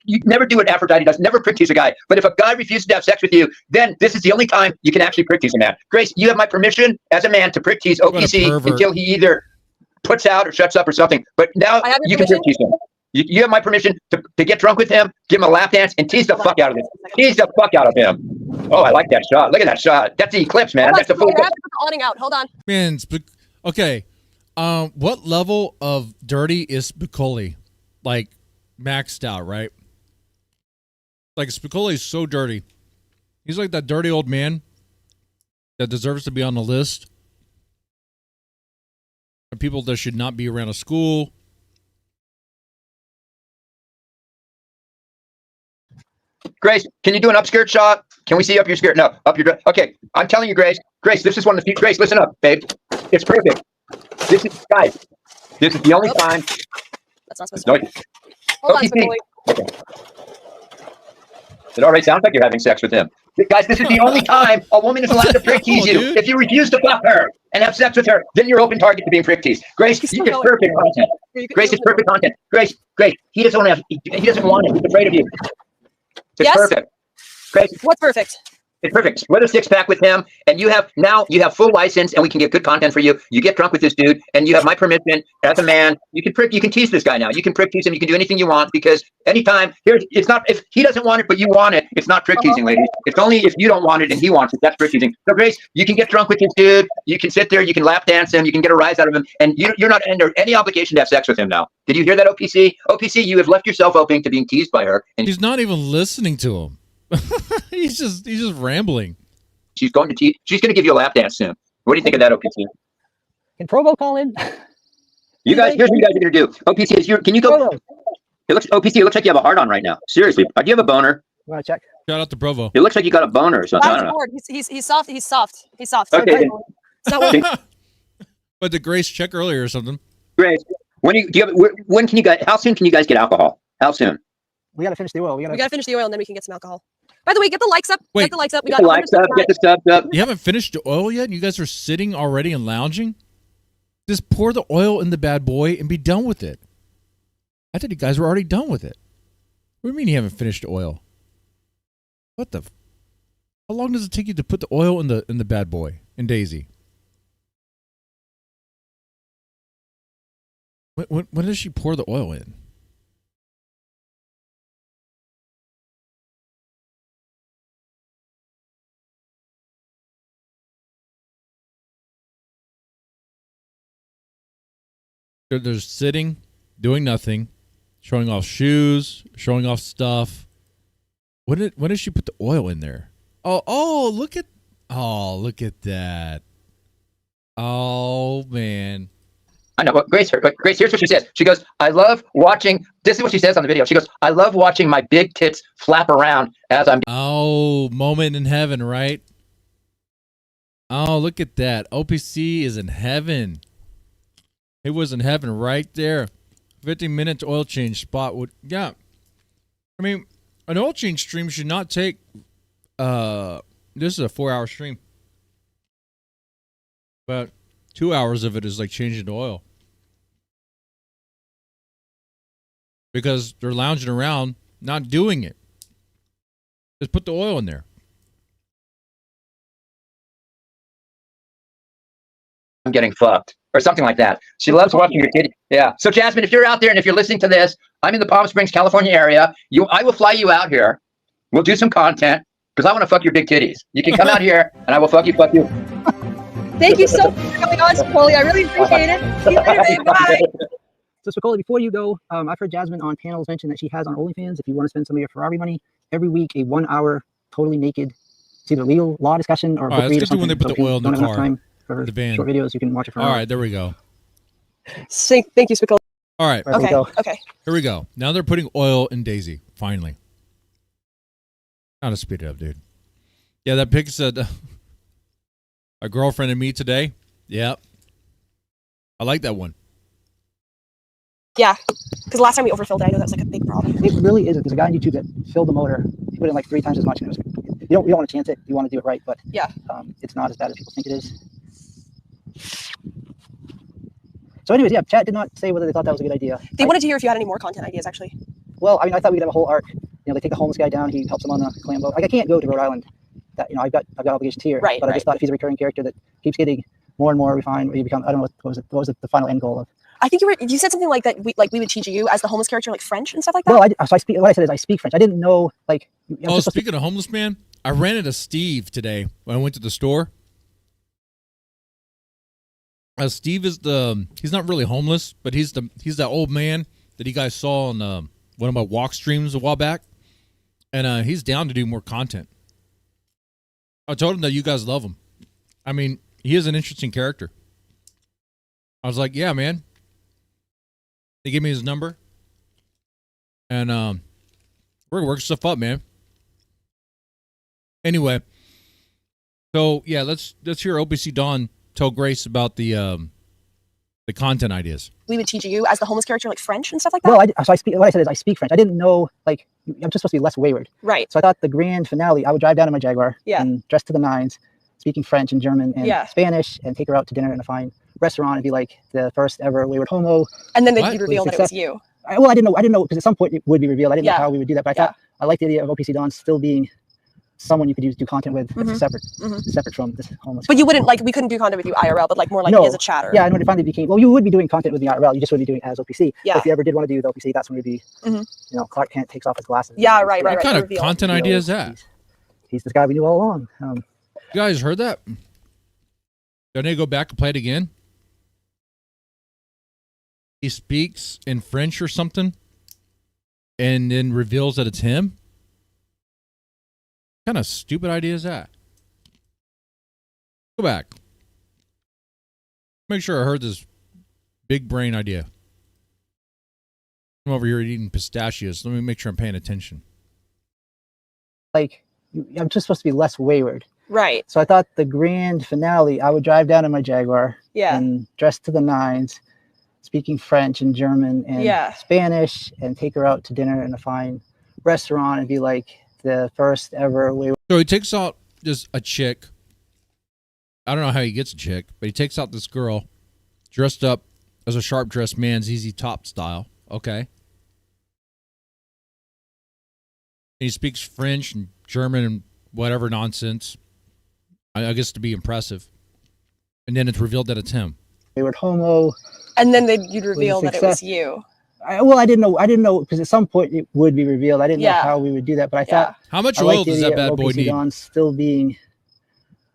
you never do what Aphrodite does, never prick tease a guy. But if a guy refuses to have sex with you, then this is the only time you can actually prick tease a man. Grace, you have my permission as a man to prick tease OPC until he either puts out or shuts up or something. But now you can prick tease him. You have my permission to get drunk with him, give him a lap dance, and tease the fuck out of him. Tease the fuck out of him. Oh, I like that shot. Look at that shot. That's the eclipse, man. That's the full eclipse. Awning out. Hold on. Man, okay. What level of dirty is Spicoli? Like maxed out, right? Like Spicoli is so dirty. He's like that dirty old man that deserves to be on the list of people that should not be around a school. Grace, can you do an upskirt shot? Can we see up your skirt? No, up your dress. Okay, I'm telling you, Grace. Grace, this is one of the few. Grace, listen up, babe. It's perfect. This is, guys, this is the only time. That's not supposed to be. Hold on, Spicoli. Okay. It already sounds like you're having sex with him. Guys, this is the only time a woman is allowed to prick tease you. Dude. If you refuse to fuck her and have sex with her, then you're open target to being prick teased. Grace, you get perfect content. Grace, it's perfect content. Grace, he doesn't want it. He's afraid of you. It's Yes? perfect. Grace, What's perfect? it's perfect. Split a six-pack with him, and you have full license, and we can get good content for you. You get drunk with this dude, and you have my permission as a man. You can tease this guy now. You can prick tease him. You can do anything you want, because anytime it's not, if he doesn't want it but you want it, it's not prick teasing, ladies. It's only if you don't want it and he wants it, that's prick teasing. So Grace, you can get drunk with this dude. You can sit there. You can lap dance him. You can get a rise out of him, and you're not under any obligation to have sex with him now. Did you hear that, OPC? OPC, you have left yourself open to being teased by her, and He's not even listening to him. he's just rambling. she's going to give you a lap dance soon. What do you think of that, OPC? Can Provo call in? You guys, here's what you guys are gonna do. OPC, can you go? Provo. OPC, it looks like you have a heart on right now. Seriously, do you have a boner? You want to check? Shout out to Provo. It looks like you got a boner or something. I don't know. Board. He's soft. He's soft. He's soft. Okay, then. It's not working. But the Grace check earlier or something. Grace, how soon can you guys get alcohol? How soon? We got to finish the oil. We gotta finish the oil and then we can get some alcohol. By the way, get the likes up. Wait. Get the likes up. We Get got the likes up, get the subs up. You haven't finished the oil yet? You guys are sitting already and lounging? Just pour the oil in the bad boy and be done with it. I thought you guys were already done with it. What do you mean you haven't finished the oil? What the? How long does it take you to put the oil in the bad boy, in Daisy? When does she pour the oil in? They're sitting, doing nothing, showing off shoes, showing off stuff. When did she put the oil in there? Look at that. Oh man. I know, but Grace, here's what she says. She goes, I love watching, this is what she says on the video. She goes, I love watching my big tits flap around as I'm. Oh, moment in heaven, right? Oh, look at that. OPC is in heaven. It was in heaven right there. 15 minutes oil change spot would, yeah. I mean, an oil change stream should not take, this is a 4-hour stream. But 2 hours of it is like changing the oil. Because they're lounging around, not doing it. Just put the oil in there. I'm getting fucked or something like that. She loves watching your kid. Yeah. So Jasmine, if you're out there and if you're listening to this, I'm in the Palm Springs, California area. I will fly you out here We'll do some content because I want to fuck your big titties. You can come out here and I will fuck you. Thank you so much for coming on, Spicoli. I really appreciate it. See you later, babe. Bye. So Spicoli, before you go, I've heard Jasmine on panels mention that she has on OnlyFans, if you want to spend some of your Ferrari money, every week a 1 hour totally naked, it's either legal law discussion or book read or something. When they put so the oil in the car, time for the van. Short videos, you can watch it for all right, there we go. Thank you, Spicoli. All right. Okay. Okay. Here we go. Now they're putting oil in Daisy. Finally. Gotta speed it up, dude. Yeah, that pic said a girlfriend and me today. Yep. I like that one. Yeah, because last time we overfilled it, I know that was like a big problem. It really isn't. There's a guy on YouTube that filled the motor. He put in like 3 times as much, and it was. You don't want to chance it. You want to do it right, but yeah, it's not as bad as people think it is. So, anyways, yeah, chat did not say whether they thought that was a good idea. They wanted to hear if you had any more content ideas, actually. Well, I mean, I thought we'd have a whole arc. You know, they take the homeless guy down. He helps them on the clam boat. Like, I can't go to Rhode Island. That, you know, I've got obligations here. Right. But I just thought if he's a recurring character that keeps getting more and more refined, you become. I don't know what was the final end goal of. I think you said something like that. We would teach you as the homeless character, like French and stuff like that. No, so I speak. What I said is I speak French. I didn't know like. Oh, speaking of homeless man, I ran into Steve today when I went to the store. Steve is he's not really homeless, but he's that old man that you guys saw on one of my walk streams a while back, and he's down to do more content. I told him that you guys love him. I mean, he is an interesting character. I was like, yeah, man. They gave me his number, and we're gonna work stuff up, man. Anyway, so yeah, let's hear OPC Dawn tell Grace about the content ideas. We would teach you as the homeless character, like French and stuff like that. Well, so I speak. What I said is I speak French. I didn't know like I'm just supposed to be less wayward. Right. So I thought the grand finale, I would drive down in my Jaguar and dress to the nines, speaking French and German and Spanish, and take her out to dinner in a fine restaurant and be like the first ever wayward homo. And then you'd reveal that it was you. Well, I didn't know because at some point it would be revealed. I didn't know how we would do that, but I thought I liked the idea of OPC Dawn still being someone you could do content with that's separate from this homeless. But you wouldn't we couldn't do content with you IRL, but like more like as a chatter. Yeah, and when it finally became, well, you would be doing content with the IRL. You just wouldn't be doing it as OPC. Yeah. But if you ever did want to do the OPC, that's when it'd be, you know, Clark Kent takes off his glasses. Yeah, right. What kind of content idea is that? He's this guy we knew all along. You guys heard that? Do I need to go back and play it again? He speaks in French or something, and then reveals that it's him. What kind of stupid idea is that? Go back. Make sure I heard this big brain idea. I'm over here eating pistachios. Let me make sure I'm paying attention. Like, I'm just supposed to be less wayward. Right. So I thought the grand finale, I would drive down in my Jaguar and dress to the nines, speaking French and German and Spanish, and take her out to dinner in a fine restaurant and be like the first ever wayward. So he takes out just a chick. I don't know how he gets a chick, but he takes out this girl dressed up as a sharp dressed man, ZZ Top style. Okay. And he speaks French and German and whatever nonsense. I guess to be impressive. And then it's revealed that it's him. Wayward homo. And then you'd reveal that it was you. I didn't know because at some point it would be revealed. I didn't know how we would do that, but I thought. How much oil does that bad boy need? Dawn still being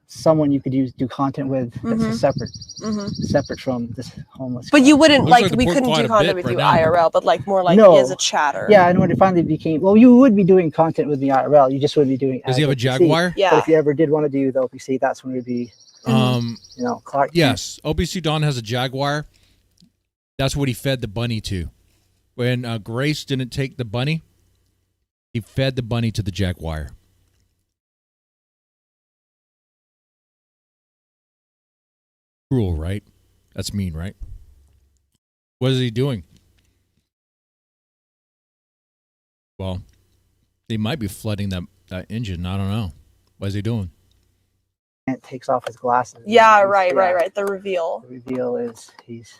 someone you could do content with that's separate from this homeless. But guy. you wouldn't we couldn't do content with you IRL, but like more like as a chatter. Yeah, and when it finally became, well, you would be doing content with the IRL. You just wouldn't be doing. Does he have a Jaguar? Yeah. But if you ever did want to do the OPC, that's when it would be. You know, Clark. Yes, OPC Dawn has a Jaguar. That's what he fed the bunny to. When Grace didn't take the bunny, he fed the bunny to the Jaguar. Cruel, right? That's mean, right? What is he doing? Well, he might be flooding that engine. I don't know. What is he doing? And takes off his glasses. Yeah, right. The reveal. The reveal is he's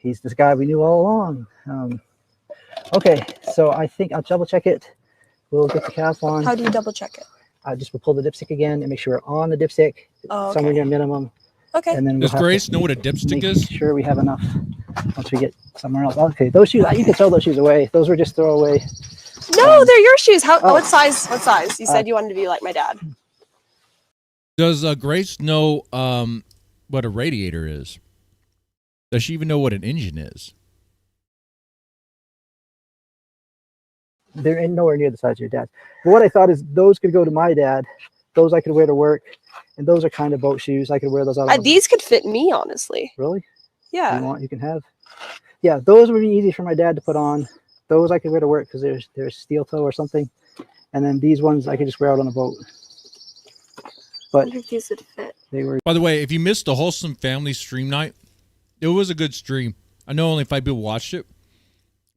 this guy we knew all along. Okay, so I think I'll double check it. We'll get the cap on. How do you double check it? We'll pull the dipstick again and make sure we're on the dipstick. Somewhere near minimum. Okay. And then does Grace know what a dipstick is? Sure, we have enough once we get somewhere else. Okay, those shoes, you can throw those shoes away. Those were just throwaway No, they're your shoes. What size? What size? You said you wanted to be like my dad. Does Grace know what a radiator is? Does she even know what an engine is? They're nowhere near the size of your dad's. But what I thought is those could go to my dad. Those I could wear to work. And those are kind of boat shoes. I could wear those out. These could fit me, honestly. Really? Yeah. If you want, you can have. Yeah, those would be easy for my dad to put on. Those I could wear to work because there's steel toe or something. And then these ones I could just wear out on a boat. But I wonder if these would fit. They were. By the way, if you missed the Wholesome Family stream night, it was a good stream. I know only 5 people watched it,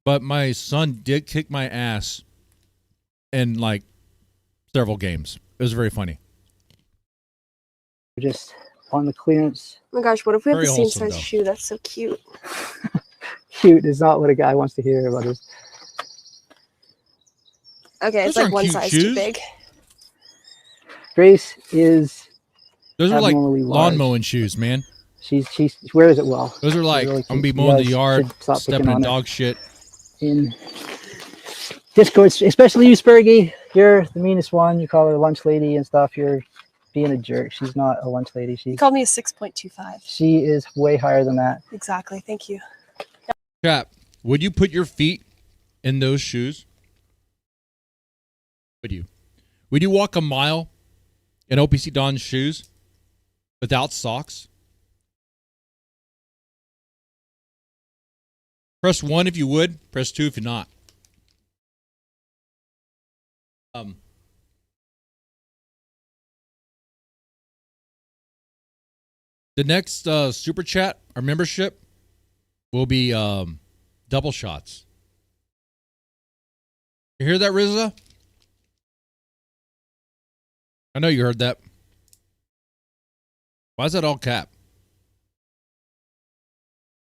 but my son did kick my ass in like several games. It was very funny. Just on the clearance. Oh my gosh, what if we have Very the same wholesome, size though. shoe? That's so cute. Cute is not what a guy wants to hear about his. Okay, it's Those like aren't one cute size shoes. too big. Grace is. Those are like abnormally lawn large. mowing shoes, man. She wears it well. Those are like, really I'm going to be cute. mowing the You guys yard, should stop stepping picking in on her. dog shit. In Discord, especially you, Spurgy, you're the meanest one. You call her a lunch lady and stuff. You're being a jerk. She's not a lunch lady. You called me a 6.25. She is way higher than that. Exactly. Thank you. Chap, would you put your feet in those shoes? Would you? Would you walk a mile in OPC Dawn shoes without socks? Press 1 if you would. Press 2 if you're not. The next super chat or membership will be double shots. You hear that, Rizza? I know you heard that. Why is that all cap?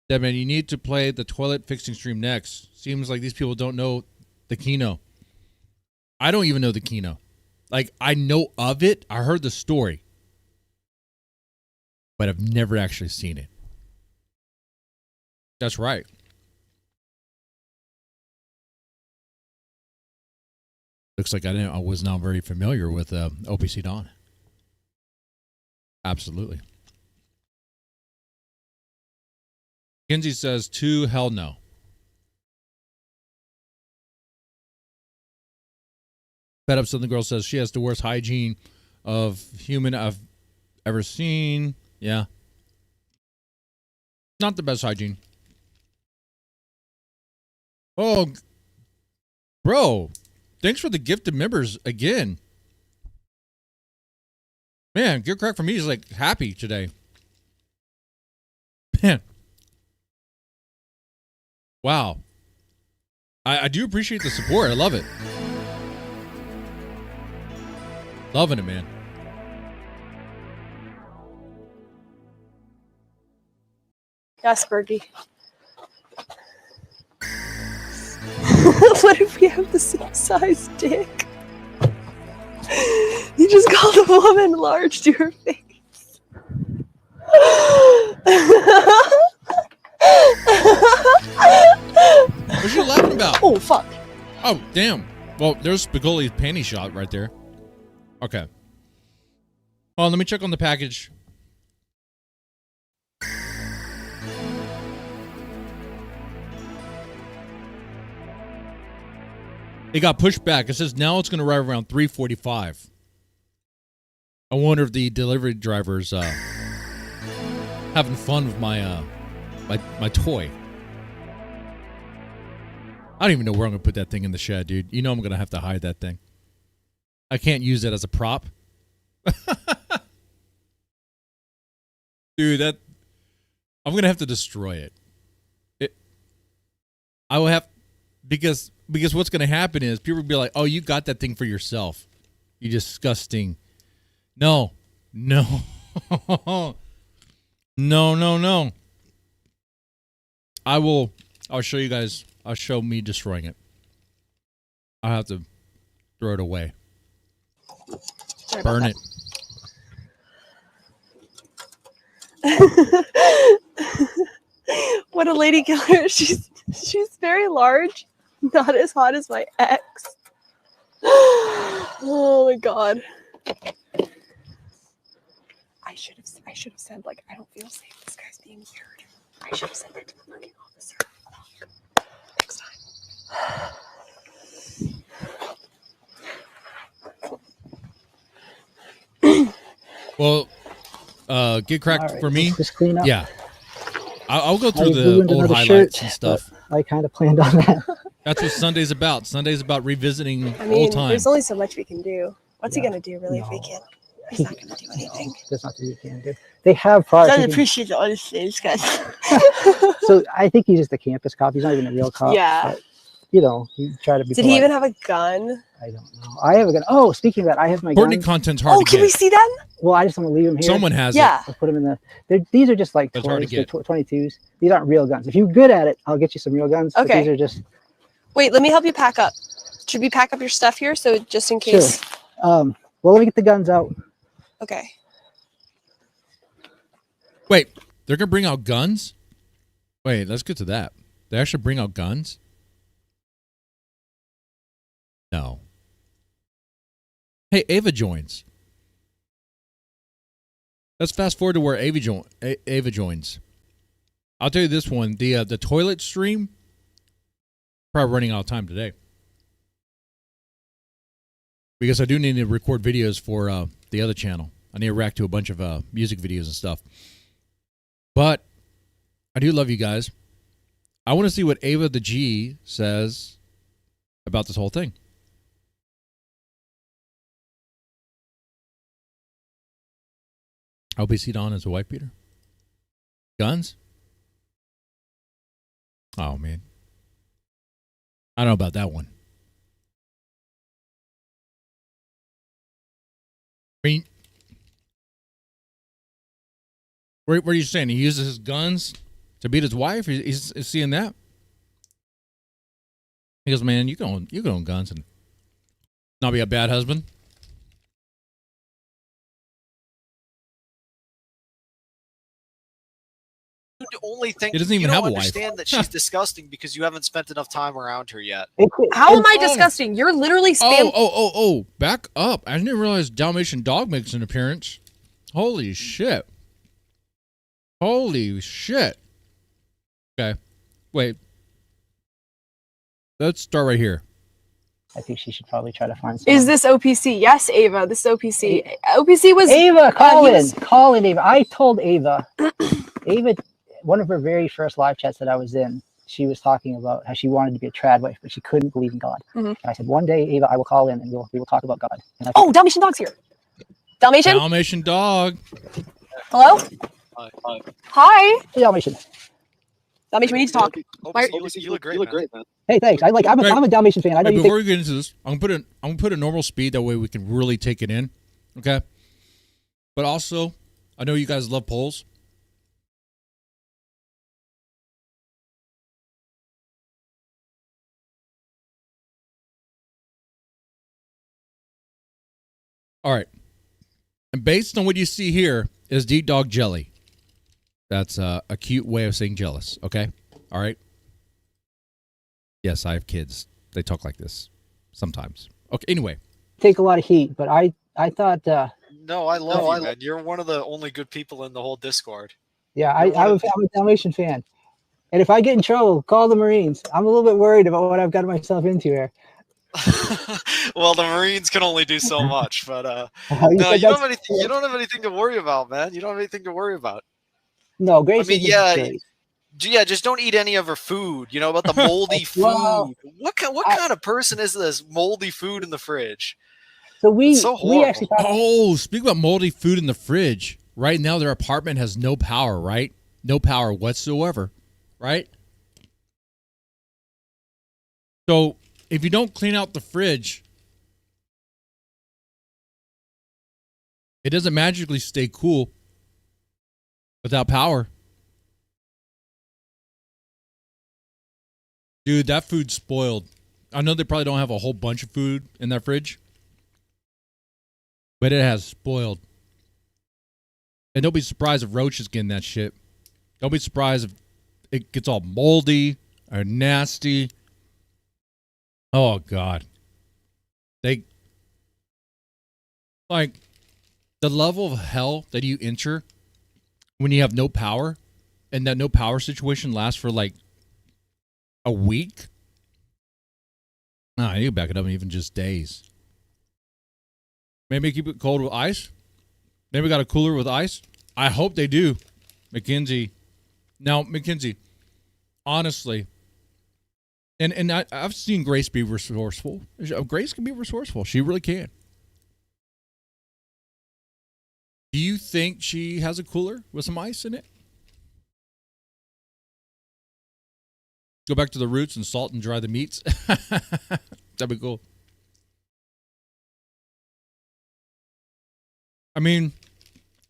Yeah, man, you need to play the toilet fixing stream next. Seems like these people don't know the Kino. I don't even know the Kino. Like, I know of it. I heard the story. But I've never actually seen it. That's right. Looks like I was not very familiar with OPC Dawn. Absolutely. Kinsey says 2, hell no. Fed Up Southern Girl says she has the worst hygiene of human I've ever seen. Yeah. Not the best hygiene. Oh, bro. Thanks for the gifted members again. Man, Good Crack for me is like happy today. Man. Wow. I do appreciate the support. I love it. Loving it, man. Yes, Bergie. What if we have the same size dick? You just called a woman large to her face. What's you laughing about? Oh, fuck. Oh, damn. Well, there's Spicoli's panty shot right there. Okay. Well, let me check on the package. It got pushed back. It says now it's going to arrive around 3:45. I wonder if the delivery driver's having fun with my my toy. I don't even know where I'm going to put that thing in the shed, dude. You know I'm going to have to hide that thing. I can't use it as a prop. Dude, that I'm going to have to destroy it. I will have because what's going to happen is people will be like, "Oh, you got that thing for yourself. You disgusting." No. No. No. I'll show you guys. I'll show me destroying it. I'll have to throw it away. Burn it. What a lady killer. She's very large. Not as hot as my ex. my god. I should have said, like, I don't feel safe. This guy's being weird. I should have said that to the fucking officer. Next time. Well, get cracked All right, for me. Just clean up. Yeah. I'll go I through the ruined old another highlights shirt, and stuff. but I kind of planned on that. That's what Sunday's about. Sunday's about revisiting I mean, old times. there's only so much we can do. What's he Yeah. gonna do, really, if we No. can't? He's not gonna do anything. There's nothing you can do. They have products. I you can- appreciate the honesty, guys. So I think he's just a campus cop. He's not even a real cop. Yeah. But, you know, he try to be. Did he polite. even have a gun? I don't know. I have a gun. Oh, speaking of that, I have my Courtney gun. content's hard Oh, to can get. we see them? Well, I just want to leave them here. Someone has Yeah. I'll put them in the. These are just like That's hard to toys. They're get. 22s. These aren't real guns. If you're good at it, I'll get you some real guns. but Okay. These are just Wait, let me help you pack up. Should we pack up your stuff here, so just in case? Sure. Well, let me get the guns out. Okay. Wait, they're gonna bring out guns? Wait, let's get to that. They actually bring out guns? No. Hey, Ava joins. Let's fast forward to where Ava joins. I'll tell you this one: the toilet stream. Probably running out of time today because I do need to record videos for the other channel. I need to react to a bunch of music videos and stuff. But I do love you guys. I want to see what Ava the G says about this whole thing. OPC Dawn is a white beater. Guns? Oh, man. I don't know about that one. I mean, what are you saying? He uses his guns to beat his wife? He's seeing that? He goes, man, you can own guns and not be a bad husband. You only think He doesn't even you don't have a wife. understand that she's disgusting because you haven't spent enough time around her yet. How am I disgusting? You're literally spam. Oh, back up. I didn't realize Dalmatian Dog makes an appearance. Holy shit. Holy shit. Okay. Wait. Let's start right here. I think she should probably try to find some. Is this OPC? Yes, Ava. This is OPC. OPC was Ava, call he in. was- Call in, Ava. I told Ava. Ava, one of her very first live chats that I was in, she was talking about how she wanted to be a trad wife, but she couldn't believe in God. Mhm. And I said, one day, Ava, I will call in and we will talk about God. And I Oh, Dalmatian Dog's here. Dalmatian? Dalmatian Dog. Hello? Hi. Hey, Dalmatian. Dalmatian, we need to talk. Why- You look great, man. Hey, thanks. I'm a Dalmatian fan. I know Wait, you before think. we get into this, I'm gonna put a normal speed, that way we can really take it in. Okay? But also, I know you guys love polls. All right. And based on what you see here is Deep Dog Jelly. That's a cute way of saying jealous, okay? All right? Yes, I have kids. They talk like this sometimes. Okay, anyway. Take a lot of heat, but I thought, No, I love you, man. You're one of the only good people in the whole Discord. yeah, I'm a Dalmatian fan. And if I get in trouble, call the Marines. I'm a little bit worried about what I've got myself into here. Well, the Marines can only do so much, but You no, said you don't that's- have anything. You don't have anything to worry about, man. You don't have anything to worry about. No, Grace. I mean, is yeah, great. yeah. Just don't eat any of her food. You know about the moldy food. Well, What kind of person is this? Moldy food in the fridge. So we It's so we actually horrible. talked. Oh, speak about moldy food in the fridge. Right now, their apartment has no power, right? No power whatsoever, right? So if you don't clean out the fridge, it doesn't magically stay cool without power. Dude, that food's spoiled. I know they probably don't have a whole bunch of food in that fridge, but it has spoiled. And don't be surprised if roaches get in that shit. Don't be surprised if it gets all moldy or nasty. Oh, God. Like, the level of hell that you enter when you have no power, and that no power situation lasts for like a week. Nah, you can back it up in even just days. Maybe keep it cold with ice. Maybe got a cooler with ice. I hope they do, Mackenzie. Now, Mackenzie, honestly, and I've seen Grace be resourceful. Grace can be resourceful. She really can. Do you think she has a cooler with some ice in it? Go back to the roots and salt and dry the meats. That'd be cool. I mean,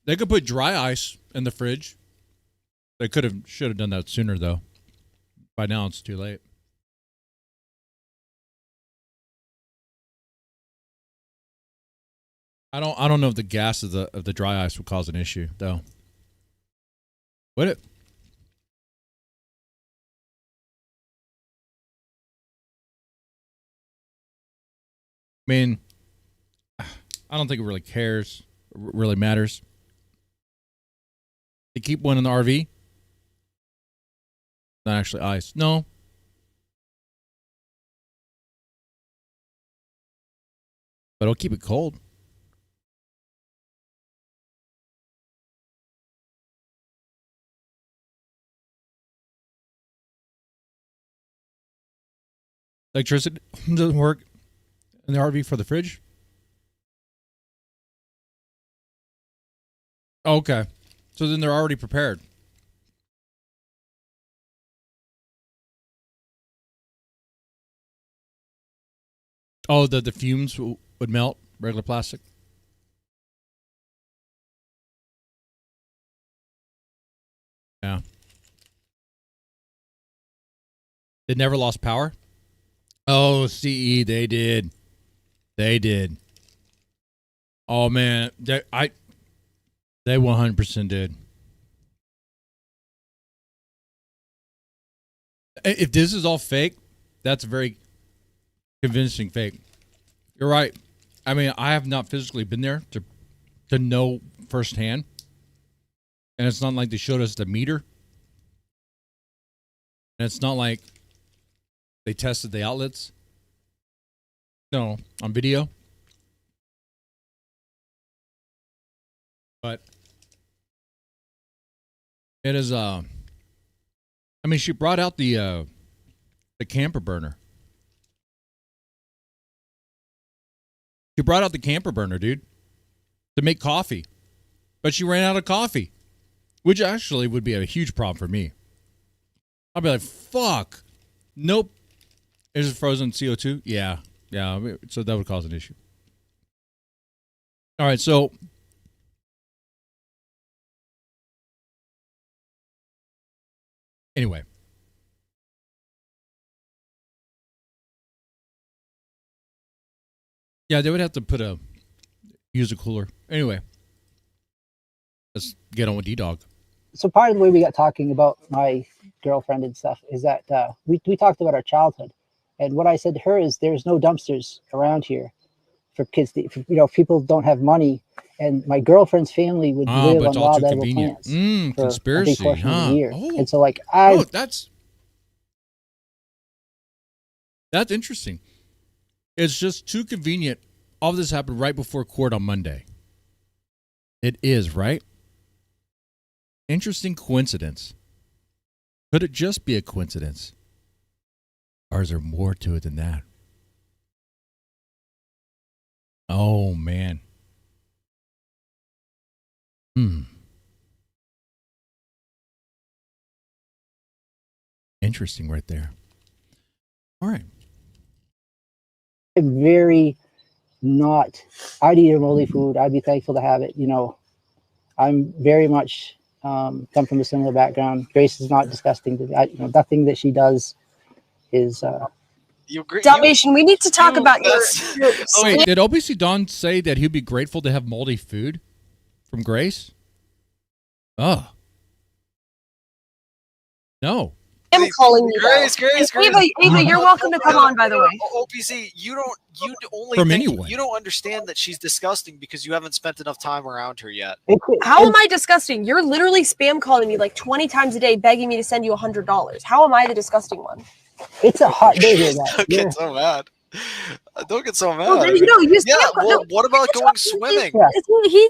they could put dry ice in the fridge. They should have done that sooner, though. By now, it's too late. I don't know if the gas of the dry ice would cause an issue, though. Would it? I mean, I don't think it really cares. Really matters. To keep one in the RV? Not actually ice. No. But it'll keep it cold. Electricity doesn't work in the RV for the fridge? Okay. So then they're already prepared. Oh, the fumes would melt regular plastic? Yeah. They never lost power? Oh, CE, they did. They did. Oh, man. They 100% did. If this is all fake, that's a very convincing fake. You're right. I mean, I have not physically been there to know firsthand. And it's not like they showed us the meter. And it's not like they tested the outlets. No, on video. But it is I mean, she brought out the camper burner. She brought out the camper burner, dude, to make coffee. But she ran out of coffee, which actually would be a huge problem for me. I'd be like, fuck. Nope. Is it frozen CO2? Yeah. Yeah. So that would cause an issue. All right. So anyway. Yeah, they would have to use a cooler. Anyway. Let's get on with D-Dog. So part of the way we got talking about my girlfriend and stuff is that we talked about our childhood. And what I said to her is there's no dumpsters around here for kids. People don't have money. And my girlfriend's family would live on wild edible plants for conspiracy, a big portion of the year. Oh. And so that's interesting. It's just too convenient. All of this happened right before court on Monday. It is, right? Interesting coincidence. Could it just be a coincidence? Or is there more to it than that? Oh, man. Interesting right there. All right. I'm very I'd eat a moldy food. I'd be thankful to have it. I'm very much come from a similar background. Grace is not disgusting to me. Nothing that she does is. Dalmatian, we need to talk about your wait, did OPC Dawn say that he'd be grateful to have moldy food from Grace? Oh. No. I'm calling you. Grace. Ava, you're welcome to come on. By the way, OPC, you only From think, anyone. you don't understand that she's disgusting because you haven't spent enough time around her yet. how am I disgusting? You're literally spam calling me like 20 times a day, begging me to send you $100. How am I the disgusting one? It's a hot day here. Don't get so mad. Don't get so mad. Well, What about going swimming?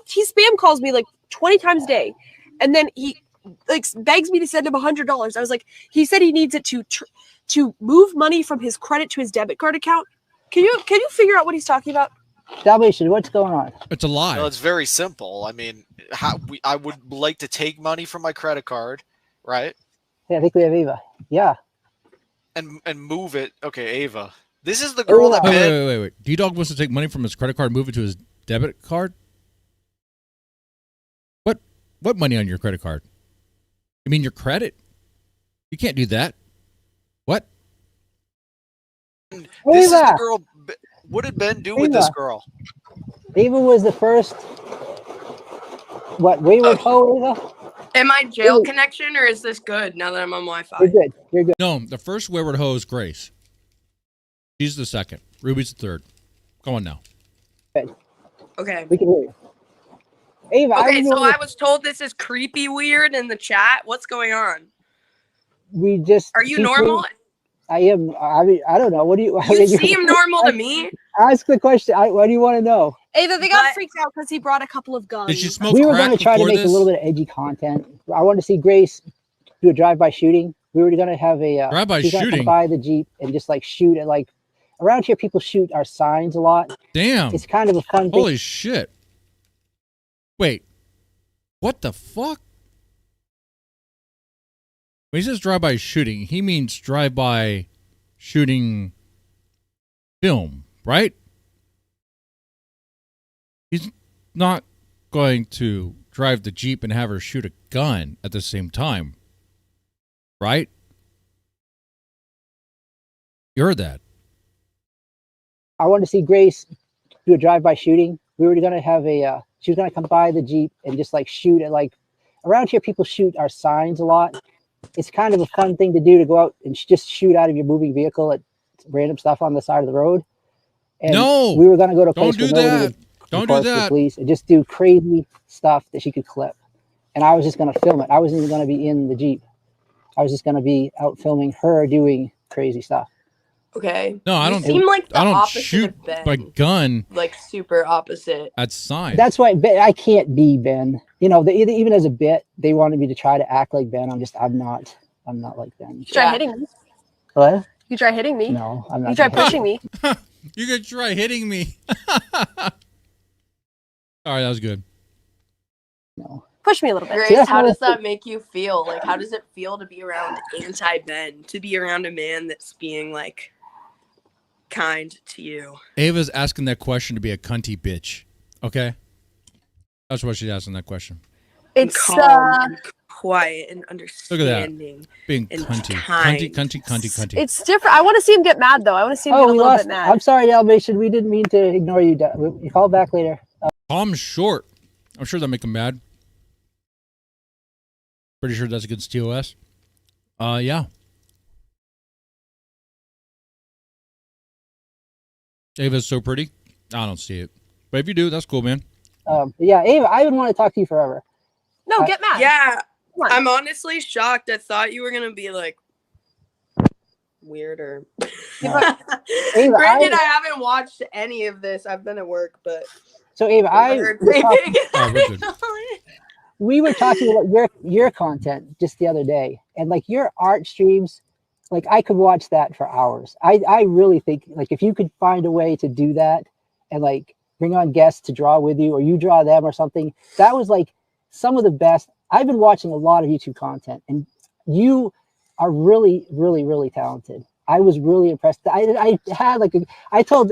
He spam calls me like 20 times a day, and then he like begs me to send him $100. I was like, he said he needs it to move money from his credit to his debit card account. Can you figure out what he's talking about? Salvation, what's going on? It's a lie. No, it's very simple. I mean, I would like to take money from my credit card, right? Yeah, I think we have Ava. Yeah. And move it. Okay, Ava. This is the girl that wait. D-Dog wants to take money from his credit card and move it to his debit card? What money on your credit card? You mean your credit? You can't do that. What? This is the girl. What did Ben do with this girl? Ava was the first wayward hoe, Ava? Am I jail connection or is this good now that I'm on Wi-Fi? You're good. No, the first wayward hoe is Grace. She's the second. Ruby's the third. Come on now. Okay. We can hear you. Ava, okay, so I was told this is creepy weird in the chat. What's going on? Are you normal? I am. I don't know. What do you? You seem normal to me. Ask the question. What do you want to know? Ava, they got freaked out because he brought a couple of guns. Did she smoke We were crack going to try to before make this? a little bit of edgy content. I wanted to see Grace do a drive-by shooting. We were going to have a drive-by she's gonna shooting? come by the Jeep and just like shoot at like around here. People shoot our signs a lot. Damn. It's kind of a fun thing. Holy shit. Wait. What the fuck? When he says drive-by shooting, he means drive-by shooting film, right? He's not going to drive the Jeep and have her shoot a gun at the same time, right? You heard that. I wanted to see Grace do a drive-by shooting. We were going to have a she was going to come by the Jeep and just like shoot at like around here. People shoot our signs a lot. It's kind of a fun thing to do, to go out and just shoot out of your moving vehicle at random stuff on the side of the road. And No, we were going to go to a don't place do where nobody that. would Don't report do to the that. police and just do crazy stuff that she could clip. And I was just going to film it. I wasn't even going to be in the Jeep. I was just going to be out filming her doing crazy stuff. Okay. No, I You don't. seem like the I don't opposite shoot of Ben. my gun Like super opposite. at signs. That's why I can't be Ben. You know, even as a bit, they wanted me to try to act like Ben. I'm not like Ben. You try hitting me. What? You try hitting me. No, I'm not. You try gonna- pushing me. You could try hitting me. All right, that was good. No. Push me a little bit. Grace, how does that make you feel? Like, how does it feel to be around anti-Ben? To be around a man that's being like kind to you? Ava's asking that question to be a cunty bitch. Okay? That's why she's asking that question. It's calm, and quiet, and Look at understanding. that. Being and cunty. kind. Cunty. It's different. I want to see him get mad though. I want to see him get a we little lost. bit mad. I'm sorry, Elevation. We didn't mean to ignore you. You call back later. Palm short. I'm sure that'll make him mad. Pretty sure that's against TOS. Yeah. Ava's so pretty. I don't see it. But if you do, that's cool, man. Yeah, Ava, I would want to talk to you forever. No, get mad. Yeah, Come on. I'm honestly shocked. I thought you were gonna be like weirder. Ava, Granted, I haven't watched any of this. I've been at work, but So Ava, we were talking about your content just the other day, and like your art streams, like I could watch that for hours. I really think like if you could find a way to do that and like bring on guests to draw with you, or you draw them or something, that was like some of the best. I've been watching a lot of YouTube content, and you are really, really, really talented. I was really impressed. I had like I told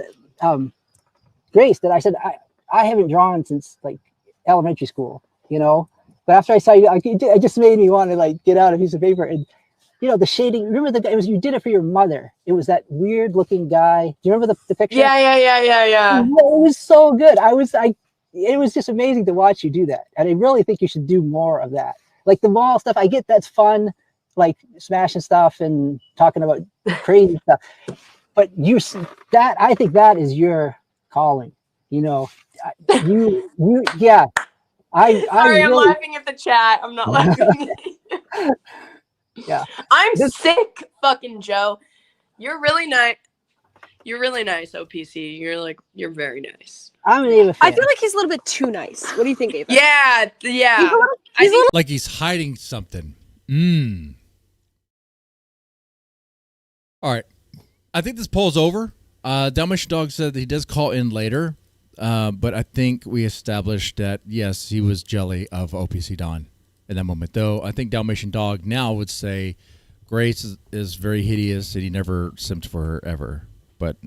Grace that I said I haven't drawn since like elementary school, you know. But after I saw you, it just made me want to like get out a piece of paper and, you know, the shading. Remember it was you did it for your mother. It was that weird looking guy. Do you remember the picture? Yeah. It was so good. It was just amazing to watch you do that. And I really think you should do more of that. Like the mall stuff, I get that's fun, like smashing stuff and talking about crazy stuff. But I think that is your calling. You know, yeah. Sorry, I'm really, laughing at the chat. I'm not laughing. Yeah. I'm sick, fucking Joe. You're really nice. You're really nice, OPC. You're very nice. I'm an Ava fan. I feel like he's a little bit too nice. What do you think, Ava? Yeah. He's a little Like he's hiding something. All right. I think this poll's over. Dalmatian Dog said that he does call in later. But I think we established that, yes, he was jelly of OPC Dawn in that moment. Though I think Dalmatian Dog now would say Grace is very hideous and he never simped for her ever. But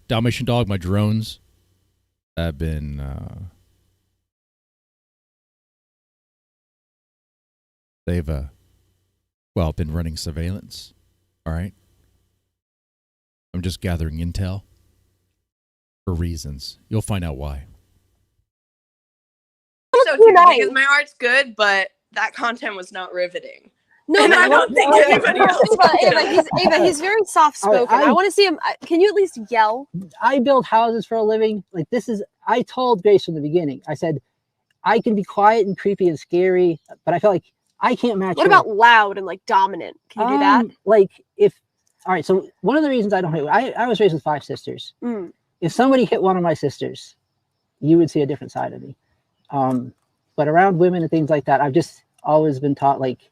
Dalmatian Dog, my drones have been they've been running surveillance. All right. I'm just gathering intel for reasons. You'll find out why. So too, because my art's good, but that content was not riveting. No, and but I don't think anybody else. Ava, he's very soft spoken. I want to see him. Can you at least yell? I build houses for a living. Like I told Grace from the beginning. I said, I can be quiet and creepy and scary, but I feel like I can't match. What about loud and like dominant? Can you do that? All right. So one of the reasons I don't hit, I was raised with 5 sisters. Mm. If somebody hit one of my sisters, you would see a different side of me. But around women and things like that, I've just always been taught, like,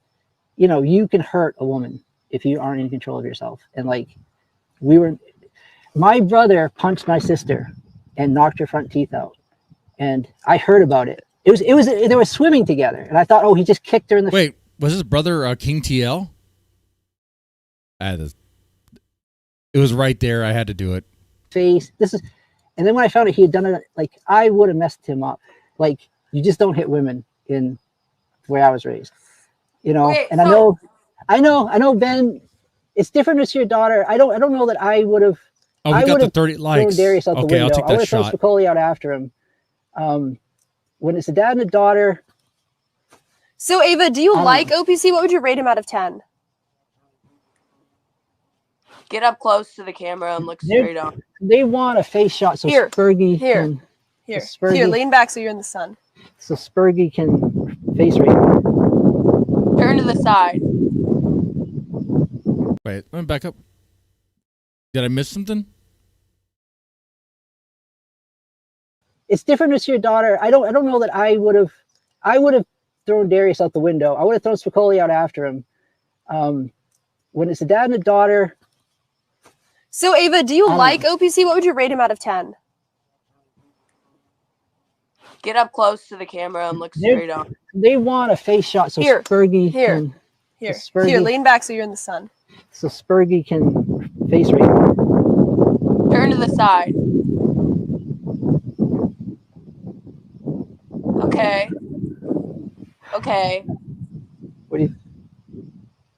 you know, you can hurt a woman if you aren't in control of yourself. And like, my brother punched my sister and knocked her front teeth out. And I heard about it. They were swimming together. And I thought, oh, he just kicked her in the Wait, was his brother King TL? It was right there. I had to do it. Face. And then when I found out he had done it, like, I would have messed him up. Like, you just don't hit women in the way I was raised. You know, Wait, and I know, Ben, it's different with your daughter. I don't know that I would have. Oh, we got the 30 likes. Darius out the Okay, window. I'll take that shot. I would have thrown Spicoli out after him. When it's a dad and a daughter. So, Ava, do you like OPC? What would you rate him out of 10? Get up close to the camera and look straight on. They want a face shot, so Spurgy can. Here, lean back so you're in the sun. So Spurgy can face rate. Turn to the side. Wait, let me back up. Did I miss something? It's different with your daughter. I don't know that I would have thrown Darius out the window. I would have thrown Spicoli out after him. When it's a dad and a daughter. So, Ava, do you like OPC? What would you rate him out of 10? Get up close to the camera and look straight on. They want a face shot, so Spurgy can. Here, lean back so you're in the sun. So Spurgy can face rate. Turn to the side. Okay. What do you?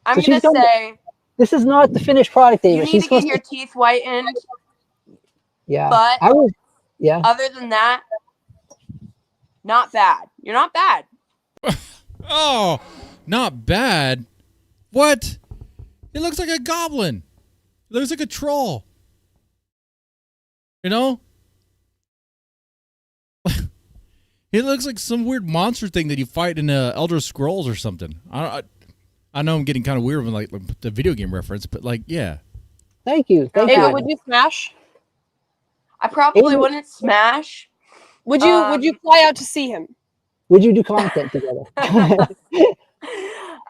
I'm gonna say. This is not the finished product, Ava. You need to get your teeth whitened. Yeah. But yeah. Other than that, not bad. You're not bad. Oh, not bad. What? It looks like a goblin. It looks like a troll. You know? It looks like some weird monster thing that you fight in Elder Scrolls or something. I know I'm getting kind of weird with like the video game reference, but like, yeah. Thank you. Ava, would you smash? I probably wouldn't smash. Would you fly out to see him? Would you do content together?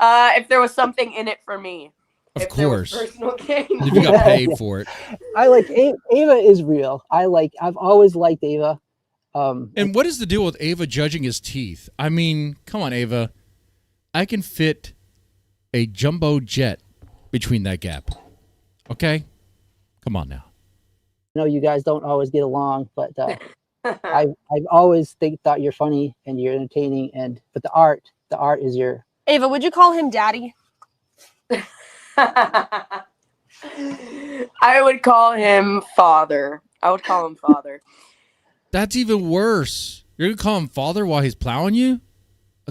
If there was something in it for me. Of course. Personal gain. If you got paid for it. I like Ava is real. I've always liked Ava. And what is the deal with Ava judging his teeth? I mean, come on, Ava. I can fit a jumbo jet between that gap. Okay? Come on now. I know you guys don't always get along, but I've always thought you're funny and you're entertaining, but the art is your. Ava, would you call him daddy? I would call him father. That's even worse. You're going to call him father while he's plowing you?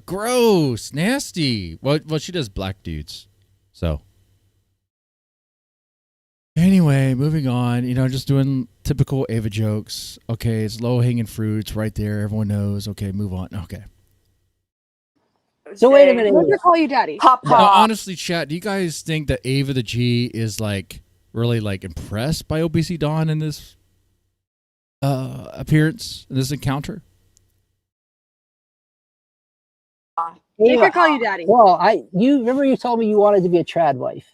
Gross, nasty. Well, she does black dudes. So anyway, moving on. Just doing typical Ava jokes. Okay, it's low hanging fruits right there. Everyone knows. Okay, move on. Okay. So wait a minute. Let me call you daddy. Pop No, pop. honestly, chat. Do you guys think that Ava the G is really impressed by OPC Dawn in this appearance, in this encounter? Make her call you daddy. Well, you remember you told me you wanted to be a trad wife,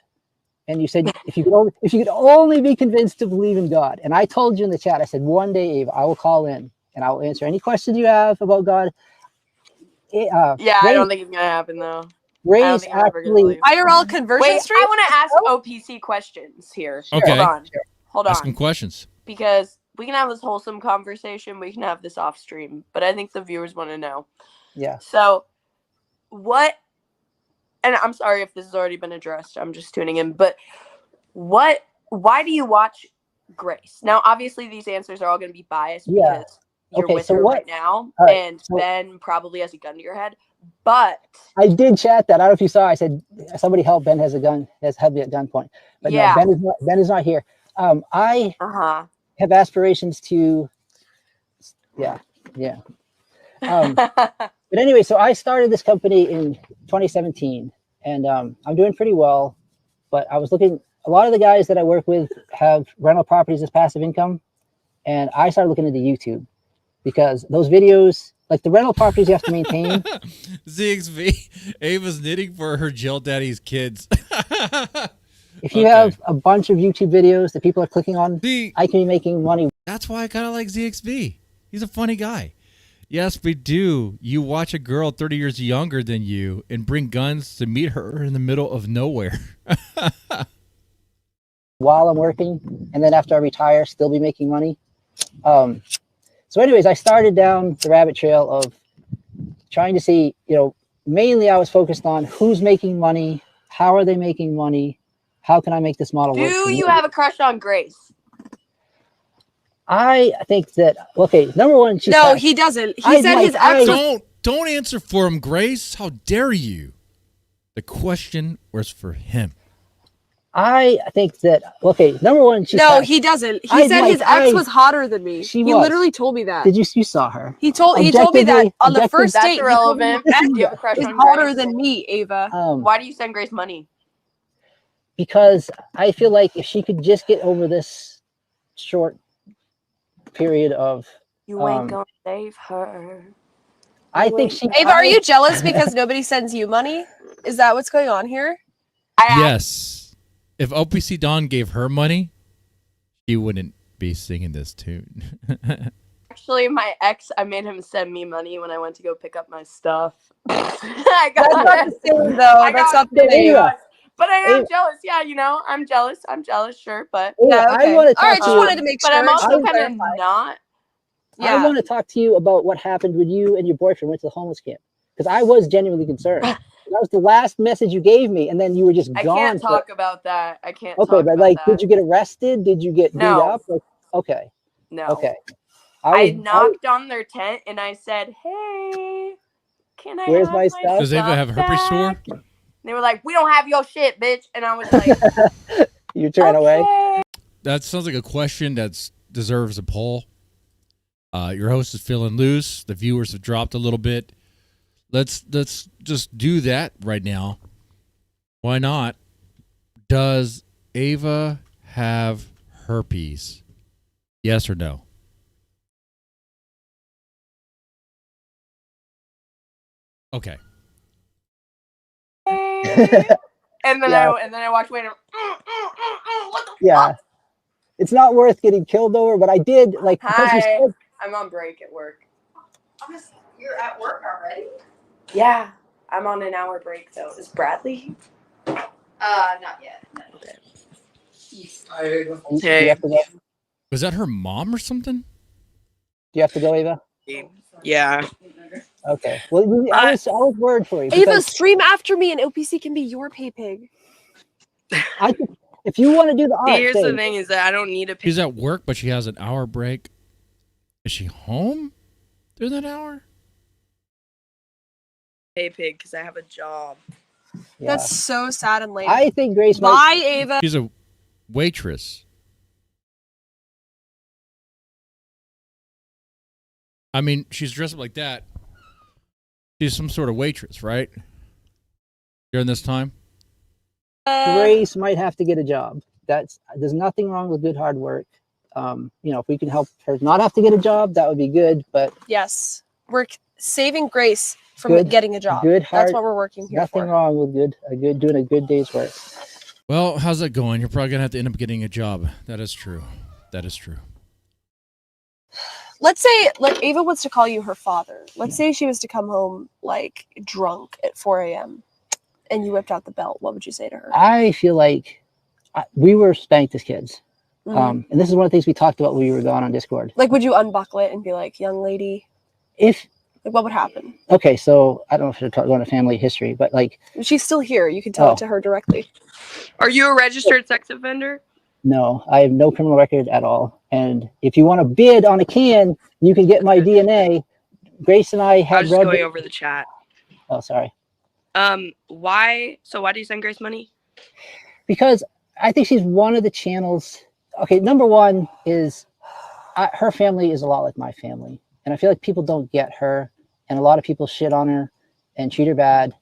and you said if you could only be convinced to believe in God. And I told you in the chat, I said one day, Ava, I will call in and I will answer any questions you have about God. Yeah, I don't think it's gonna happen though. Grace actually. IRL conversion Wait, stream? I want to ask OPC questions here. Okay. Hold on. Hold on. Ask him questions. Because we can have this wholesome conversation. We can have this off stream, but I think the viewers want to know. Yeah. So, what? And I'm sorry if this has already been addressed. I'm just tuning in. But what? Why do you watch Grace? Now, obviously, these answers are all going to be biased because you're with her right now, and Ben probably has a gun to your head. But I did chat that. I don't know if you saw. I said somebody help Ben has a gun. Has had me at gunpoint. But yeah, no, Ben is not here. I have aspirations to. Yeah. But anyway, so I started this company in 2017, and I'm doing pretty well. But I was looking. A lot of the guys that I work with have rental properties as passive income, and I started looking into YouTube because those videos, like the rental properties, you have to maintain. ZXV, Ava's knitting for her jail daddy's kids. If you have a bunch of YouTube videos that people are clicking on, I can be making money. That's why I kind of like ZXV. He's a funny guy. Yes, we do. You watch a girl 30 years younger than you and bring guns to meet her in the middle of nowhere. While I'm working, and then after I retire, still be making money. So anyways, I started down the rabbit trail of trying to see, mainly I was focused on who's making money, how are they making money, how can I make this model work? Do you have a crush on Grace? I think that, okay, number one, no, he doesn't. He said his ex was... Don't answer for him, Grace. How dare you? The question was for him. I think that, okay, number one, no, he doesn't. He said his ex was hotter than me. He literally told me that. You saw her? He told me that on the first date. That's irrelevant. You have a crush on hotter Grace than me, Ava. Why do you send Grace money? Because I feel like if she could just get over this short period of, you ain't gonna save her. I think she. Ava, are you jealous because nobody sends you money? Is that what's going on here? Yes. If OPC Dawn gave her money, she wouldn't be singing this tune. Actually, my ex, I made him send me money when I went to go pick up my stuff. That's not the same, though. That's not the same. But I am jealous. Yeah, I'm jealous. I'm jealous, sure. But yeah, okay. I want to talk just wanted to make sure. But I'm also kind of not. Yeah. I want to talk to you about what happened when you and your boyfriend went to the homeless camp. Because I was genuinely concerned. That was the last message you gave me, and then you were just gone. I can't talk about that. I can't. Okay, but did you get arrested? Did you get beat up? Okay. No. Okay. I knocked on their tent and I said, "Hey, can I? Where's my stuff? Does Ava have herpes sore?" They were like, "We don't have your shit, bitch," and I was like, "You turn away." That sounds like a question that deserves a poll. Your host is feeling loose. The viewers have dropped a little bit. Let's just do that right now. Why not? Does Ava have herpes? Yes or no? Okay. and then I walked away and what the fuck? It's not worth getting killed over, but I did Hi, I'm on break at work. You're at work already? Yeah, I'm on an hour break though. Is Bradley? Not yet. No. Okay. Was that her mom or something? Do you have to go, Ava? Yeah. Okay. Well, I was worried for you. Ava, stream after me, and OPC can be your pay pig. If you want to do the art here's the thing: is that I don't need a. She's at work, but she has an hour break. Is she home during that hour? pay pig because I have a job. Yeah. That's so sad and lame. I think Grace Bye, might. Ava. She's a waitress. I mean, she's dressed up like that. She's some sort of waitress, right? During this time? Grace might have to get a job. There's nothing wrong with good hard work. If we can help her not have to get a job, that would be good. But yes, we're saving Grace from getting a job. That's what we're working here nothing for. wrong with doing a good day's work. Well, how's that going? You're probably gonna have to end up getting a job. That is true. That is true. Let's say, like, Ava wants to call you her father. Let's say she was to come home, like, drunk at 4 a.m. and you whipped out the belt. What would you say to her? I feel like we were spanked as kids. Mhm. And this is one of the things we talked about when we were gone on Discord. Like, would you unbuckle it and be like, young lady? What would happen? Okay, so I don't know if you're going to family history, but like... She's still here. You can tell it to her directly. Are you a registered sex offender? No, I have no criminal record at all. And if you want to bid on a can, you can get my DNA. Grace and I had I was just going over the chat. Oh, sorry. Why do you send Grace money? Because I think she's one of the channels. Okay, number one is her family is a lot like my family. And I feel like people don't get her. And a lot of people shit on her and treat her bad.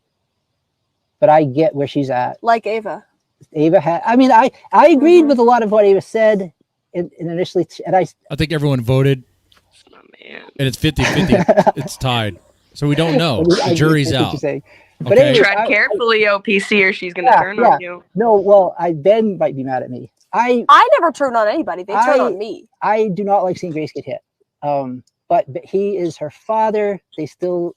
But I get where she's at. Like Ava. Ava had, I agreed with a lot of what Ava said initially. And I think everyone voted. Oh, man. And it's 50-50. It's tied. So we don't know. The jury's out. But anyway, tread carefully, OPC, or she's going to turn on you. No, well, Ben might be mad at me. I never turn on anybody. They turn on me. I do not like seeing Grace get hit. But he is her father. They still...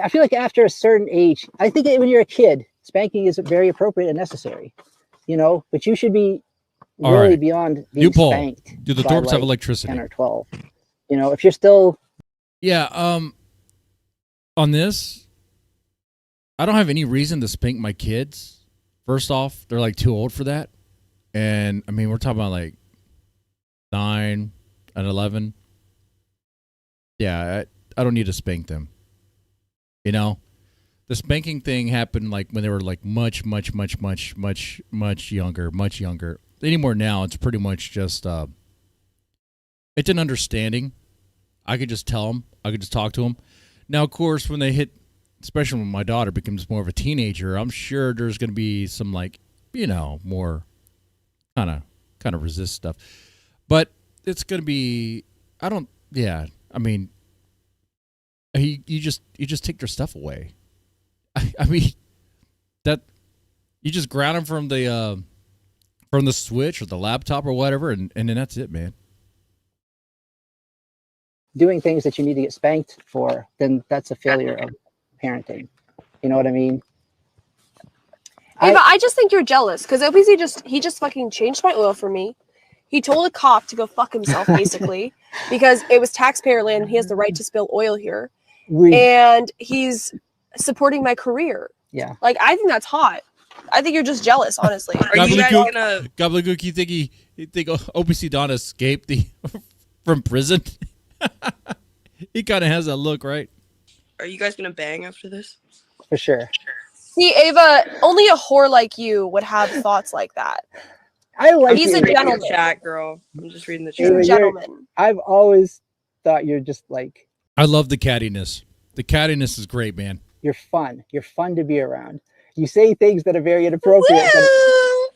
I feel like after a certain age, I think when you're a kid, spanking is very appropriate and necessary, but you should be really beyond being spanked. Do the Thorps have electricity? 10 or 12. If you're still... Yeah, on this, I don't have any reason to spank my kids. First off, they're like too old for that. And I mean, we're talking about like 9 and 11. Yeah, I don't need to spank them. The spanking thing happened like when they were like much younger. Anymore now, it's pretty much just it's an understanding. I could just tell them. I could just talk to them. Now, of course, when they hit, especially when my daughter becomes more of a teenager, I'm sure there's going to be some like more kind of resist stuff. But it's going to be you just take their stuff away. I mean, that you just ground them from the switch or the laptop or whatever, and then that's it, man. Doing things that you need to get spanked for, then that's a failure of parenting. You know what I mean? Ava, I just think you're jealous because OPC he just fucking changed my oil for me. He told a cop to go fuck himself, basically, because it was taxpayer land and he has the right to spill oil here. And he's supporting my career. Yeah. Like, I think that's hot. I think you're just jealous, honestly. Are you guys gonna... Gobbledygook, you think OPC Dawn escaped from prison? He kind of has that look, right? Are you guys gonna bang after this? For sure. See, Ava, only a whore like you would have thoughts like that. He's a gentleman. Chat, girl. I'm just reading the He's chat. a gentleman. I've always thought you're just like... I love the cattiness. The cattiness is great, man. You're fun. You're fun to be around. You say things that are very inappropriate,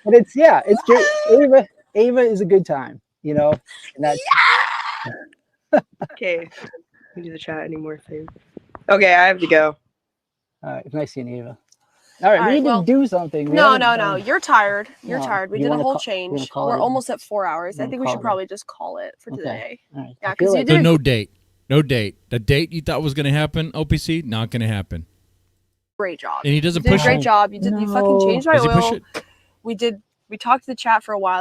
but it's great. Ava is a good time, and that's... Okay. Can do the chat anymore, favor. Okay, I have to go. All right, nice seeing you, Ava. All right, we need to do something. No. You're tired. You're tired. We You did a wanna whole change. We're almost at 4 hours. I think we should probably just call it for today. All right. Yeah, because you did. So no date. No date. The date you thought was going to happen, OPC, not going to happen. Great job. And he doesn't you did push a great him. job. You fucking changed my Does he push oil. it? We talked to the chat for a while.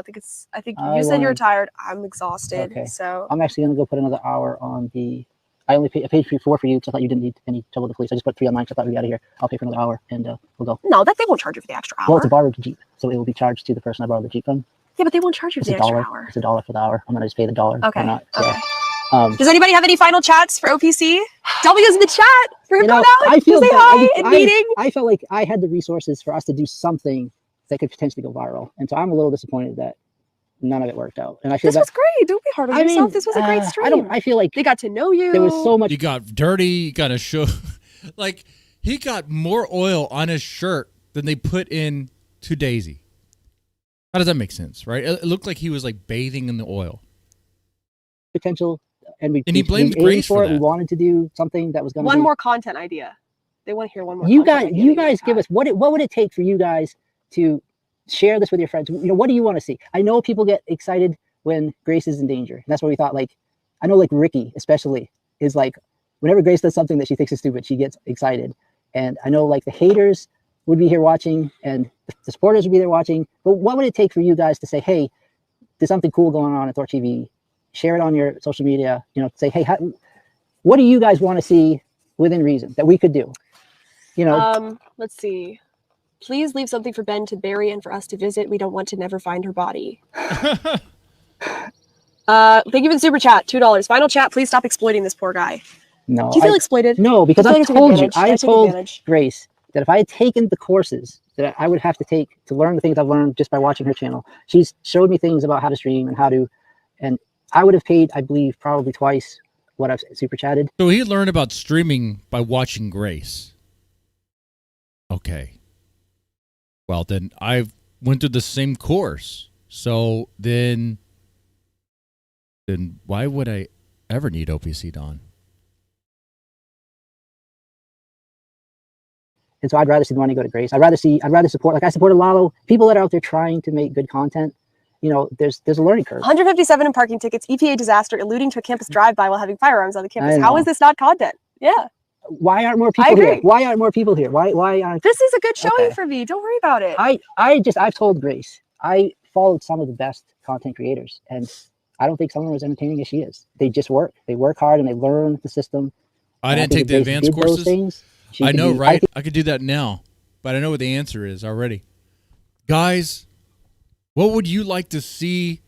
I think you said you were tired. I'm exhausted. Okay. So I'm actually gonna go put another hour on the... I paid for 4 for you because I thought you didn't need any trouble with the police. I just put 3 on mine because I thought we'd be out of here. I'll pay for another hour and we'll go. No, that they won't charge you for the extra hour. Well, it's a borrowed Jeep, so it will be charged to the person I borrowed the Jeep from. Yeah, but they won't charge you for the extra hour. It's $1 for the hour. I'm gonna just pay the $1. Okay. Not, okay. Does anybody have any final chats for OPC? W's in the chat for him going out. I feel say hi and meeting. I felt like I had the resources for us to do something that could potentially go viral, and so I'm a little disappointed that none of it worked out. And I feel this was great. Don't be hard on yourself. This was a great stream. I feel like they got to know you. There was so much. You got dirty. You got to show, like he got more oil on his shirt than they put in to Daisy. How does that make sense, right? It looked like he was like bathing in the oil. Potential, and he blamed Grace for that. We wanted to do something that was going to one more content idea. They want to hear one more. You guys give us what would it take for you guys to share this with your friends? You know, what do you want to see? I know people get excited when Grace is in danger. That's what we thought. Like, I know like Ricky especially is like, whenever Grace does something that she thinks is stupid, she gets excited. And I know like the haters would be here watching and the supporters would be there watching. But what would it take for you guys to say, hey, there's something cool going on at Thorp TV? Share it on your social media. You know, say, hey, what do you guys want to see within reason that we could do? You know, let's see. Please leave something for Ben to bury and for us to visit. We don't want to never find her body. Thank you for the super chat. $2. Final chat. Please stop exploiting this poor guy. No. Do you feel exploited? No, because I told you. I told advantage. Grace that if I had taken the courses that I would have to take to learn the things I've learned just by watching her channel, she's showed me things about how to stream and how to, and I would have paid, I believe, probably twice what I've super chatted. So he learned about streaming by watching Grace. Okay. Well, then I went through the same course. So then why would I ever need OPC Dawn? And so I'd rather see the money go to Grace. I'd rather support, like I supported Lalo, people that are out there trying to make good content. You know, there's a learning curve. 157 in parking tickets, EPA disaster, alluding to a campus drive-by while having firearms on the campus. How is this not content? Yeah. Why aren't more people here? Why aren't more people here? Why aren't? This is a good showing for me. Don't worry about it. I've told Grace, I followed some of the best content creators, and I don't think someone was entertaining as she is. They just work. They work hard and they learn the system. I didn't take the advanced courses. I know, right? I could do that now, but I know what the answer is already. Guys, what would you like to see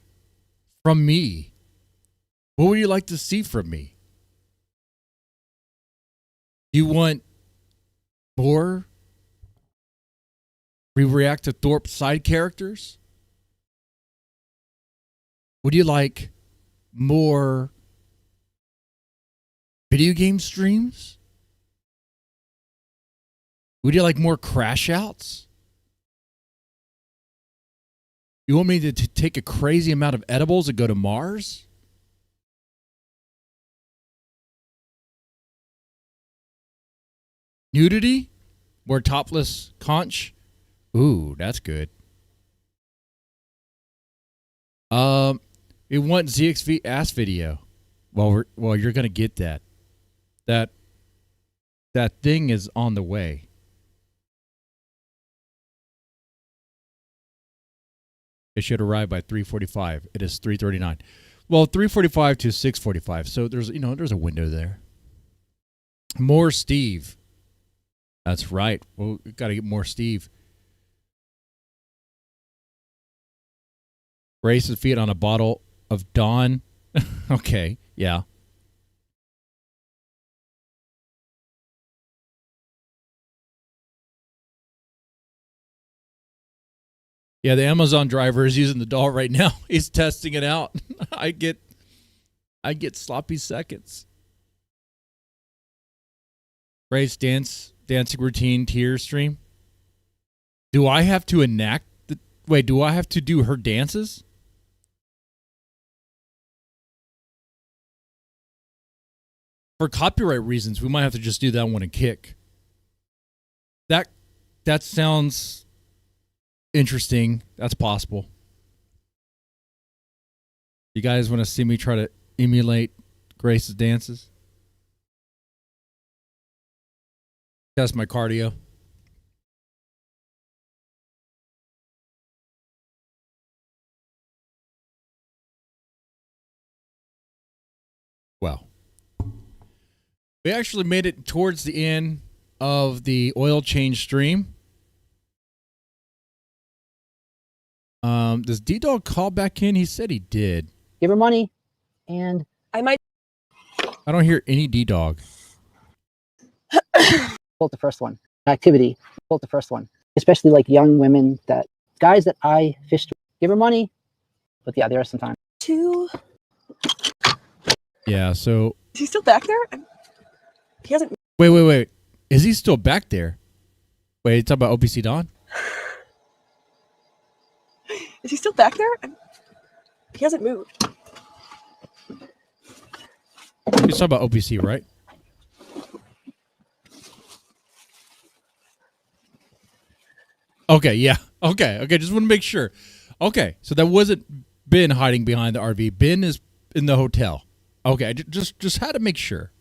from me? What would you like to see from me? You want more? We react to Thorp side characters? Would you like more video game streams? Would you like more crash outs? You want me to take a crazy amount of edibles and go to Mars? Nudity? More topless conch? Ooh, that's good. We want ZXV ass video. Well, you're gonna get that. That thing is on the way. It should arrive by 3:45. It is 3:39. Well, 3:45 to 6:45. So there's a window there. More Steve. That's right. Well, we got to get more Steve. Brace his feet on a bottle of Dawn. Okay, yeah. Yeah, the Amazon driver is using the doll right now. He's testing it out. I get sloppy seconds. Brace dancing routine tier stream. Do I have to enact do I have to do her dances? For copyright reasons, we might have to just do that one and kick. That sounds interesting. That's possible. You guys want to see me try to emulate Grace's dances? Test my cardio. Well, we actually made it towards the end of the oil change stream. Does D-Dog call back in? He said he did. Give her money, and I might I don't hear any D-Dog. Pull the first one. Activity. Pull the first one. Especially like young women guys that I fished with, give her money. But yeah, there are some times. 2. Yeah, so... Is he still back there? He hasn't... Wait. Is he still back there? Wait, you talking about OPC Dawn? Is he still back there? He hasn't moved. You're talking about OPC, right? Okay, yeah. Okay, just want to make sure. Okay, so that wasn't Ben hiding behind the RV. Ben is in the hotel. Okay, just had to make sure.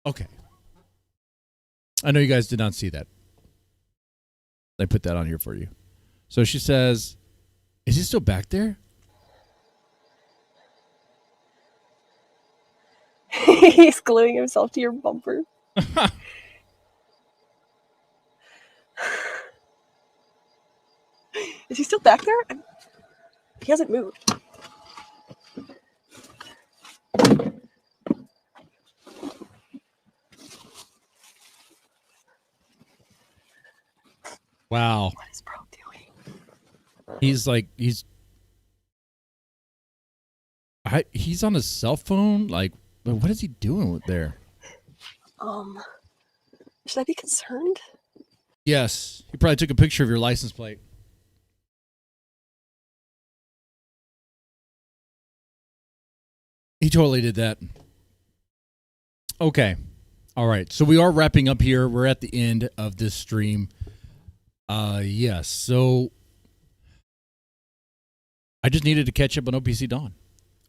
Okay. I know you guys did not see that. I put that on here for you. So she says, is he still back there? He's gluing himself to your bumper. Is he still back there? He hasn't moved. Wow. What is bro doing? He's on his cell phone. Like, what is he doing there? Should I be concerned? Yes. He probably took a picture of your license plate. He totally did that. Okay. All right. So we are wrapping up here. We're at the end of this stream. Yes. So I just needed to catch up on OPC Dawn.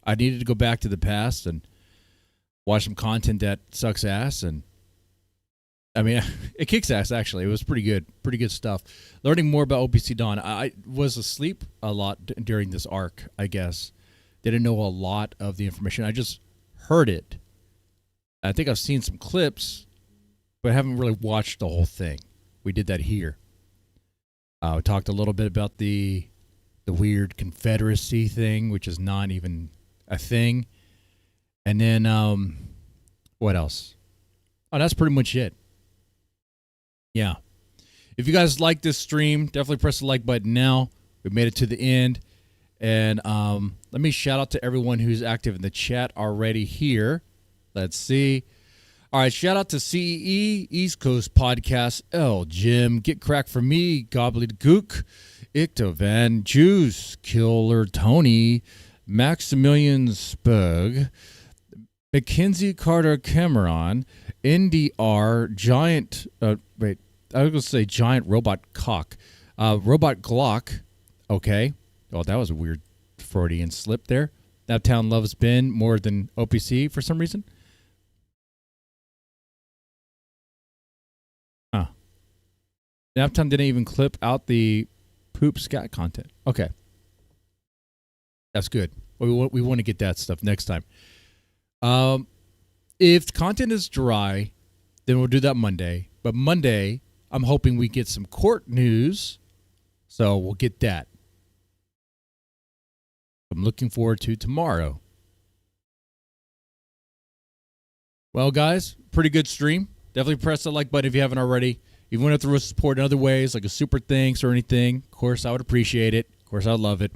I needed to go back to the past and watch some content that sucks ass. And I mean, it kicks ass, actually. It was pretty good. Pretty good stuff. Learning more about OPC Dawn. I was asleep a lot during this arc, I guess. Didn't know a lot of the information. I just heard it. I think I've seen some clips, but I haven't really watched the whole thing. We did that here. We talked a little bit about the weird Confederacy thing, which is not even a thing. And then, what else? Oh, that's pretty much it. Yeah. If you guys like this stream, definitely press the like button now. We made it to the end. And let me shout out to everyone who's active in the chat already here. Let's see. All right, shout out to CEE, East Coast Podcast, L, Jim, Get Crack for Me, Gobbledygook, Ictovan, Juice, Killer Tony, Maximilian Spug, Mackenzie Carter Cameron, NDR, Giant, I was going to say Giant Robot Cock, Robot Glock, okay. Oh, that was a weird Freudian slip there. Naptown loves Ben more than OPC for some reason. Huh. Naptown didn't even clip out the poop scat content. Okay. That's good. We want to get that stuff next time. If content is dry, then we'll do that Monday. But Monday, I'm hoping we get some court news. So we'll get that. I'm looking forward to tomorrow. Well, guys, pretty good stream. Definitely press the like button if you haven't already. If you want to throw support in other ways, like a super thanks or anything, of course, I would appreciate it. Of course, I'd love it.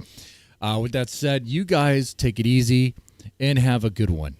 With that said, you guys take it easy and have a good one.